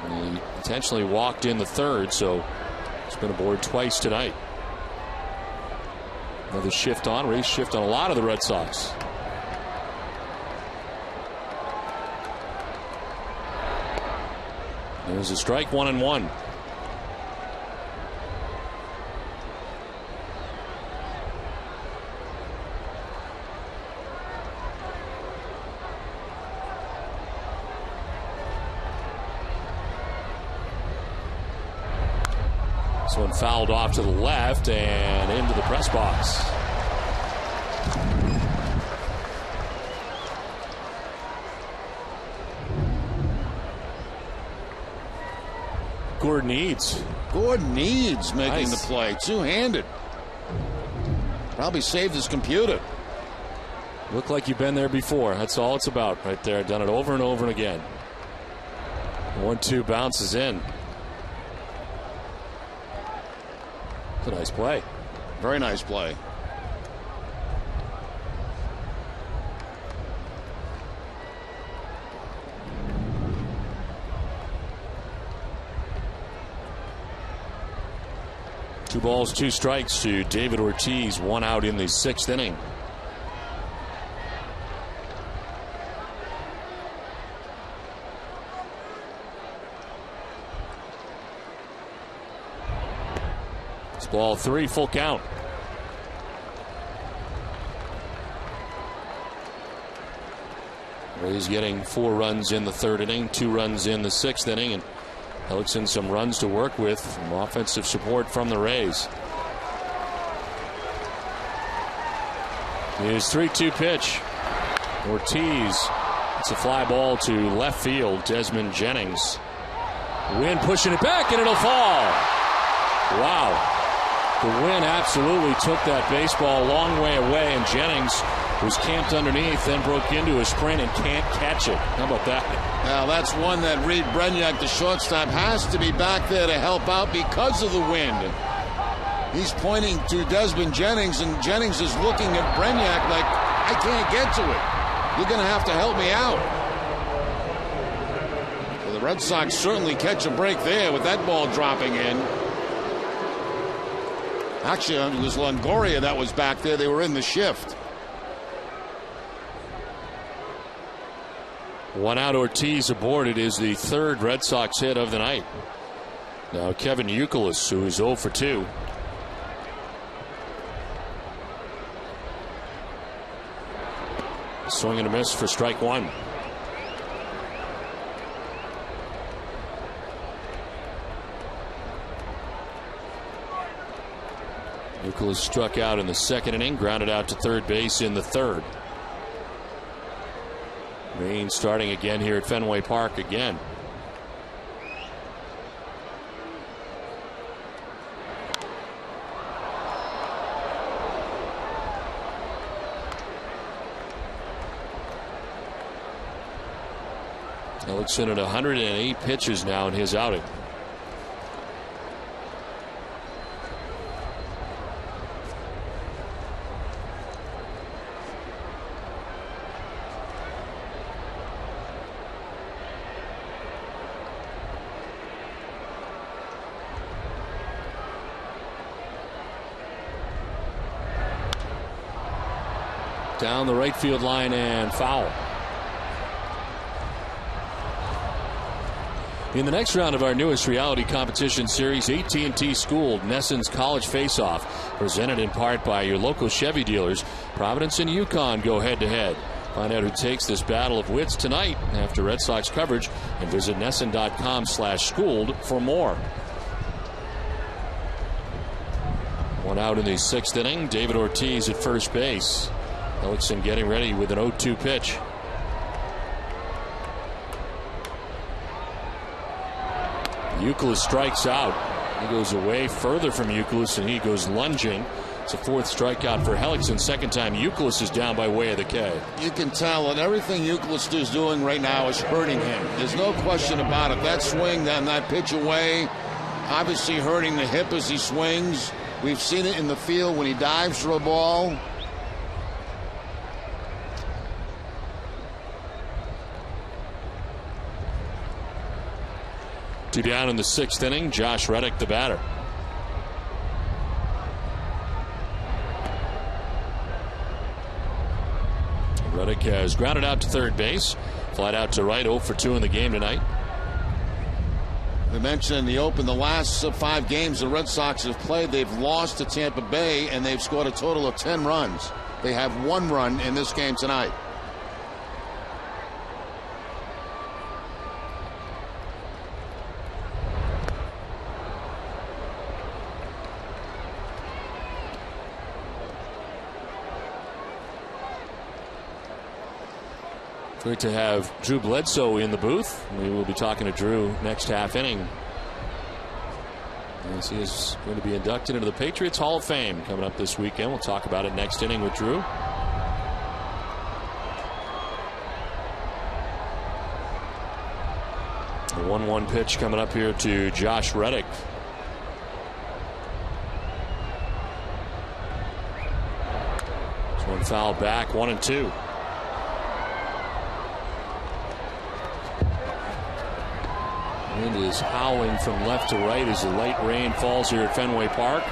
Speaker 6: He potentially walked in the 3rd, so he's been aboard twice tonight. Another shift on, race shift on a lot of the Red Sox. There's a strike, 1-1. This one fouled off to the left and into the press box. Gordon Eads.
Speaker 3: Gordon Eads making
Speaker 6: Nice.
Speaker 3: the play. Two-handed. Probably saved his computer.
Speaker 6: Look like you've been there before. That's all it's about right there. Done it over and over and again. 1-2 bounces in. It's a nice play.
Speaker 3: Very nice play.
Speaker 6: Two balls, 2 strikes to David Ortiz. 1 out in the 6th inning. It's ball 3, full count. Rays getting 4 runs in the 3rd inning, 2 runs in the 6th inning, and Hellickson some runs to work with from offensive support from the Rays. His 3-2 pitch. Ortiz. It's a fly ball to left field. Desmond Jennings. Wind pushing it back, and it'll fall. Wow. The wind absolutely took that baseball a long way away, and Jennings was camped underneath, then broke into a sprint and can't catch it. How about that?
Speaker 3: Now that's one that Reed Brenyak, the shortstop, has to be back there to help out because of the wind. He's pointing to Desmond Jennings, and Jennings is looking at Brenyak like, I can't get to it. You're going to have to help me out. Well, the Red Sox certainly catch a break there with that ball dropping in. Actually, it was Longoria that was back there. They were in the shift.
Speaker 6: 1 out, Ortiz aboard. It is the 3rd Red Sox hit of the night. Now Kevin Youkilis, who is 0 for 2. Swing and a miss for strike 1. Youkilis struck out in the 2nd inning, grounded out to 3rd base in the 3rd. Maine starting again here at Fenway Park again. Hellickson at 108 pitches now in his outing. Down the right field line and foul. In the next round of our newest reality competition series, AT&T Schooled Nesson's College Face-Off, presented in part by your local Chevy dealers. Providence and UConn go head-to-head. Find out who takes this battle of wits tonight after Red Sox coverage, and visit Nesson.com/schooled for more. One out in the 6th inning. David Ortiz at first base. Hellickson getting ready with an 0-2 pitch. Youkilis strikes out. He goes away further from Youkilis, and he goes lunging. It's a 4th strikeout for Hellickson. Second time Youkilis is down by way of the K.
Speaker 3: You can tell that everything Youkilis is doing right now is hurting him. There's no question about it. That swing, that pitch away, obviously hurting the hip as he swings. We've seen it in the field when he dives for a ball.
Speaker 6: Two down in the 6th inning. Josh Reddick, the batter. Reddick has grounded out to third base. Flied out to right, 0 for 2 in the game tonight.
Speaker 3: We mentioned in the open, the last 5 games the Red Sox have played, they've lost to Tampa Bay, and they've scored a total of 10 runs. They have 1 run in this game tonight.
Speaker 6: Great to have Drew Bledsoe in the booth. We will be talking to Drew next half inning, as he is going to be inducted into the Patriots Hall of Fame coming up this weekend. We'll talk about it next inning with Drew. A 1-1 pitch coming up here to Josh Reddick. This one foul back, 1-2. Wind is howling from left to right as the light rain falls here at Fenway Park.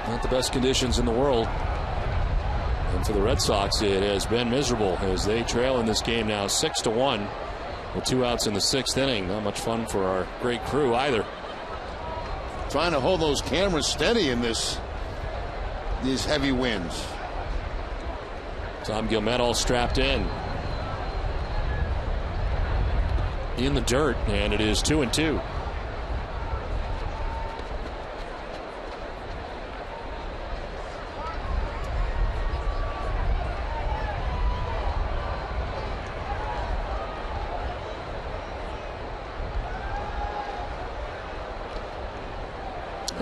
Speaker 6: Not the best conditions in the world. And for the Red Sox, it has been miserable as they trail in this game now 6-1 with 2 outs in the 6th inning. Not much fun for our great crew either.
Speaker 3: Trying to hold those cameras steady in these heavy winds.
Speaker 6: Tom Guillemette all strapped in the dirt, and it is 2-2.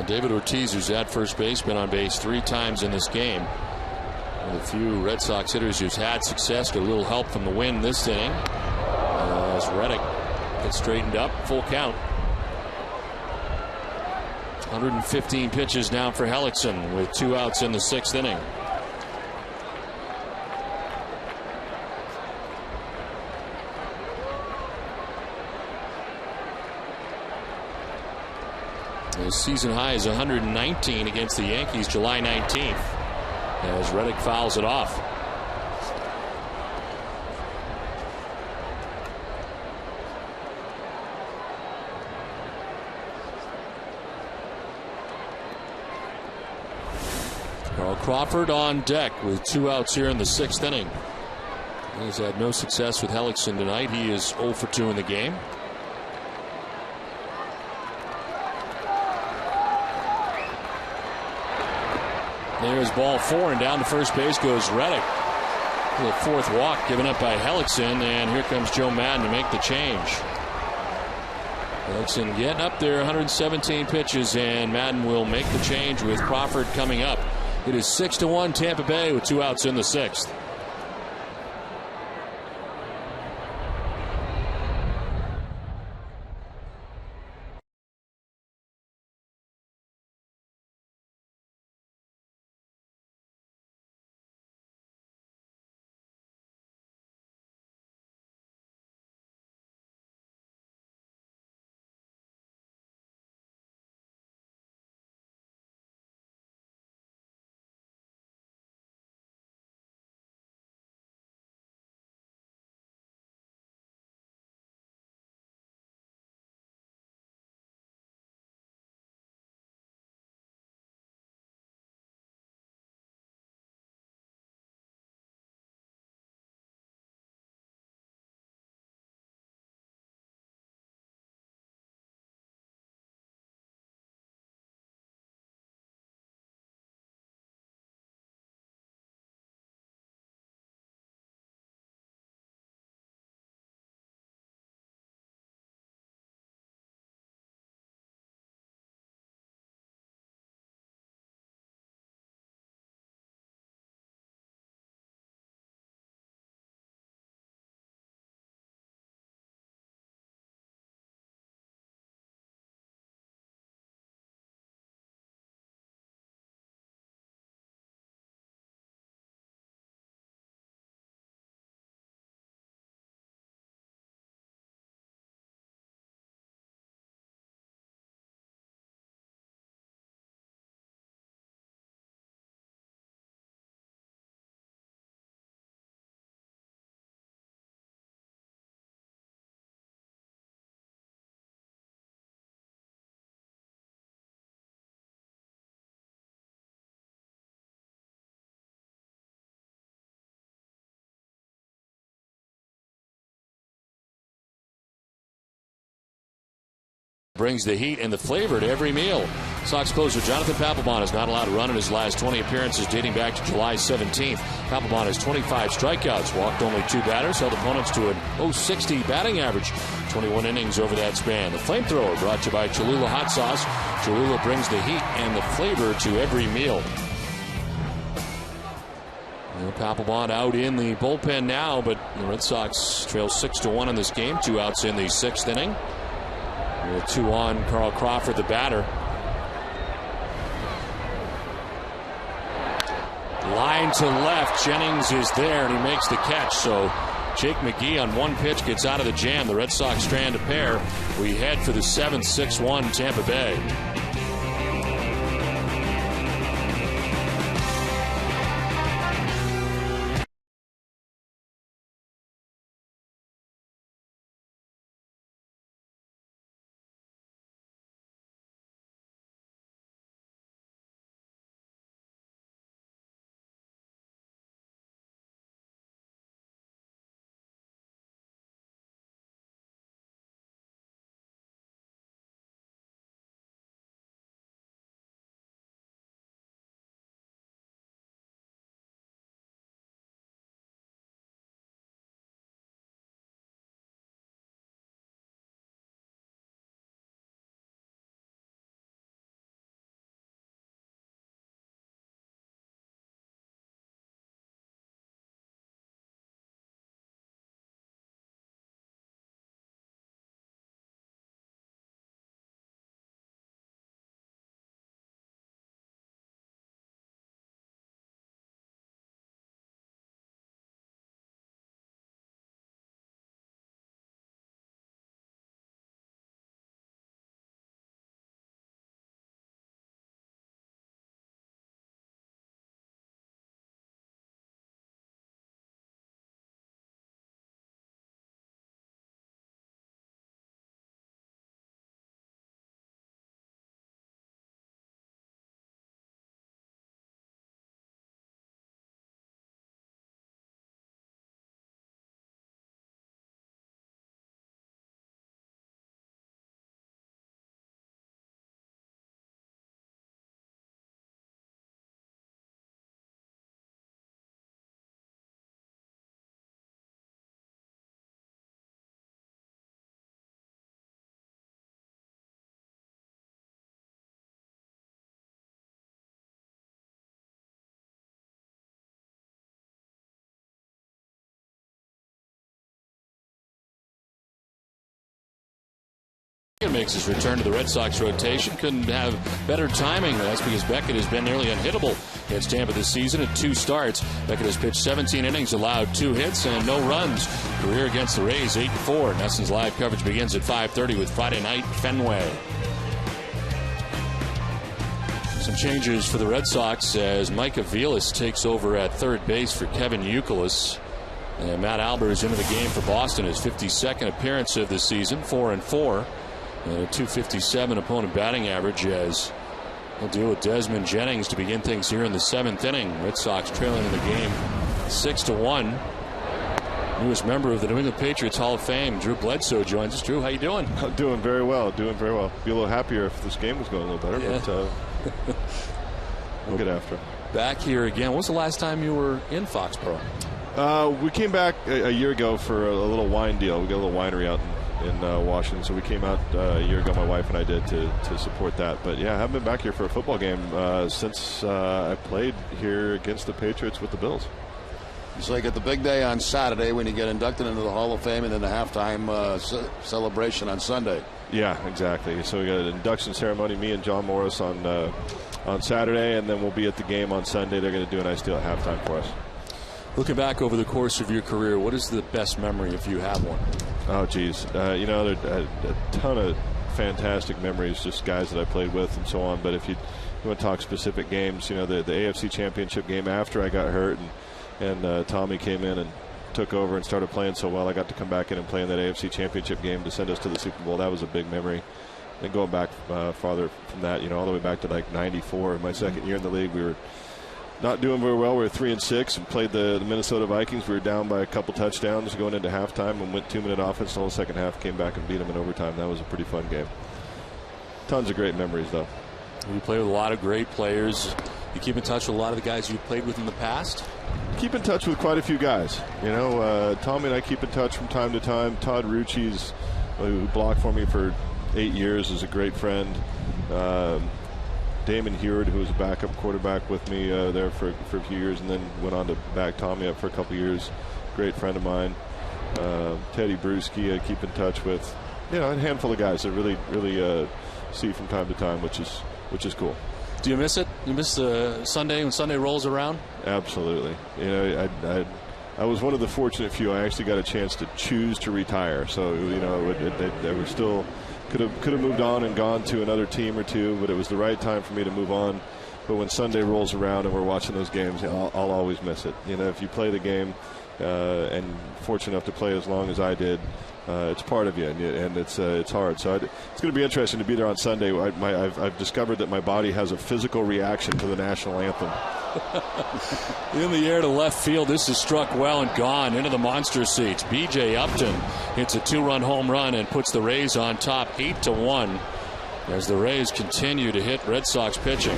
Speaker 6: David Ortiz, who's at first base, been on base 3 times in this game. One of the few Red Sox hitters who's had success, got a little help from the wind this inning. As Reddick gets straightened up, full count. 115 pitches now for Hellickson with 2 outs in the 6th inning. His season high is 119 against the Yankees July 19th as Reddick fouls it off. Carl Crawford on deck with 2 outs here in the 6th inning. He's had no success with Hellickson tonight. He is 0 for 2 in the game. There's ball 4, and down to first base goes Reddick. The 4th walk given up by Hellickson, and here comes Joe Madden to make the change. Hellickson getting up there, 117 pitches, and Madden will make the change with Crawford coming up. It is 6-1 Tampa Bay with 2 outs in the 6th. brings the heat and the flavor to every meal. Sox closer Jonathan Papelbon is not allowed to run in his last 20 appearances dating back to July 17th. Papelbon has 25 strikeouts, walked only 2 batters, held opponents to an .060 batting average, 21 innings over that span. The Flamethrower brought to you by Cholula Hot Sauce. Cholula brings the heat and the flavor to every meal. Papelbon out in the bullpen now, but the Red Sox trail 6-1 in this game. 2 outs in the 6th inning. With 2 on, Carl Crawford, the batter. Line to left. Jennings is there, and he makes the catch. So Jake McGee on 1 pitch gets out of the jam. The Red Sox strand a pair. We head for the 7th, 6-1 Tampa Bay. Makes his return to the Red Sox rotation. Couldn't have better timing. That's because Beckett has been nearly unhittable against Tampa this season at 2 starts. Beckett has pitched 17 innings, allowed 2 hits and no runs. Career against the Rays 8-4. Nesson's live coverage begins at 5:30 with Friday Night Fenway. Some changes for the Red Sox as Mike Aviles takes over at third base for Kevin Youkilis. And Matt Albers into the game for Boston, his 52nd appearance of the season, 4-4. And a .257 opponent batting average as he'll deal with Desmond Jennings to begin things here in the 7th inning. Red Sox trailing in the game 6-1. Newest member of the New England Patriots Hall of Fame, Drew Bledsoe, joins us. Drew, how you doing?
Speaker 8: I'm doing very well. Doing very well. Be a little happier if this game was going a little better,
Speaker 6: yeah.
Speaker 8: But we'll get after it.
Speaker 6: Back here again. When was the last time you were in Foxborough?
Speaker 8: We came back a year ago for a little wine deal. We got a little winery out in Washington, so we came out a year ago, my wife and I did, to support that. But yeah, I haven't been back here for a football game since I played here against the Patriots with the Bills.
Speaker 3: So you get the big day on Saturday when you get inducted into the Hall of Fame, and then the halftime celebration on Sunday.
Speaker 8: Yeah, exactly. So we got an induction ceremony, me and John Morris on Saturday, and then we'll be at the game on Sunday. They're going to do a nice deal at halftime for us.
Speaker 6: Looking back over the course of your career, what is the best memory, if you have one?
Speaker 8: Oh, geez. There are a ton of fantastic memories, just guys that I played with and so on. But if you want to talk specific games, the AFC Championship game after I got hurt and Tommy came in and took over and started playing so well, I got to come back in and play in that AFC Championship game to send us to the Super Bowl. That was a big memory. And going back farther from that, all the way back to like 94, my second year in the league, we were not doing very well. We were 3-6 and played the Minnesota Vikings. We were down by a couple touchdowns going into halftime and went 2-minute offense the whole second half, came back and beat them in overtime. That was a pretty fun game. Tons of great memories, though.
Speaker 6: You play with a lot of great players. You keep in touch with a lot of the guys you've played with in the past?
Speaker 8: Keep in touch with quite a few guys. Tommy and I keep in touch from time to time. Todd Rucci's, who blocked for me for 8 years, is a great friend. Damon Heward, who was a backup quarterback with me there for a few years, and then went on to back Tommy up for a couple years. Great friend of mine. Teddy Bruschi I keep in touch with. A handful of guys that really see from time to time, which is cool.
Speaker 6: Do you miss it? You miss Sunday when Sunday rolls around?
Speaker 8: Absolutely. I was one of the fortunate few. I actually got a chance to choose to retire. So they were still could have moved on and gone to another team or two, but it was the right time for me to move on. But when Sunday rolls around and we're watching those games, I'll always miss it. If you play the game and fortunate enough to play as long as I did, it's part of you, and it's hard. So it's going to be interesting to be there on Sunday. I've discovered that my body has a physical reaction to the national anthem.
Speaker 6: In the air to left field, this is struck well and gone into the monster seats. B.J. Upton hits a 2-run home run and puts the Rays on top 8-1 as the Rays continue to hit Red Sox pitching.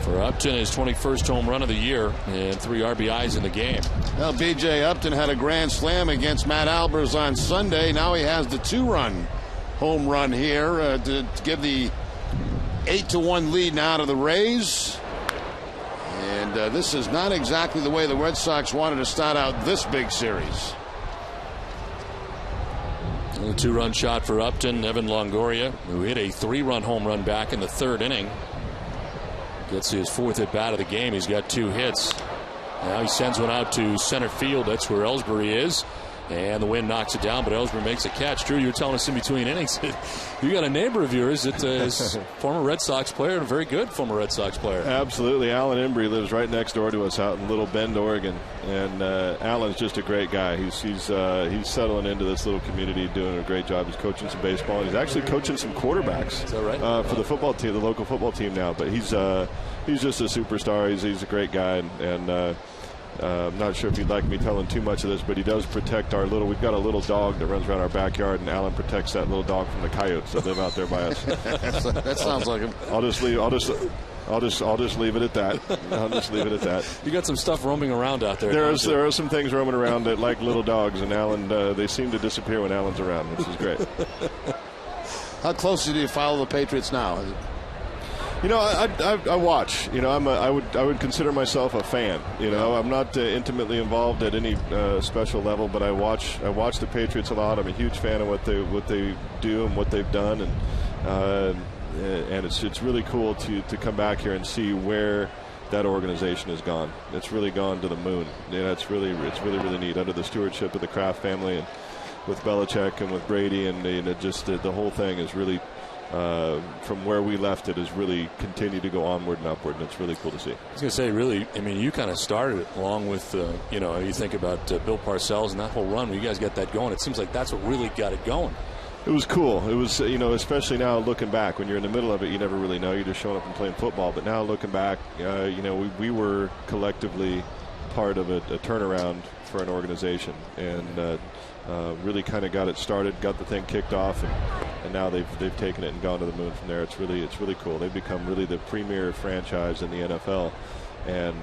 Speaker 6: For Upton, his 21st home run of the year and 3 RBIs in the game.
Speaker 3: Well, B.J. Upton had a grand slam against Matt Albers on Sunday. Now he has the 2-run home run here to give the 8-1 lead now to the Rays. And this is not exactly the way the Red Sox wanted to start out this big series.
Speaker 6: A 2-run shot for Upton. Evan Longoria, who hit a 3-run home run back in the 3rd inning, gets his 4th at bat of the game. He's got 2 hits. Now he sends one out to center field. That's where Ellsbury is. And the wind knocks it down, but Ellsbury makes a catch. Drew, you were telling us in between innings you got a neighbor of yours that is a former Red Sox player and a very good former Red Sox player.
Speaker 8: Absolutely. Alan Embry lives right next door to us out in Little Bend, Oregon. And Alan's just a great guy. He's settling into this little community, doing a great job. He's coaching some baseball. He's actually coaching some quarterbacks.
Speaker 6: Is that right?
Speaker 8: For the football team, the local football team now. But he's just a superstar. He's a great guy. And I'm not sure if you'd like me telling too much of this, but he does protect we've got a little dog that runs around our backyard, and Alan protects that little dog from the coyotes that live out there by us.
Speaker 3: That sounds like him.
Speaker 8: I'll just leave it at that. I'll just leave it at that.
Speaker 6: You got some stuff roaming around out there.
Speaker 8: There are some things roaming around that like little dogs, and Alan, they seem to disappear when Alan's around, which is great.
Speaker 3: How closely do you follow the Patriots now?
Speaker 8: I watch. I would consider myself a fan. I'm not intimately involved at any special level, but I watch the Patriots a lot. I'm a huge fan of what they do and what they've done, and it's really cool to come back here and see where that organization has gone. It's really gone to the moon. It's really neat under the stewardship of the Kraft family and with Belichick and with Brady, and just the whole thing is really. From where we left it has really continued to go onward and upward, and it's really cool to see.
Speaker 6: I was going to say, really, you kind of started it along with, you think about Bill Parcells and that whole run. When you guys got that going, it seems like that's what really got it going.
Speaker 8: It was cool. It was, especially now looking back, when you're in the middle of it, you never really know. You're just showing up and playing football. But now looking back, we were collectively part of a turnaround for an organization, and really kind of got it started, got the thing kicked off, and now they've taken it and gone to the moon from there. It's really cool. They've become really the premier franchise in the NFL, and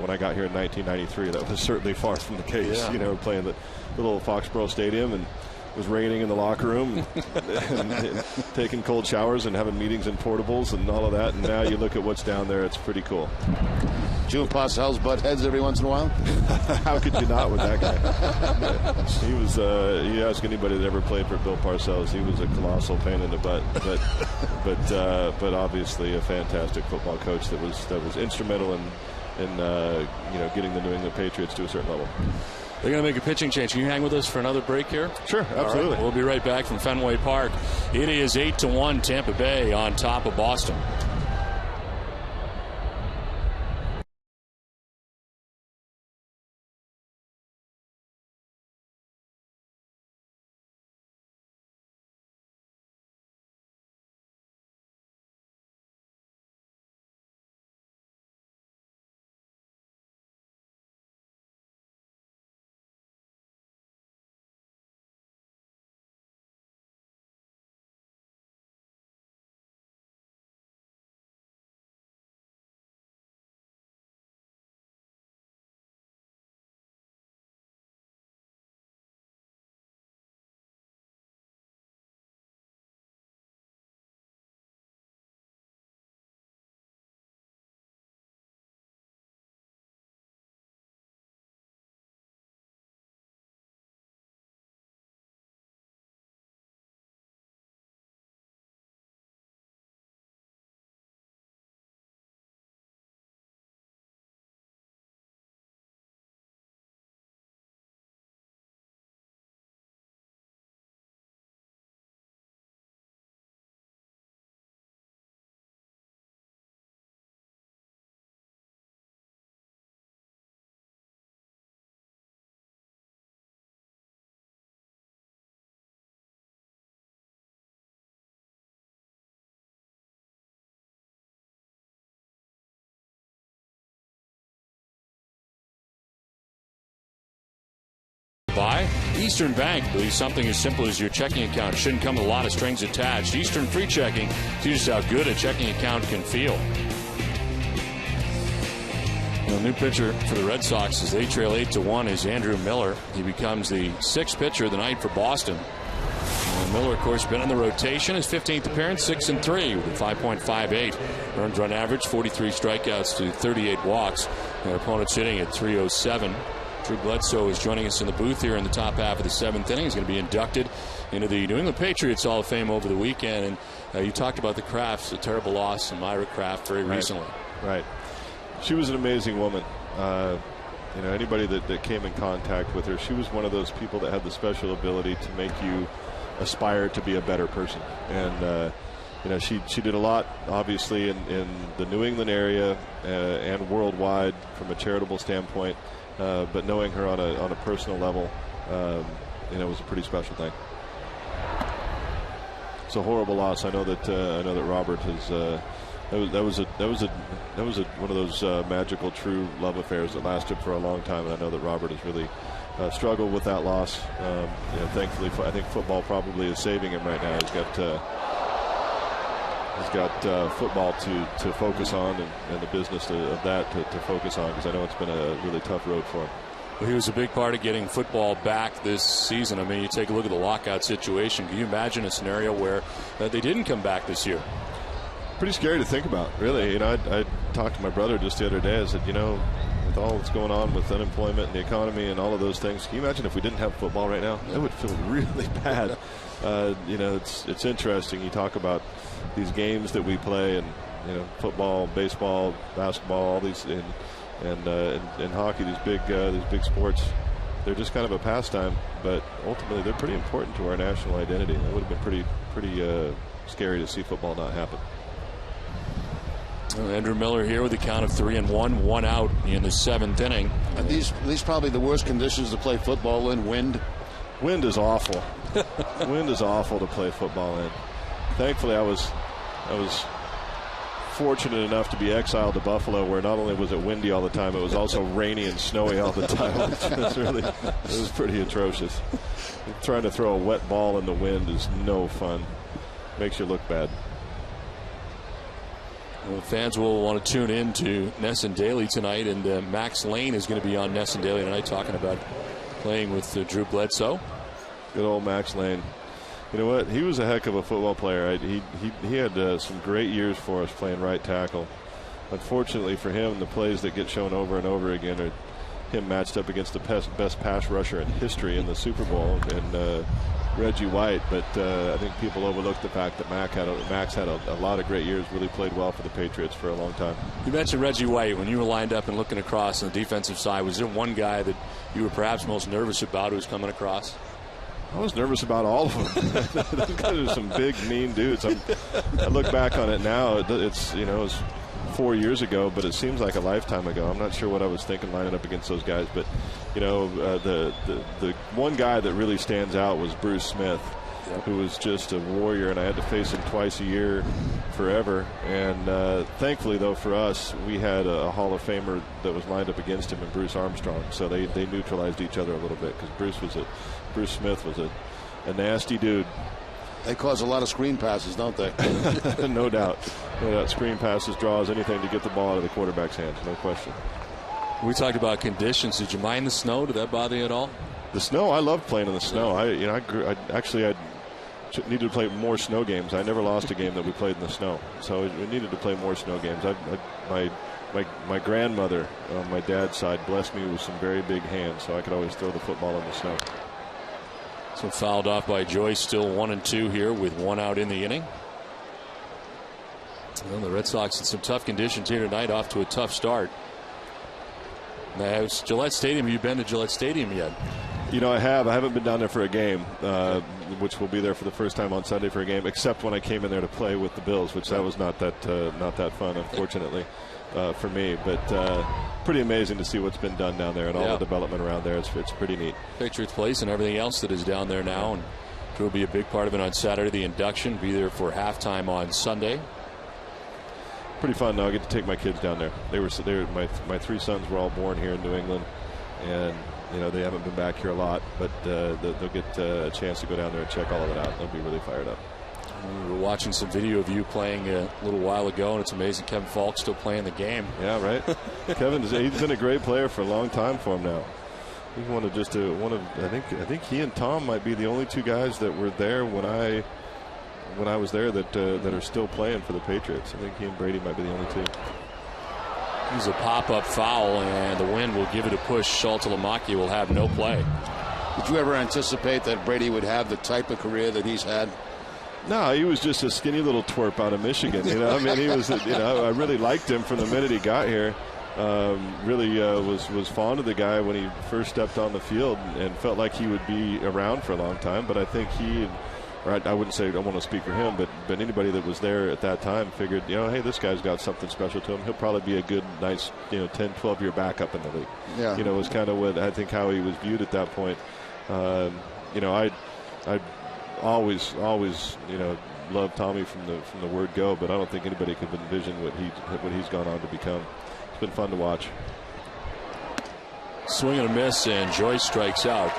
Speaker 8: when I got here in 1993, that was certainly far from the case.
Speaker 6: Yeah.
Speaker 8: Playing the little Foxborough Stadium, and it was raining in the locker room, and taking cold showers and having meetings in portables and all of that. And now you look at what's down there; it's pretty cool.
Speaker 3: June Parcells butt heads every once in a while.
Speaker 8: How could you not with that guy? He was. You ask anybody that ever played for Bill Parcells, he was a colossal pain in the butt. But obviously a fantastic football coach that was instrumental in getting the New England Patriots to a certain level.
Speaker 6: They're going to make a pitching change. Can you hang with us for another break here?
Speaker 8: Sure, absolutely.
Speaker 6: All right, we'll be right back from Fenway Park. It is 8-1 Tampa Bay on top of Boston. By Eastern Bank. Believes something as simple as your checking account shouldn't come with a lot of strings attached. Eastern Free Checking teaches how good a checking account can feel. The new pitcher for the Red Sox as they trail 8-1 is Andrew Miller. He becomes the 6th pitcher of the night for Boston. And Miller, of course, been in the rotation. His 15th appearance, 6-3 with a 5.58 earned run average, 43 strikeouts to 38 walks. Their opponent's hitting at 307. Drew Bledsoe is joining us in the booth here in the top half of the 7th inning. He's going to be inducted into the New England Patriots Hall of Fame over the weekend. And you talked about the Crafts, a terrible loss in Myra Kraft very recently.
Speaker 8: Right. She was an amazing woman. Anybody that came in contact with her, she was one of those people that had the special ability to make you aspire to be a better person. And she did a lot, obviously, in the New England area and worldwide from a charitable standpoint. But knowing her on a personal level, was a pretty special thing. It's a horrible loss. I know that Robert has. That was one of those magical, true love affairs that lasted for a long time, and I know that Robert has really struggled with that loss. Thankfully, I think football probably is saving him right now. He's got football to focus on, and the business of that to focus on, because I know it's been a really tough road for him.
Speaker 6: Well, he was a big part of getting football back this season. I mean, you take a look at the lockout situation. Can you imagine a scenario where they didn't come back this year?
Speaker 8: Pretty scary to think about, really. I talked to my brother just the other day. I said, with all that's going on with unemployment and the economy and all of those things, can you imagine if we didn't have football right now? It would feel really bad. It's interesting. You talk about these games that we play, and football, baseball, basketball, all these, and hockey, these big sports. They're just kind of a pastime, but ultimately they're pretty important to our national identity. It would have been pretty scary to see football not happen.
Speaker 6: Andrew Miller here with a count of 3-1, 1 out in the 7th inning.
Speaker 3: And these probably the worst conditions to play football in. Wind
Speaker 8: is awful. Wind is awful to play football in. Thankfully, I was fortunate enough to be exiled to Buffalo, where not only was it windy all the time, it was also rainy and snowy all the time. It was pretty atrocious. Trying to throw a wet ball in the wind is no fun. Makes you look bad.
Speaker 6: Well, fans will want to tune in to Ness and Daly tonight, and Max Lane is going to be on Ness and Daly tonight talking about playing with Drew Bledsoe.
Speaker 8: Good old Max Lane. You know what? He was a heck of a football player. He had some great years for us playing right tackle. Unfortunately for him, the plays that get shown over and over again are him matched up against the best pass rusher in history in the Super Bowl, and Reggie White. But I think people overlooked the fact that Max had a lot of great years, really played well for the Patriots for a long time.
Speaker 6: You mentioned Reggie White. When you were lined up and looking across on the defensive side, was there one guy that you were perhaps most nervous about who was coming across?
Speaker 8: I was nervous about all of them. Those guys are some big, mean dudes. I look back on it now. It's 4 years ago, but it seems like a lifetime ago. I'm not sure what I was thinking lining up against those guys, but the one guy that really stands out was Bruce Smith, who was just a warrior, and I had to face him twice a year forever. And thankfully, though, for us, we had a Hall of Famer that was lined up against him in Bruce Armstrong, so they neutralized each other a little bit, because Bruce Smith was a nasty dude.
Speaker 3: They cause a lot of screen passes, don't they?
Speaker 8: No doubt. Screen passes, draws, anything to get the ball out of the quarterback's hands, no question.
Speaker 6: We talked about conditions. Did you mind the snow? Did that bother you at all?
Speaker 8: The snow, I loved playing in the snow. I needed to play more snow games. I never lost a game that we played in the snow, so we needed to play more snow games. My grandmother on my dad's side blessed me with some very big hands, so I could always throw the football in the snow.
Speaker 6: So fouled off by Joyce, still 1-2 here with 1 out in the inning. Well, the Red Sox in some tough conditions here tonight, off to a tough start. Now, Gillette Stadium, have you been to Gillette Stadium yet?
Speaker 8: I have. I haven't been down there for a game, which will be there for the first time on Sunday for a game, except when I came in there to play with the Bills, which that was not that fun, unfortunately, for me. But pretty amazing to see what's been done down there and all the development around there. It's pretty neat.
Speaker 6: Patriots Place and everything else that is down there now, and it will be a big part of it on Saturday. The induction, be there for halftime on Sunday.
Speaker 8: Pretty fun, though. I get to take my kids down there. My 3 sons were all born here in New England, and They haven't been back here a lot, but they'll get a chance to go down there and check all of it out. They'll be really fired up.
Speaker 6: We were watching some video of you playing a little while ago, and it's amazing Kevin Falk's still playing the game.
Speaker 8: Yeah, right. He's been a great player for a long time for him now. He's I think he and Tom might be the only two guys that were there when I was there that are still playing for the Patriots. I think he and Brady might be the only two.
Speaker 6: He's a pop-up foul, and the wind will give it a push. Shaltalamaki will have no play.
Speaker 3: Did you ever anticipate that Brady would have the type of career that he's had?
Speaker 8: No, he was just a skinny little twerp out of Michigan. I mean, he was. I really liked him from the minute he got here. Was fond of the guy when he first stepped on the field, and felt like he would be around for a long time. But I think I wouldn't say I want to speak for him, but anybody that was there at that time figured, hey, this guy's got something special to him. He'll probably be a good, nice, 10, 12-year backup in the league.
Speaker 3: Yeah.
Speaker 8: Was kind of what I think how he was viewed at that point. I always loved Tommy from the word go, but I don't think anybody could envision what he's gone on to become. It's been fun to watch.
Speaker 6: Swing and a miss, and Joyce strikes out.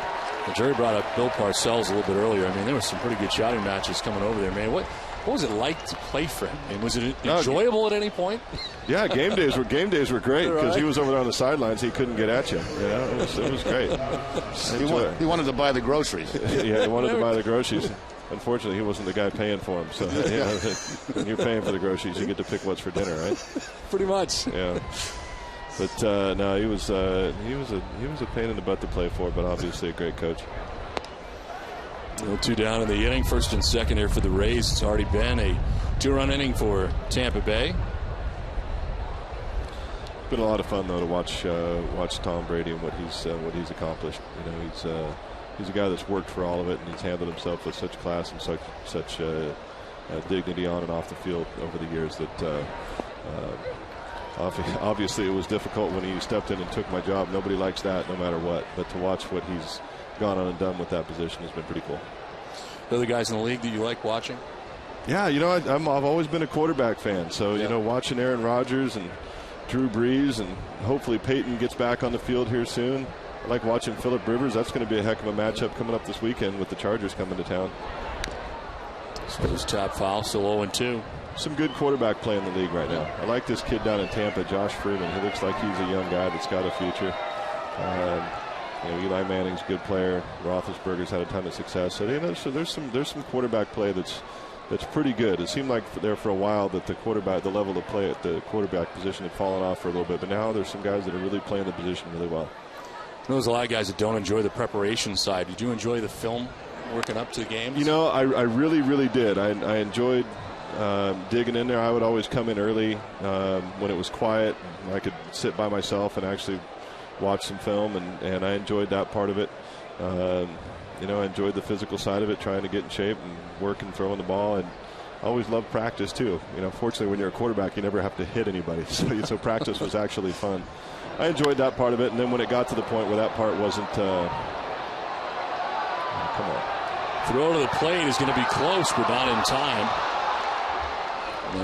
Speaker 6: And Jerry brought up Bill Parcells a little bit earlier. I mean, there were some pretty good shouting matches coming over there, man. What was it like to play for him? I mean, was it enjoyable at any point?
Speaker 8: Yeah, game days were great because he was over there on the sidelines. He couldn't get at you. It was great.
Speaker 3: He wanted to buy the groceries.
Speaker 8: Yeah, he wanted to buy the groceries. Unfortunately, he wasn't the guy paying for them. So when you're paying for the groceries, you get to pick what's for dinner, right?
Speaker 6: Pretty much.
Speaker 8: Yeah. But no, he was a pain in the butt to play for, but obviously a great coach.
Speaker 6: 2 down in the inning, first and second here for the Rays. It's already been a 2-run inning for Tampa Bay.
Speaker 8: It's been a lot of fun though to watch Tom Brady and what he's accomplished. He's a guy that's worked for all of it, and he's handled himself with such class and such dignity on and off the field over the years that. Obviously, it was difficult when he stepped in and took my job. Nobody likes that, no matter what. But to watch what he's gone on and done with that position has been pretty cool.
Speaker 6: Other guys in the league that you like watching?
Speaker 8: Yeah, I've always been a quarterback fan. So, watching Aaron Rodgers and Drew Brees, and hopefully Peyton gets back on the field here soon. I like watching Phillip Rivers. That's going to be a heck of a matchup coming up this weekend with the Chargers coming to town.
Speaker 6: So his top foul, still 0-2.
Speaker 8: Some good quarterback play in the league right now. I like this kid down in Tampa, Josh Freeman. He looks like he's a young guy that's got a future. Eli Manning's a good player. Roethlisberger's had a ton of success. So there's some quarterback play that's pretty good. It seemed like there for a while that the level of play at the quarterback position had fallen off for a little bit, but now there's some guys that are really playing the position really well.
Speaker 6: There's a lot of guys that don't enjoy the preparation side. Did you enjoy the film working up to the games?
Speaker 8: I really, really did. I enjoyed digging in there. I would always come in early when it was quiet. I could sit by myself and actually watch some film, and I enjoyed that part of it. I enjoyed the physical side of it, trying to get in shape and work and throwing the ball, and I always loved practice too. Fortunately, when you're a quarterback, you never have to hit anybody, so practice was actually fun. I enjoyed that part of it, and then when it got to the point where that part wasn't come on.
Speaker 6: Throw to the plate is going to be close, but not in time.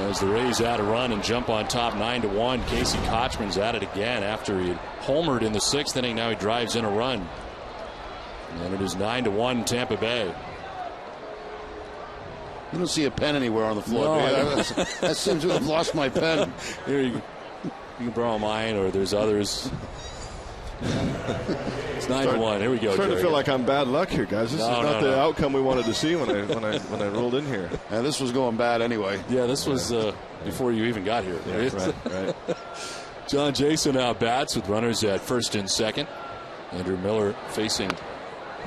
Speaker 6: As the Rays add a run and jump on top 9-1, Casey Kochman's at it again after he had homered in the 6th inning. Now he drives in a run. And it is 9-1 Tampa Bay.
Speaker 3: You don't see a pen anywhere on the floor.
Speaker 6: No,
Speaker 3: that seems to have lost my pen.
Speaker 6: Here you can borrow mine, or there's others. It's 9-1. Here we go.
Speaker 8: I'm starting
Speaker 6: Jerry.
Speaker 8: to feel like I'm bad luck here, guys. This is not the outcome we wanted to see when I rolled in here.
Speaker 3: Yeah, this was going bad anyway.
Speaker 6: Yeah, this was before you even got here.
Speaker 8: Yeah, right.
Speaker 6: John Jason now bats with runners at first and second. Andrew Miller facing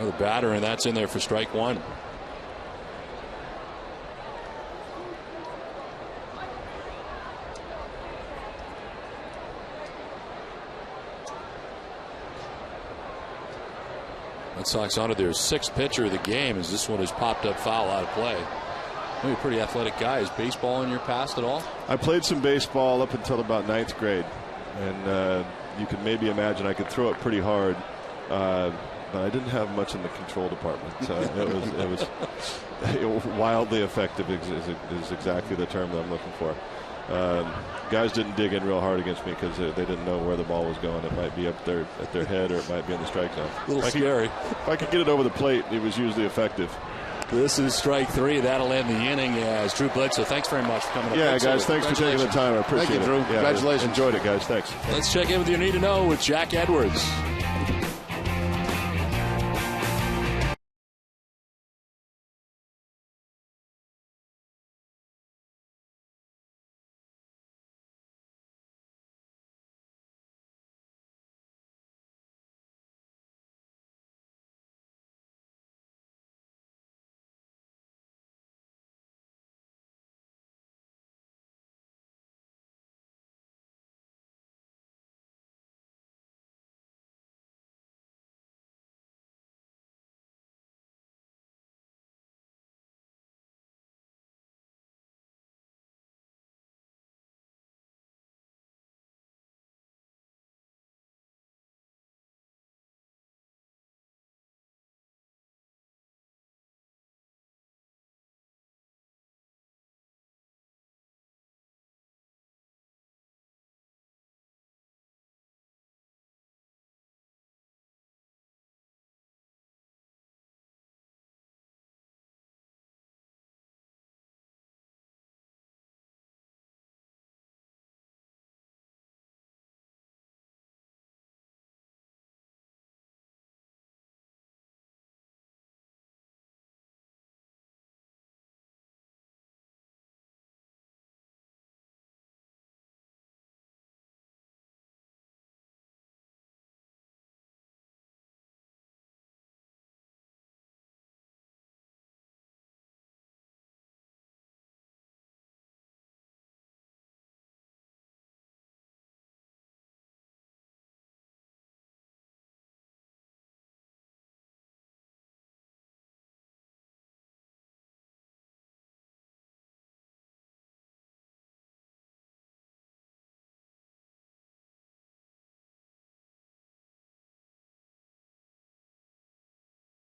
Speaker 6: the batter, and that's in there for strike one. Red Sox onto their 6th pitcher of the game as this one has popped up foul out of play. You're a pretty athletic guy. Is baseball in your past at all?
Speaker 8: I played some baseball up until about 9th grade, and you can maybe imagine I could throw it pretty hard, but I didn't have much in the control department. It was wildly effective is exactly the term that I'm looking for. guys didn't dig in real hard against me because they didn't know where the ball was going. It might be up there at their head, or it might be in the strike zone.
Speaker 6: A little scary.
Speaker 8: If I could get it over the plate, it was usually effective.
Speaker 6: This is strike 3. That'll end the inning as Drew Bledsoe. Thanks very much for coming up.
Speaker 8: Yeah, guys, thanks for taking the time. I appreciate
Speaker 3: Thank you, Drew.
Speaker 8: it. Yeah,
Speaker 3: Congratulations.
Speaker 8: Enjoyed it, guys. Thanks.
Speaker 6: Let's check in with your need to know with Jack Edwards.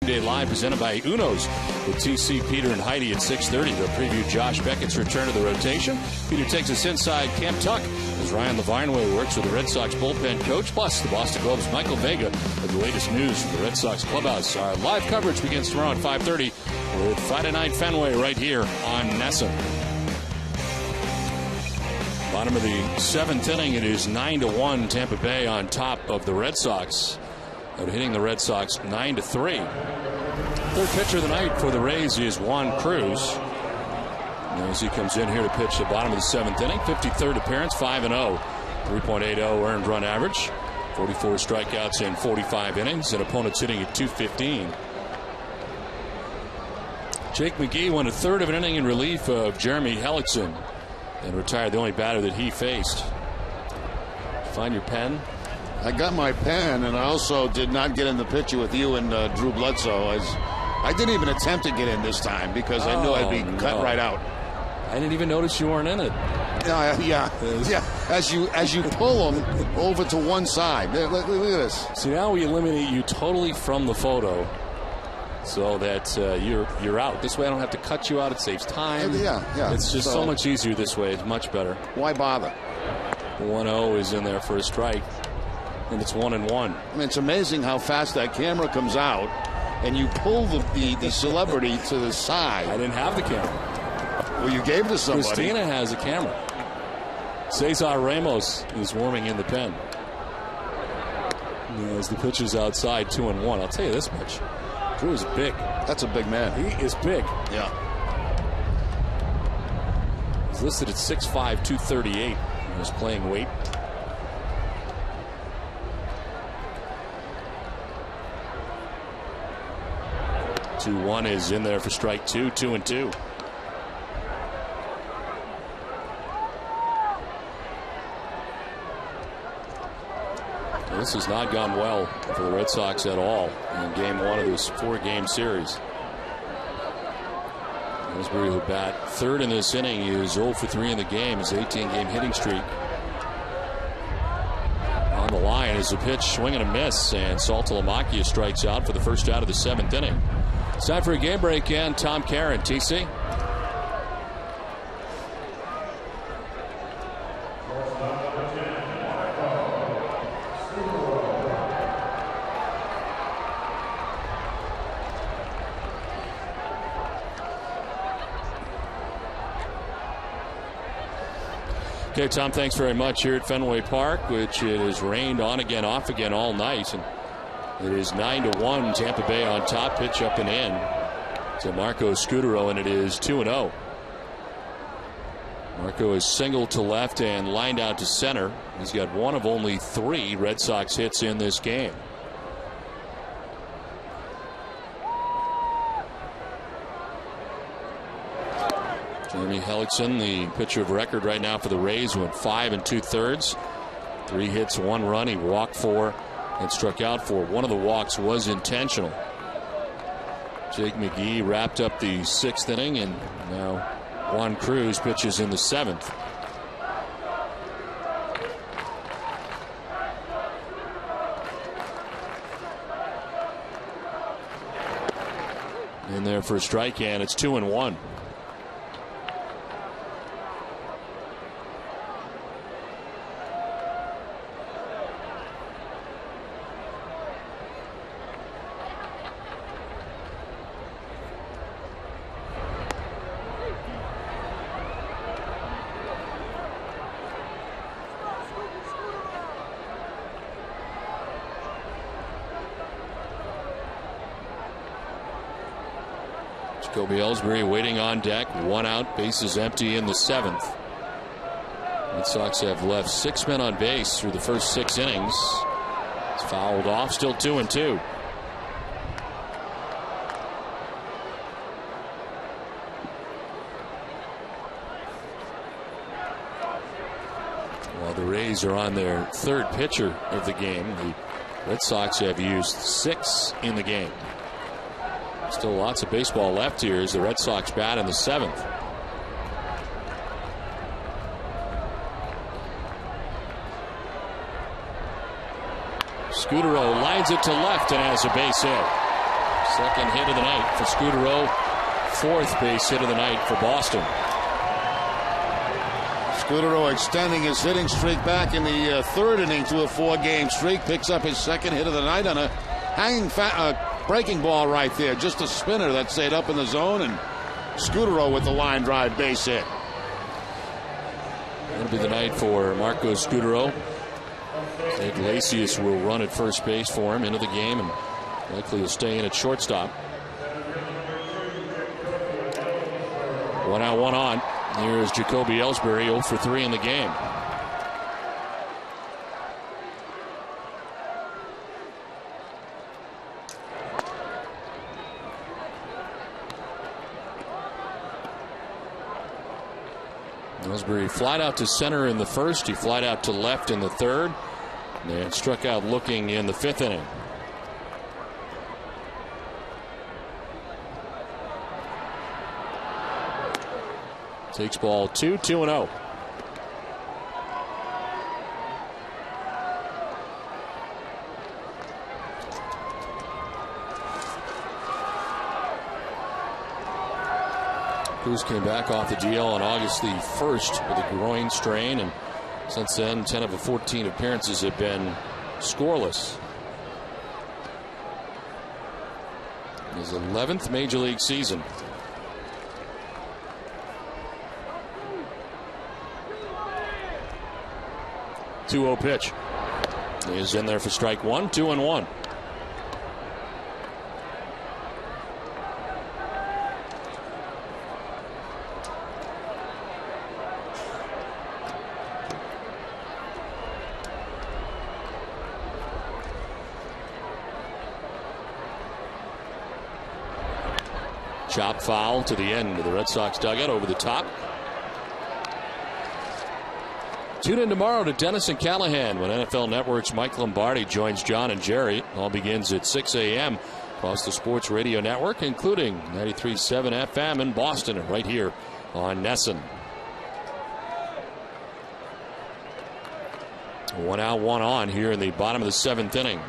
Speaker 6: Day Live presented by Uno's with TC, Peter, and Heidi at 6:30. They'll preview Josh Beckett's return to the rotation. Peter takes us inside Camp Tuck as Ryan Levineway works with the Red Sox bullpen coach, plus the Boston Globe's Michael Vega with the latest news from the Red Sox clubhouse. Our live coverage begins tomorrow at 5:30 with Friday Night Fenway right here on NESN. Bottom of the 7th inning, it is 9-1 Tampa Bay on top of the Red Sox. Out hitting the Red Sox 9-3. Third pitcher of the night for the Rays is Juan Cruz. As he comes in here to pitch the bottom of the 7th inning, 53rd appearance, 5-0, 3.80 earned run average, 44 strikeouts in 45 innings, and opponents hitting at 215. Jake McGee went a third of an inning in relief of Jeremy Hellickson and retired the only batter that he faced. Find your pen.
Speaker 3: I got my pen, and I also did not get in the picture with you and Drew Bledsoe. I didn't even attempt to get in this time because I knew I'd be cut right out.
Speaker 6: I didn't even notice you weren't in it.
Speaker 3: Yeah. As you pull them over to one side. Look at this.
Speaker 6: See, now we eliminate you totally from the photo, so that you're out. This way, I don't have to cut you out. It saves time.
Speaker 3: Yeah.
Speaker 6: It's just so much easier this way. It's much better.
Speaker 3: Why bother?
Speaker 6: 1-0 is in there for a strike. And it's 1-1.
Speaker 3: I mean, it's amazing how fast that camera comes out, and you pull the celebrity to the side.
Speaker 6: I didn't have the camera.
Speaker 3: Well, you gave it to somebody.
Speaker 6: Christina has a camera. Cesar Ramos is warming in the pen. As the pitch is outside, 2-1. I'll tell you this much. Drew is big.
Speaker 3: That's a big man.
Speaker 6: He is big.
Speaker 3: Yeah.
Speaker 6: He's listed at 6'5", 238. He was playing weight. 2-1 is in there for strike 2, 2-2. This has not gone well for the Red Sox at all in game 1 of this 4-game series. Ellsbury, who bat third in this inning, is 0 for 3 in the game. His 18-game hitting streak on the line as the pitch swing and a miss, and Saltalamacchia strikes out for the first out of the 7th inning. It's time for a game break, and Tom Caron, TC. Okay, Tom, thanks very much. Here at Fenway Park, which it has rained on again, off again all night. And it is 9-1, Tampa Bay on top, pitch up and in to Marco Scutaro, and it is 2-0. Marco is singled to left and lined out to center. He's got one of only 3 Red Sox hits in this game. Jeremy Hellickson, the pitcher of record right now for the Rays, went 5 2/3. 3 hits, 1 run. He walked 4 and struck out 4. One of the walks was intentional. Jake McGee wrapped up the 6th inning, and now Juan Cruz pitches in the 7th. In there for a strike, and it's 2-1. Jacoby Ellsbury waiting on deck. 1 out, bases empty in the 7th. Red Sox have left 6 men on base through the first 6 innings. It's fouled off, still 2-2. While the Rays are on their 3rd pitcher of the game, the Red Sox have used 6 in the game. Still lots of baseball left here as the Red Sox bat in the 7th. Scutaro lines it to left and has a base hit. 2nd hit of the night for Scutaro. 4th base hit of the night for Boston.
Speaker 3: Scutaro extending his hitting streak back in the 3rd inning to a 4-game streak. Picks up his 2nd hit of the night on a hanging breaking ball right there. Just a spinner that stayed up in the zone, and Scutaro with the line drive base hit.
Speaker 6: It'll be the night for Marco Scutaro. Iglesias will run at first base for him into the game, and likely will stay in at shortstop. 1 out, 1 on. Here's Jacoby Ellsbury, 0 for 3 in the game. Ellsbury flied out to center in the 1st. He flied out to left in the 3rd. And struck out looking in the 5th inning. Takes ball 2, 2-0. Cruz came back off the DL on August the 1st with a groin strain, and since then 10 of the 14 appearances have been scoreless. His 11th major league season. The 2-0 pitch is in there for strike 1, 2-1. Chop foul to the end of the Red Sox dugout over the top. Tune in tomorrow to Dennis and Callahan when NFL Network's Mike Lombardi joins John and Jerry. All begins at 6 a.m. across the Sports Radio Network, including 93.7 FM in Boston and right here on Nesson. 1 out, 1 on here in the bottom of the 7th inning.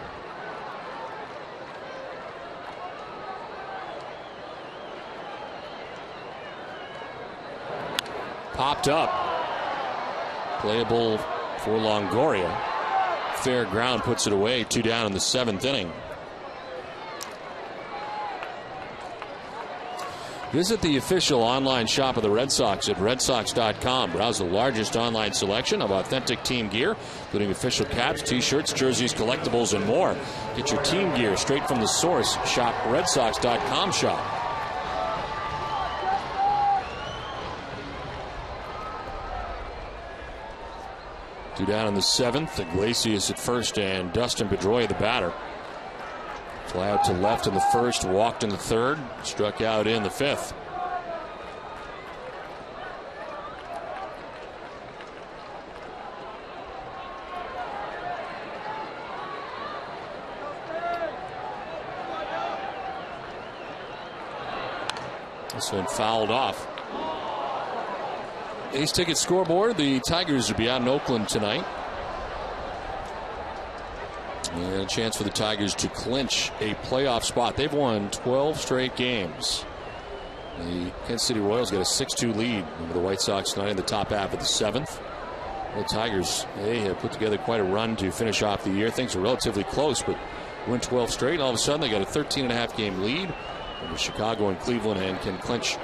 Speaker 6: Popped up. Playable for Longoria. Fair ground puts it away. 2 down in the 7th inning. Visit the official online shop of the Red Sox at redsox.com. Browse the largest online selection of authentic team gear, including official caps, t-shirts, jerseys, collectibles, and more. Get your team gear straight from the source. Shop redsox.com shop. Two down in the seventh. Iglesias at first and Dustin Pedroia the batter. Fly out to left in the first, walked in the third, struck out in the fifth. This one fouled off. Ace Ticket scoreboard. The Tigers will be out in Oakland tonight. And a chance for the Tigers to clinch a playoff spot. They've won 12 straight games. The Kansas City Royals got a 6-2 lead over the White Sox tonight in the top half of the seventh. The Tigers, they have put together quite a run to finish off the year. Things are relatively close, but win 12 straight. And all of a sudden, they got a 13.5 game lead over Chicago and Cleveland and can clinch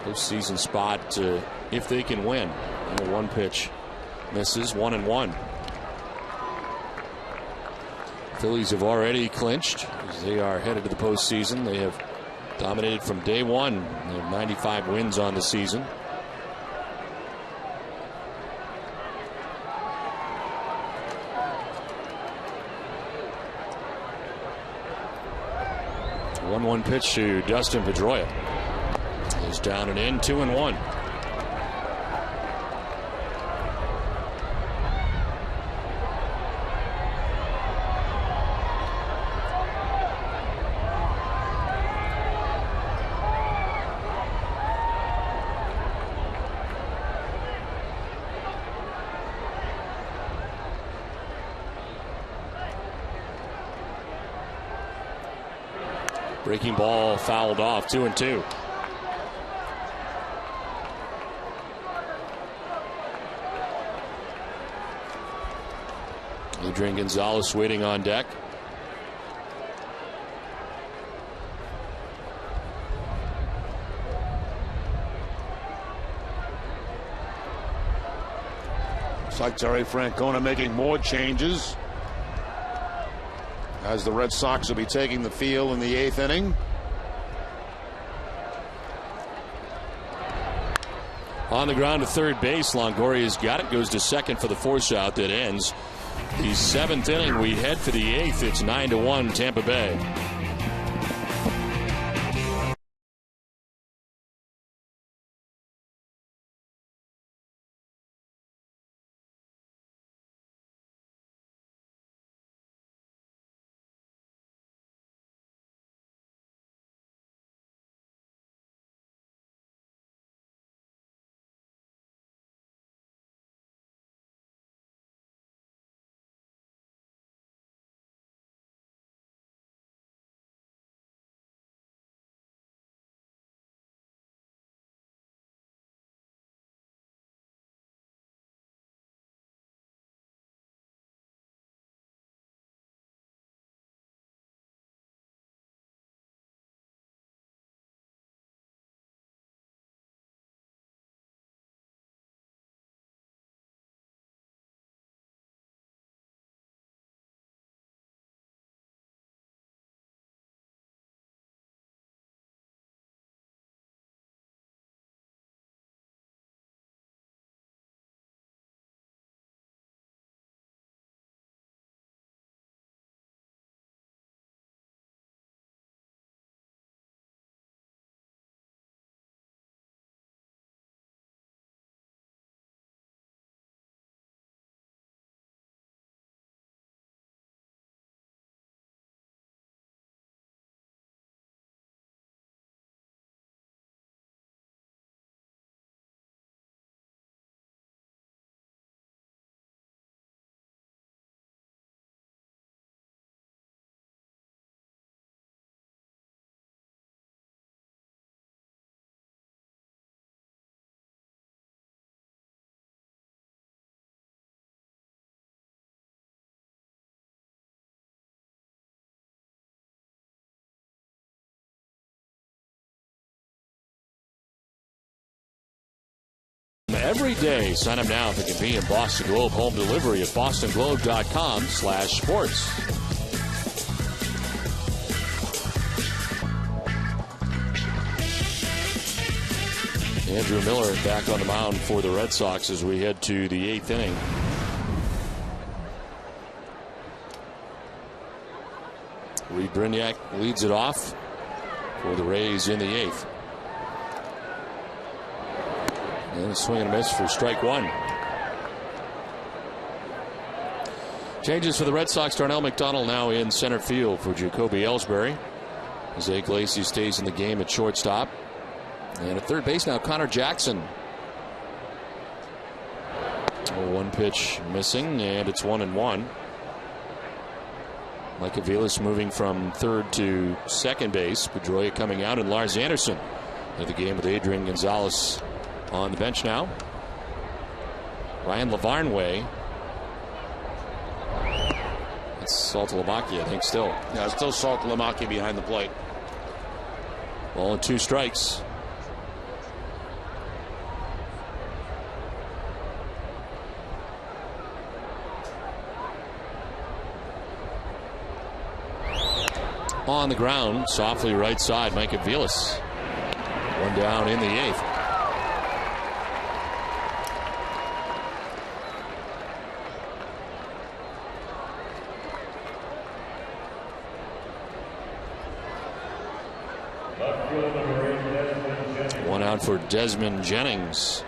Speaker 6: postseason spot if they can win. And one pitch misses, 1-1. Phillies have already clinched as they are headed to the postseason. They have dominated from day one. They have 95 wins on the season. One pitch to Dustin Pedroia. He's down and in, 2-1. Breaking ball fouled off, 2-2. Adrian Gonzalez waiting on deck.
Speaker 9: Looks like Terry Francona making more changes, as the Red Sox will be taking the field in the eighth inning.
Speaker 6: On the ground to third base, Longoria's got it, goes to second for the force out that ends the seventh inning. We head for the eighth. It's 9-1 Tampa Bay. every day. Sign up now for convenient Boston Globe home delivery at bostonglobe.com/sports. Andrew Miller back on the mound for the Red Sox as we head to the 8th inning. Reed Brignac leads it off for the Rays in the 8th. And a swing and a miss for strike one. Changes for the Red Sox. Darnell McDonald now in center field for Jacoby Ellsbury. Jose Iglesias stays in the game at shortstop. And at third base now, Connor Jackson. One pitch missing, and it's 1-1. Mike Aviles moving from third to second base. Pedroia coming out, and Lars Anderson at the game with Adrian Gonzalez on the bench now. Ryan Lavarnway. It's Saltalamacchia, I think, still.
Speaker 9: Yeah, still Saltalamacchia behind the plate.
Speaker 6: Ball and 2 strikes. On the ground, softly right side, Mike Aviles. One down in the 8th. One out for Desmond Jennings.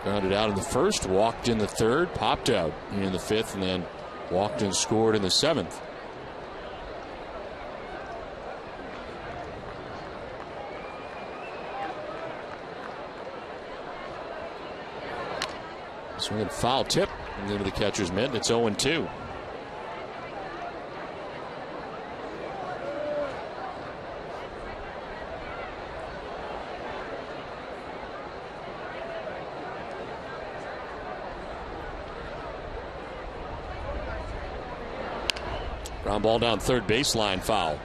Speaker 6: Grounded out in the first, walked in the third, popped out in the 5th, and then walked and scored in the 7th. Swinging foul tip into the catcher's mitt. It's 0-2. Ground ball down third baseline, foul.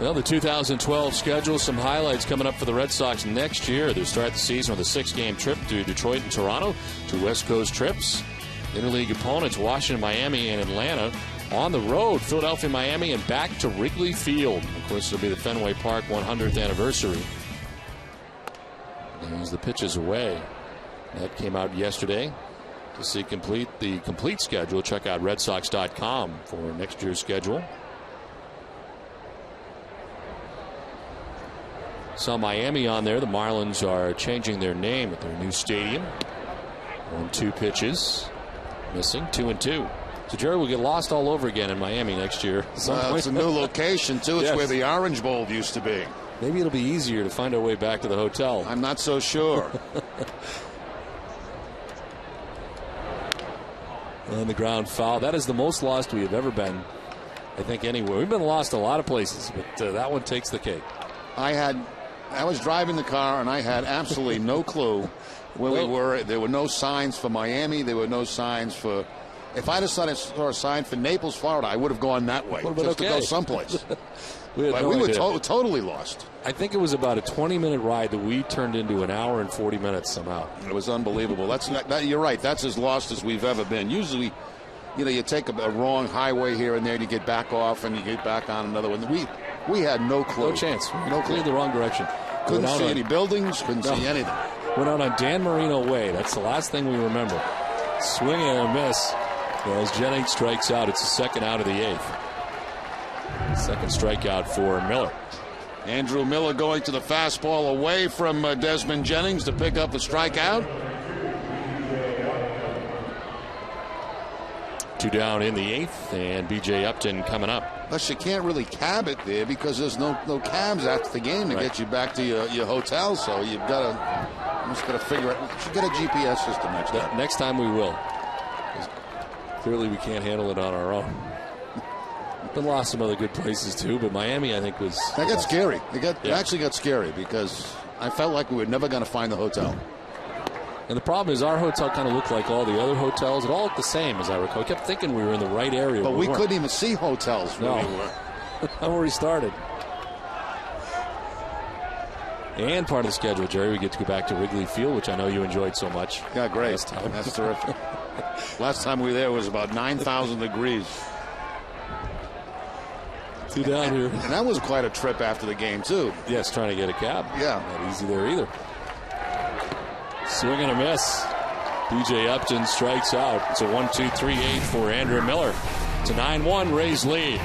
Speaker 6: Well, the 2012 schedule, some highlights coming up for the Red Sox next year. They start the season with a 6-game trip to Detroit and Toronto, 2 West Coast trips. Interleague opponents, Washington, Miami, and Atlanta. On the road, Philadelphia, Miami, and back to Wrigley Field. Of course, it'll be the Fenway Park 100th anniversary. As the pitch is away. That came out yesterday. To see the complete schedule, check out RedSox.com for next year's schedule. Saw Miami on there. The Marlins are changing their name at their new stadium. 1-2 pitches. Missing. 2-2. So Jerry will get lost all over again in Miami next year.
Speaker 9: It's a new location, too. It's
Speaker 6: Yes.
Speaker 9: where the Orange Bowl used to be.
Speaker 6: Maybe it'll be easier to find our way back to the hotel.
Speaker 9: I'm not so sure.
Speaker 6: On the ground foul. That is the most lost we have ever been, I think, anywhere. We've been lost a lot of places, but that one takes the cake.
Speaker 9: I was driving the car, and I had absolutely no clue where we were. There were no signs for Miami. There were no signs for... If I decided to saw a sign for Naples, Florida, I would have gone that way just to go someplace.
Speaker 6: we
Speaker 9: were totally lost.
Speaker 6: I think it was about a 20-minute ride that we turned into an hour and 40 minutes somehow.
Speaker 9: It was unbelievable. You're right. That's as lost as we've ever been. Usually, you take a wrong highway here and there, and you get back off, and you get back on another one. We had no clue.
Speaker 6: No chance. No clue. The wrong direction.
Speaker 9: Couldn't see any buildings. Couldn't see anything.
Speaker 6: Went out on Dan Marino Way. That's the last thing we remember. Swing and a miss. As Jennings strikes out, it's the second out of the 8th. Second strikeout for Miller.
Speaker 9: Andrew Miller going to the fastball away from Desmond Jennings to pick up the strikeout.
Speaker 6: 2 down in the 8th, and B.J. Upton coming up.
Speaker 9: Plus, you can't really cab it there because there's no cabs after the game to get you back to your hotel. So you've got to figure out. You should get a GPS system next time.
Speaker 6: Next time we will. Clearly, we can't handle it on our own. Been lost some other good places too, but Miami, I think, was.
Speaker 9: That got scary. It actually got scary because I felt like we were never going to find the hotel.
Speaker 6: And the problem is our hotel kind of looked like all the other hotels. It all looked the same, as I recall. I kept thinking we were in the right area.
Speaker 9: But we couldn't even see hotels where we were.
Speaker 6: Not where we started. And part of the schedule, Jerry, we get to go back to Wrigley Field, which I know you enjoyed so much.
Speaker 9: Yeah, great. That's terrific. Last time we were there it was about 9,000 degrees.
Speaker 6: Two down here.
Speaker 9: And that was quite a trip after the game, too.
Speaker 6: Yes, trying to get a cab.
Speaker 9: Yeah.
Speaker 6: Not easy there either. Swing and a miss. DJ Upton strikes out. It's a 1-2-3-8 for Andrew Miller. It's a 9-1 Rays lead.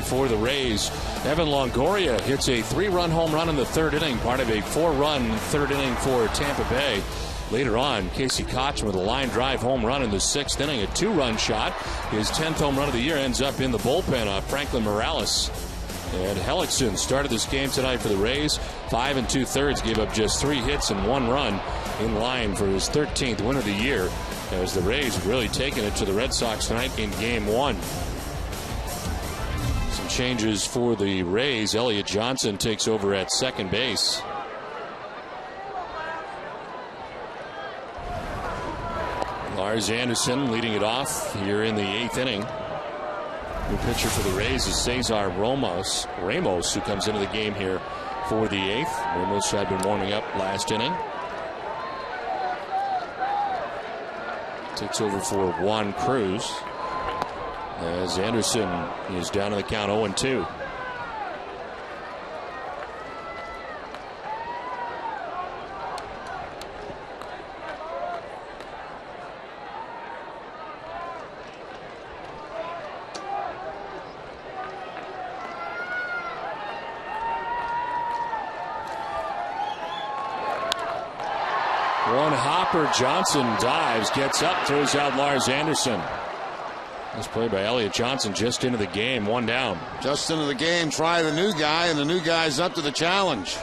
Speaker 6: For the Rays, Evan Longoria hits a 3-run home run in the third inning, part of a 4-run third inning for Tampa Bay. Later on, Casey Kotchman with a line drive home run in the 6th inning, a 2-run shot. His 10th home run of the year ends up in the bullpen of Franklin Morales. And Hellickson started this game tonight for the Rays. 5 2/3, gave up just 3 hits and 1 run, in line for his 13th win of the year, as the Rays have really taken it to the Red Sox tonight in Game 1. Some changes for the Rays. Elliott Johnson takes over at second base. Lars Anderson leading it off here in the 8th inning. New pitcher for the Rays is Cesar Ramos, who comes into the game here for the 8th. Ramos had been warming up last inning. Takes over for Juan Cruz, as Anderson is down in the count 0-2. One hopper, Johnson dives, gets up, throws out Lars Anderson. This play by Elliott Johnson just into the game, 1 down.
Speaker 9: Just into the game, try the new guy, and the new guy's up to the challenge.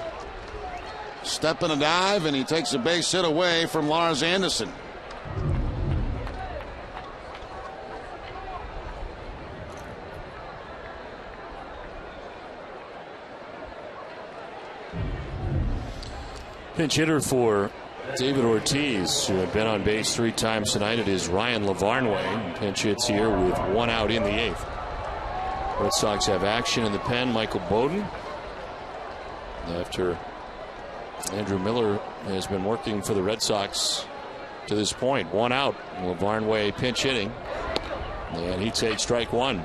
Speaker 9: Step in a dive, and he takes a base hit away from Lars Anderson.
Speaker 6: Pinch hitter for David Ortiz, who had been on base 3 times tonight. It is Ryan Lavarnway. Pinch hits here with 1 out in the 8th. Red Sox have action in the pen. Michael Bowden, after Andrew Miller has been working for the Red Sox to this point. 1 out. Lavarnway pinch hitting, and he takes strike 1.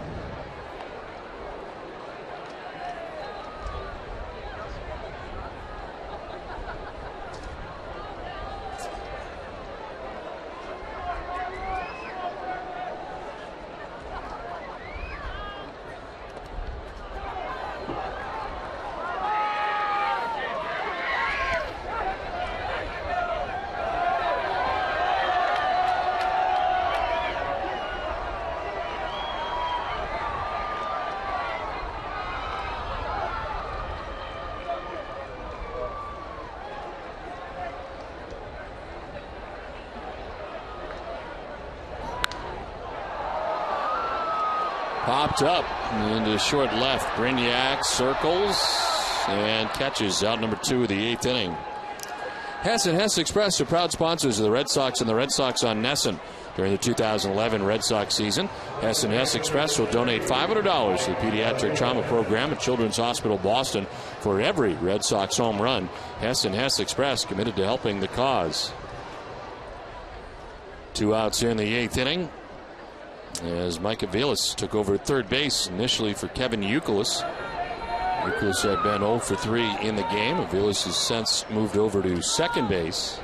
Speaker 6: Popped up into short left. Brignac circles and catches out number 2 of the 8th inning. Hess and Hess Express are proud sponsors of the Red Sox and the Red Sox on Nesson. During the 2011 Red Sox season, Hess and Hess Express will donate $500 to the Pediatric Trauma Program at Children's Hospital Boston for every Red Sox home run. Hess and Hess Express committed to helping the cause. 2 outs here in the 8th inning as Mike Aviles took over at third base initially for Kevin Youkilis. Youkilis had been 0 for 3 in the game. Aviles has since moved over to second base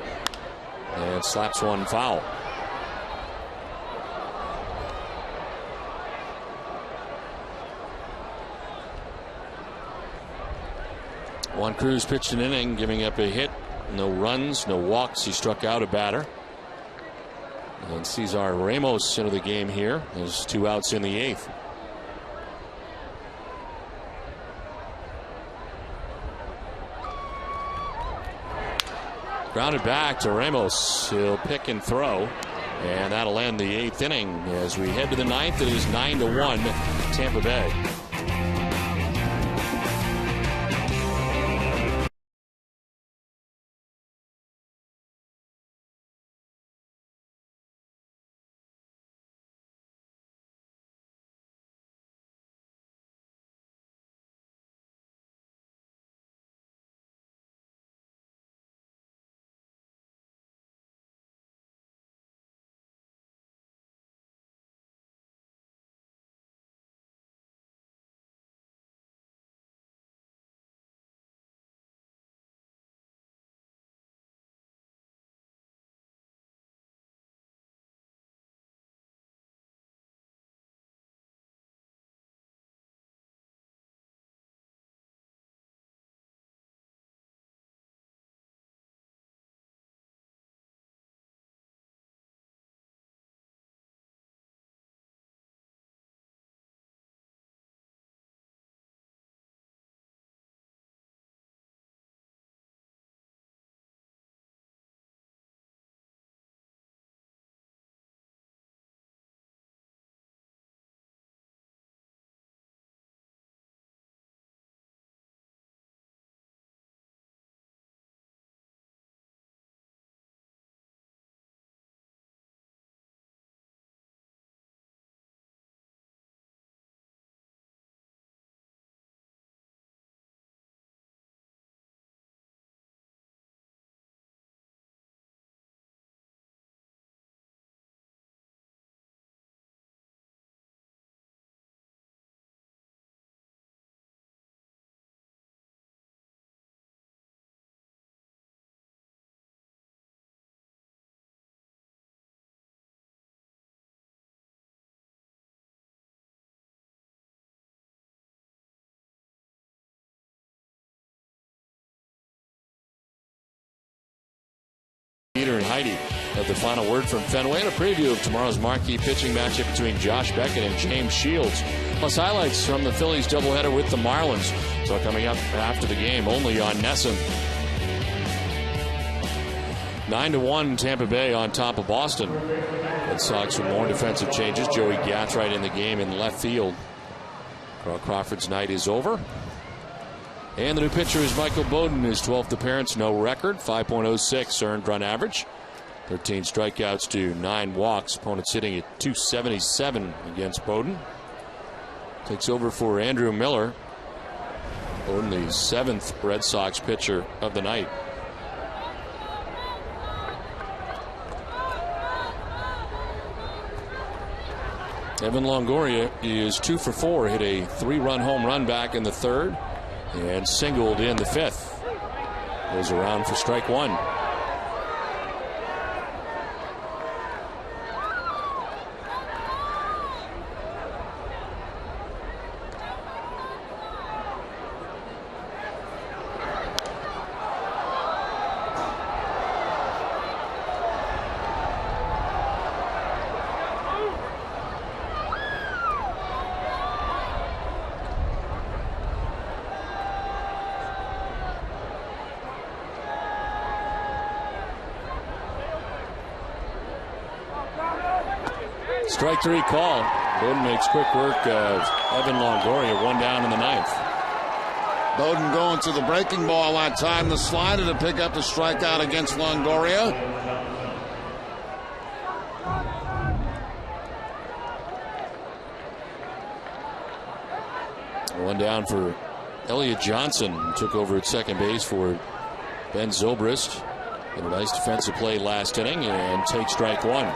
Speaker 6: and slaps one foul. Juan Cruz pitched an inning, giving up a hit. No runs, no walks. He struck out a batter. And Cesar Ramos into the game here. There's 2 outs in the 8th. Grounded back to Ramos. He'll pick and throw. And that'll end the 8th inning. As we head to the 9th, it is 9-1 Tampa Bay. Peter and Heidi have the final word from Fenway and a preview of tomorrow's marquee pitching matchup between Josh Beckett and James Shields. Plus highlights from the Phillies doubleheader with the Marlins. So coming up after the game only on Nesson. 9-1 Tampa Bay on top of Boston. Red Sox with more defensive changes. Joey Gathright in the game in left field. Carl Crawford's night is over. And the new pitcher is Michael Bowden. His 12th appearance, no record. 5.06 earned run average. 13 strikeouts to 9 walks. Opponents hitting at 277 against Bowden. Takes over for Andrew Miller. Bowden, the 7th Red Sox pitcher of the night. Evan Longoria is 2 for 4. Hit a 3-run home run back in the 3rd. And singled in the 5th. Goes around for strike 1. Strike 3 call. Bowden makes quick work of Evan Longoria, 1 down in the 9th.
Speaker 9: Bowden going to the breaking ball that time, the slider to pick up the strikeout against Longoria.
Speaker 6: One down for Elliot Johnson, who took over at second base for Ben Zobrist. In a nice defensive play last inning and take strike 1.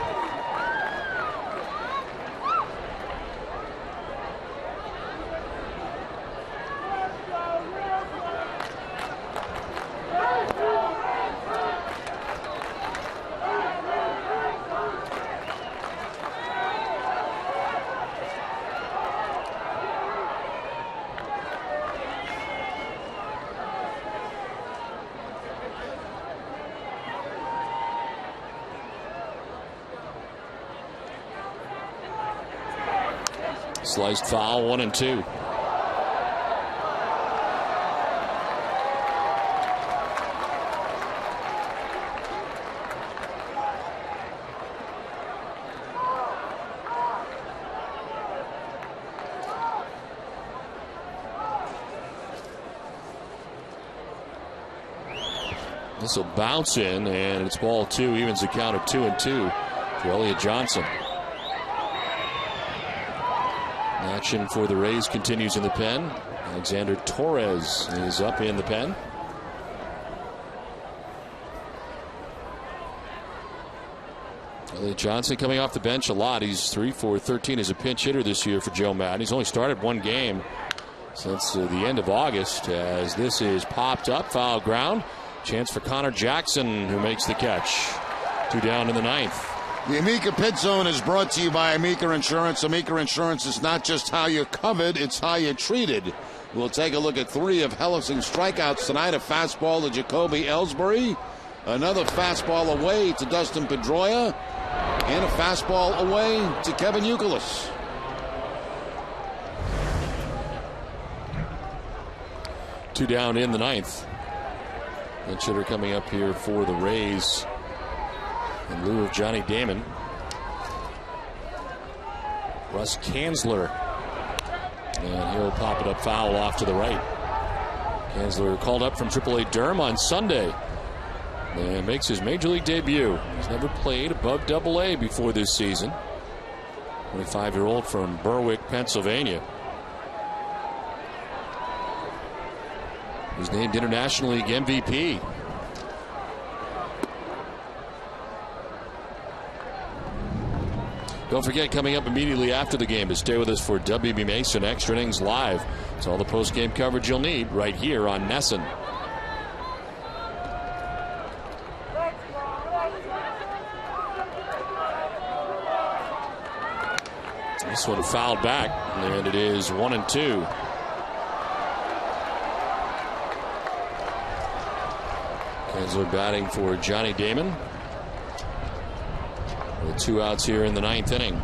Speaker 6: Sliced foul, 1-2. This will bounce in, and it's ball 2, evens the count of 2-2 for Elliot Johnson. Action for the Rays continues in the pen. Alexander Torres is up in the pen. Elliot Johnson coming off the bench a lot. He's 3 for 13 as a pinch hitter this year for Joe Madden. He's only started 1 game since the end of August, as this is popped up, foul ground. Chance for Connor Jackson, who makes the catch. 2 down in the 9th.
Speaker 9: The Amica Pit Zone is brought to you by Amica Insurance. Amica Insurance is not just how you're covered, it's how you're treated. We'll take a look at 3 of Hellising's strikeouts tonight. A fastball to Jacoby Ellsbury, another fastball away to Dustin Pedroia, and a fastball away to Kevin Youkilis.
Speaker 6: Two down in the 9th. Pinch hitter coming up here for the Rays in lieu of Johnny Damon. Russ Kanzler. And he'll pop it up foul off to the right. Kanzler called up from AAA Durham on Sunday and makes his major league debut. He's never played above AA before this season. 25-year-old from Berwick, Pennsylvania. He's named International League MVP. Don't forget, coming up immediately after the game, to stay with us for WB Mason Extra Innings Live. It's all the post-game coverage you'll need right here on NESN. This one fouled back, and it is 1-2. Kanzler batting for Johnny Damon. With 2 outs here in the 9th inning.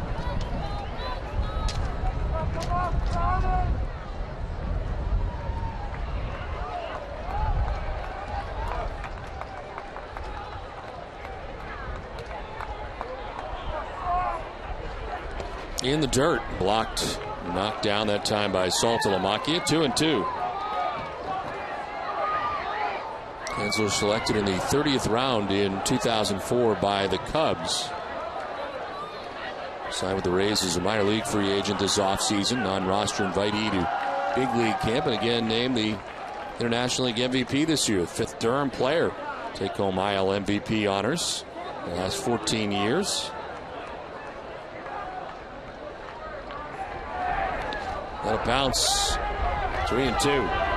Speaker 6: In the dirt, blocked, knocked down that time by Saltalamacchia. 2-2. Kanzler selected in the 30th round in 2004 by the Cubs. Signed with the Rays as a minor league free agent this offseason. Non-roster invitee to big league camp, and again named the International League MVP this year. 5th Durham player take home IL MVP honors the last 14 years. That'll bounce. 3-2.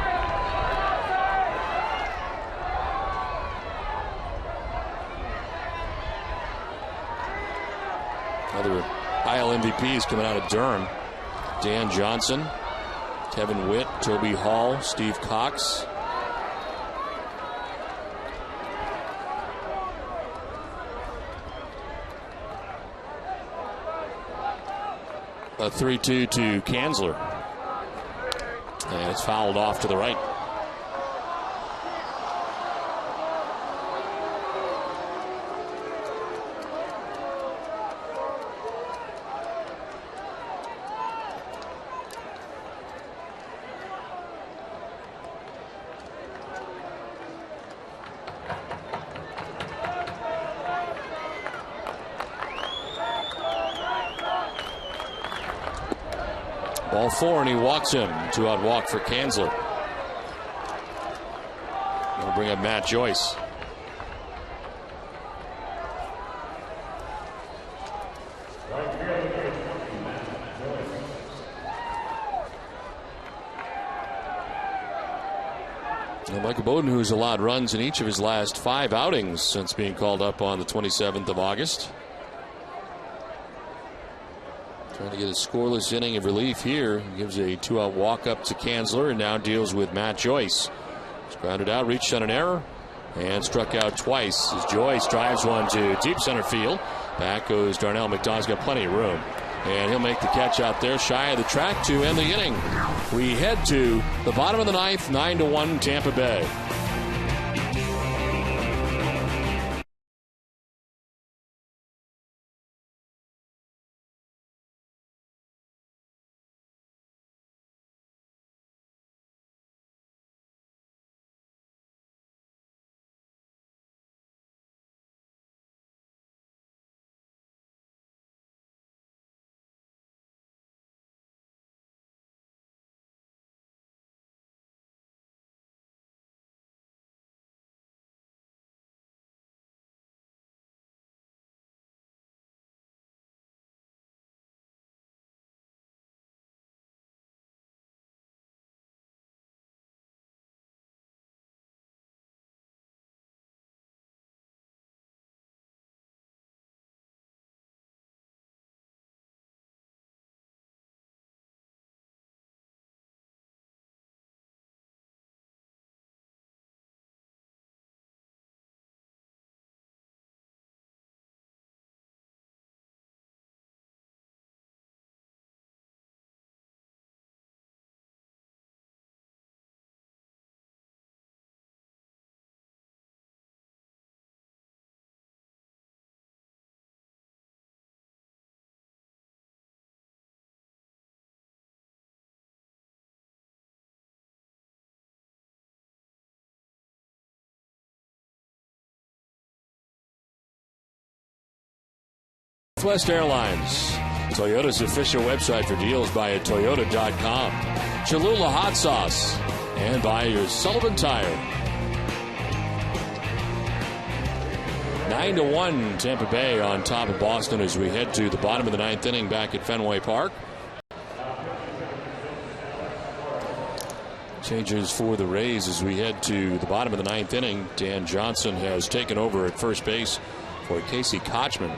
Speaker 6: Other IL MVPs coming out of Durham. Dan Johnson, Kevin Witt, Toby Hall, Steve Cox. A 3-2 to Kanzler. And it's fouled off to the right. Ball 4, and he walks him. 2-out walk for Kanzler. They'll bring up Matt Joyce. And Michael Bowden, who's allowed runs in each of his last 5 outings since being called up on the 27th of August. Trying to get a scoreless inning of relief here. He gives a 2-out walk up to Kanzler and now deals with Matt Joyce. He's grounded out, reached on an error, and struck out twice as Joyce drives one to deep center field. Back goes Darnell McDonald. He's got plenty of room. And he'll make the catch out there shy of the track to end the inning. We head to the bottom of the 9th, 9-1 Tampa Bay. Southwest Airlines, Toyota's official website for deals by Toyota.com. Cholula Hot Sauce, and by your Sullivan Tire. 9-1 Tampa Bay on top of Boston as we head to the bottom of the 9th inning back at Fenway Park. Changes for the Rays as we head to the bottom of the 9th inning. Dan Johnson has taken over at first base for Casey Kochman.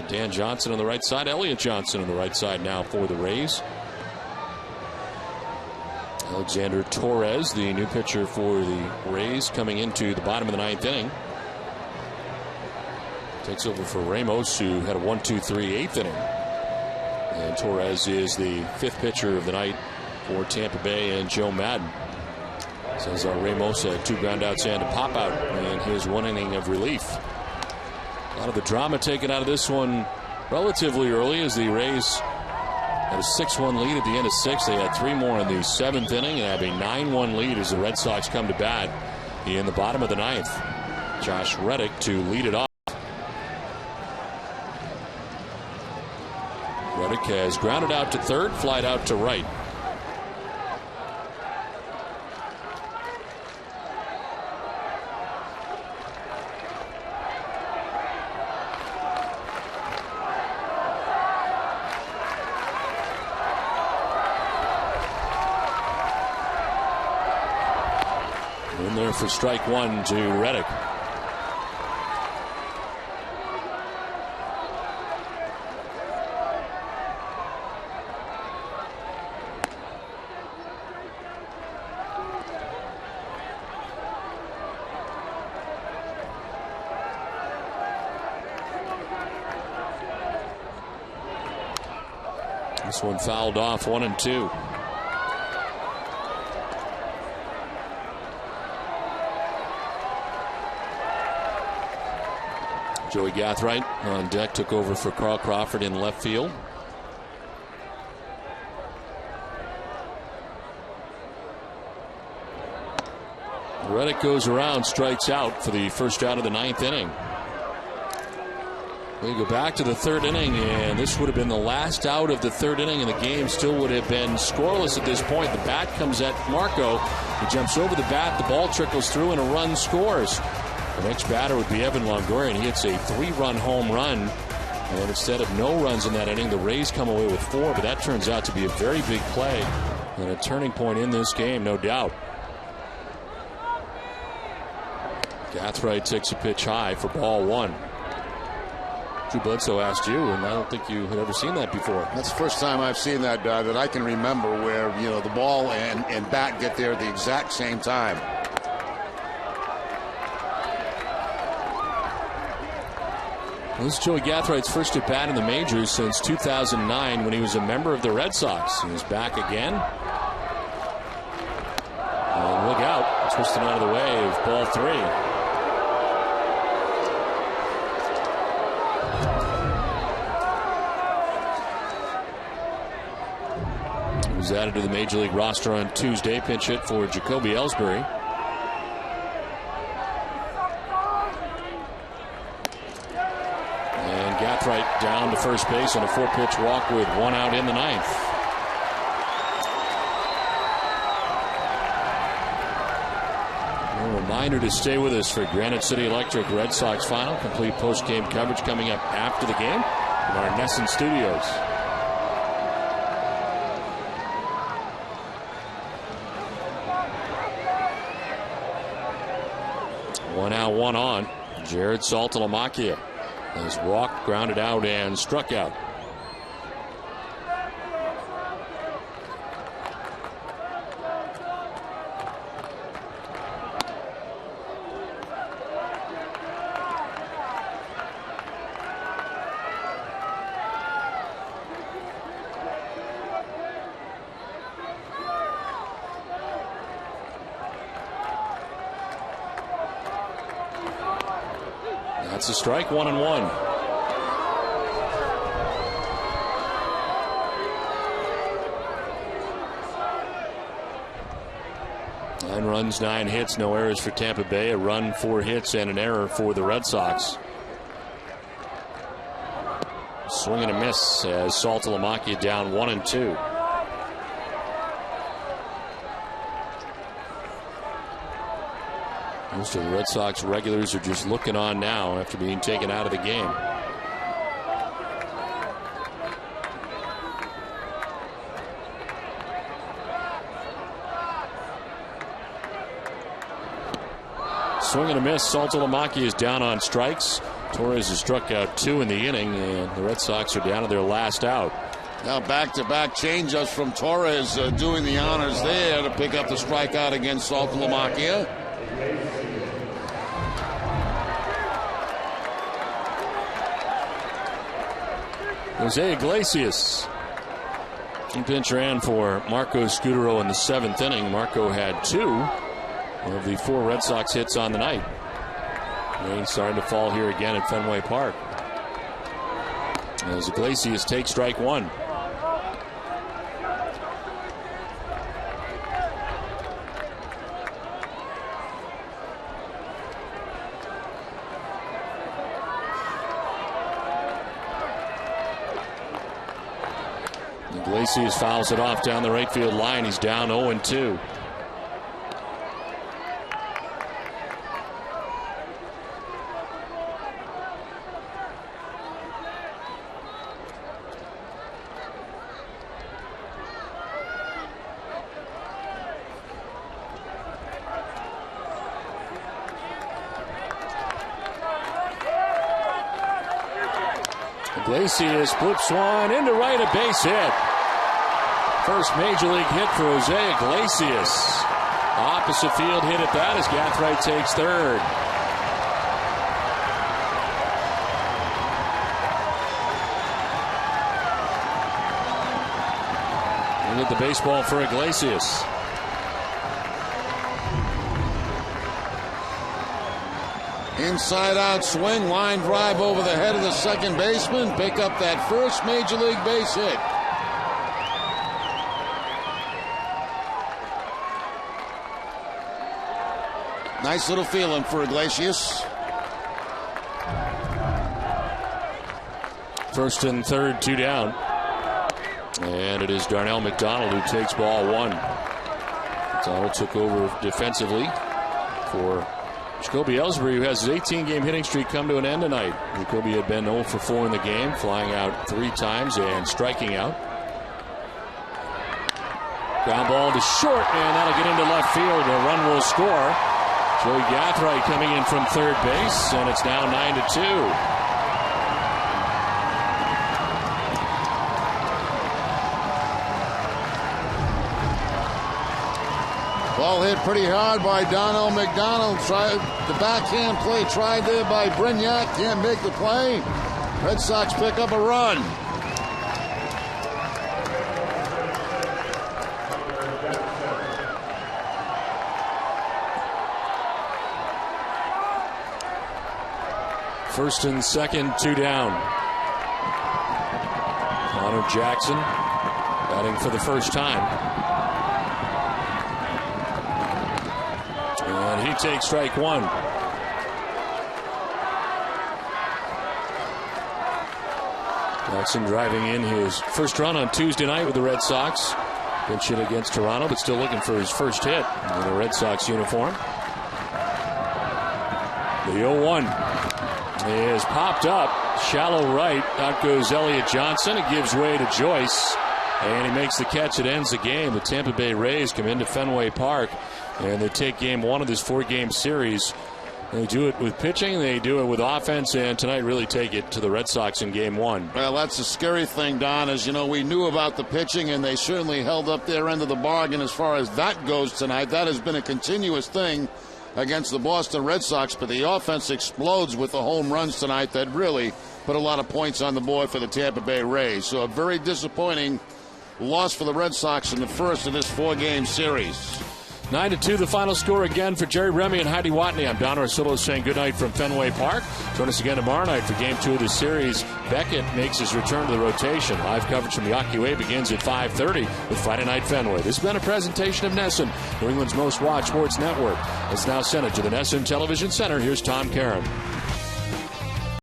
Speaker 6: Dan Johnson on the right side, Elliott Johnson on the right side now for the Rays. Alexander Torres, the new pitcher for the Rays, coming into the bottom of the 9th inning. Takes over for Ramos, who had a 1-2-3 8th inning. And Torres is the 5th pitcher of the night for Tampa Bay and Joe Madden. Says Ramos had 2 groundouts and a pop out in his 1 inning of relief. A lot of the drama taken out of this one relatively early as the Rays had a 6-1 lead at the end of 6. They had 3 more in the 7th inning and have a 9-1 lead as the Red Sox come to bat in the bottom of the 9th. Josh Reddick to lead it off. Reddick has grounded out to third, flied out to right. In there for strike 1 to Reddick. This one fouled off, 1-2. Joey Gathright on deck, took over for Carl Crawford in left field. Reddick goes around, strikes out for the first out of the 9th inning. We go back to the third inning, and this would have been the last out of the third inning, and the game still would have been scoreless at this point. The bat comes at Marco. He jumps over the bat. The ball trickles through, and a run scores. The next batter would be Evan Longoria, and he hits a 3-run home run. And instead of no runs in that inning, the Rays come away with 4, but that turns out to be a very big play and a turning point in this game, no doubt. Gathright takes a pitch high for ball 1. Drew Bledsoe asked you, and I don't think you had ever seen that before.
Speaker 9: That's the first time I've seen that that I can remember, where the ball and bat get there at the exact same time.
Speaker 6: Well, this is Joey Gathwright's first at bat in the majors since 2009 when he was a member of the Red Sox. He was back again. And look out, twisting out of the way of ball 3. Was added to the Major League roster on Tuesday. Pinch hit for Jacoby Ellsbury. And Gathright down to first base on a 4-pitch walk with 1 out in the 9th. A reminder to stay with us for Granite City Electric Red Sox final. Complete post-game coverage coming up after the game from our Nesson studios. 1 out, 1 on. Jared Saltalamacchia has walked, grounded out, and struck out. That's a strike, 1-1. Nine runs, 9 hits, no errors for Tampa Bay. A run, 4 hits, and an error for the Red Sox. Swing and a miss as Saltalamacchia down 1-2. Most of the Red Sox regulars are just looking on now after being taken out of the game. Swing and a miss. Saltalamacchia is down on strikes. Torres has struck out 2 in the inning, and the Red Sox are down to their last out.
Speaker 9: Now back-to-back changeups from Torres, doing the honors there to pick up the strikeout against Saltalamacchia.
Speaker 6: Jose Iglesias. He pinch ran for Marco Scudero in the 7th inning. Marco had 2 of the 4 Red Sox hits on the night. Rain starting to fall here again at Fenway Park. As Iglesias takes strike 1. Iglesias fouls it off down the right field line. He's down 0-2. Iglesias flips one into right, a base hit. First major league hit for Jose Iglesias. Opposite field hit at that as Gathright takes third. And hit the baseball for Iglesias.
Speaker 9: Inside out swing, line drive over the head of the second baseman. Pick up that first major league base hit. Nice little feeling for Iglesias.
Speaker 6: First and third, 2 down. And it is Darnell McDonald who takes ball 1. McDonald took over defensively for Jacoby Ellsbury, who has his 18-game hitting streak come to an end tonight. Jacoby had been 0 for 4 in the game, flying out 3 times and striking out. Ground ball to short, and that'll get into left field. A run will score. Joey Gathright coming in from third base, and it's now 9-2.
Speaker 9: Ball hit pretty hard by Darnell McDonald. The backhand play tried there by Brignac. Can't make the play. Red Sox pick up a run.
Speaker 6: First and second, 2 down. Connor Jackson batting for the first time. And he takes strike 1. Jackson driving in his first run on Tuesday night with the Red Sox. Pinch hit against Toronto, but still looking for his first hit in a Red Sox uniform. The 0-1 is popped up. Shallow right. Out goes Elliott Johnson. It gives way to Joyce. And he makes the catch. It ends the game. The Tampa Bay Rays come into Fenway Park, and they take game 1 of this 4-game series. They do it with pitching, they do it with offense, and tonight really take it to the Red Sox in game 1.
Speaker 9: Well, that's the scary thing, Don, is, we knew about the pitching, and they certainly held up their end of the bargain as far as that goes tonight. That has been a continuous thing against the Boston Red Sox, but the offense explodes with the home runs tonight that really put a lot of points on the board for the Tampa Bay Rays. So a very disappointing loss for the Red Sox in the first of this 4-game series.
Speaker 6: 9-2, the final score again for Jerry Remy and Heidi Watney. I'm Don Orsillo saying goodnight from Fenway Park. Join us again tomorrow night for game 2 of the series. Beckett makes his return to the rotation. Live coverage from Yawkey Way begins at 5:30 with Friday Night Fenway. This has been a presentation of Nesson, New England's most watched sports network. It's now sent to the Nesson Television Center. Here's Tom Caron.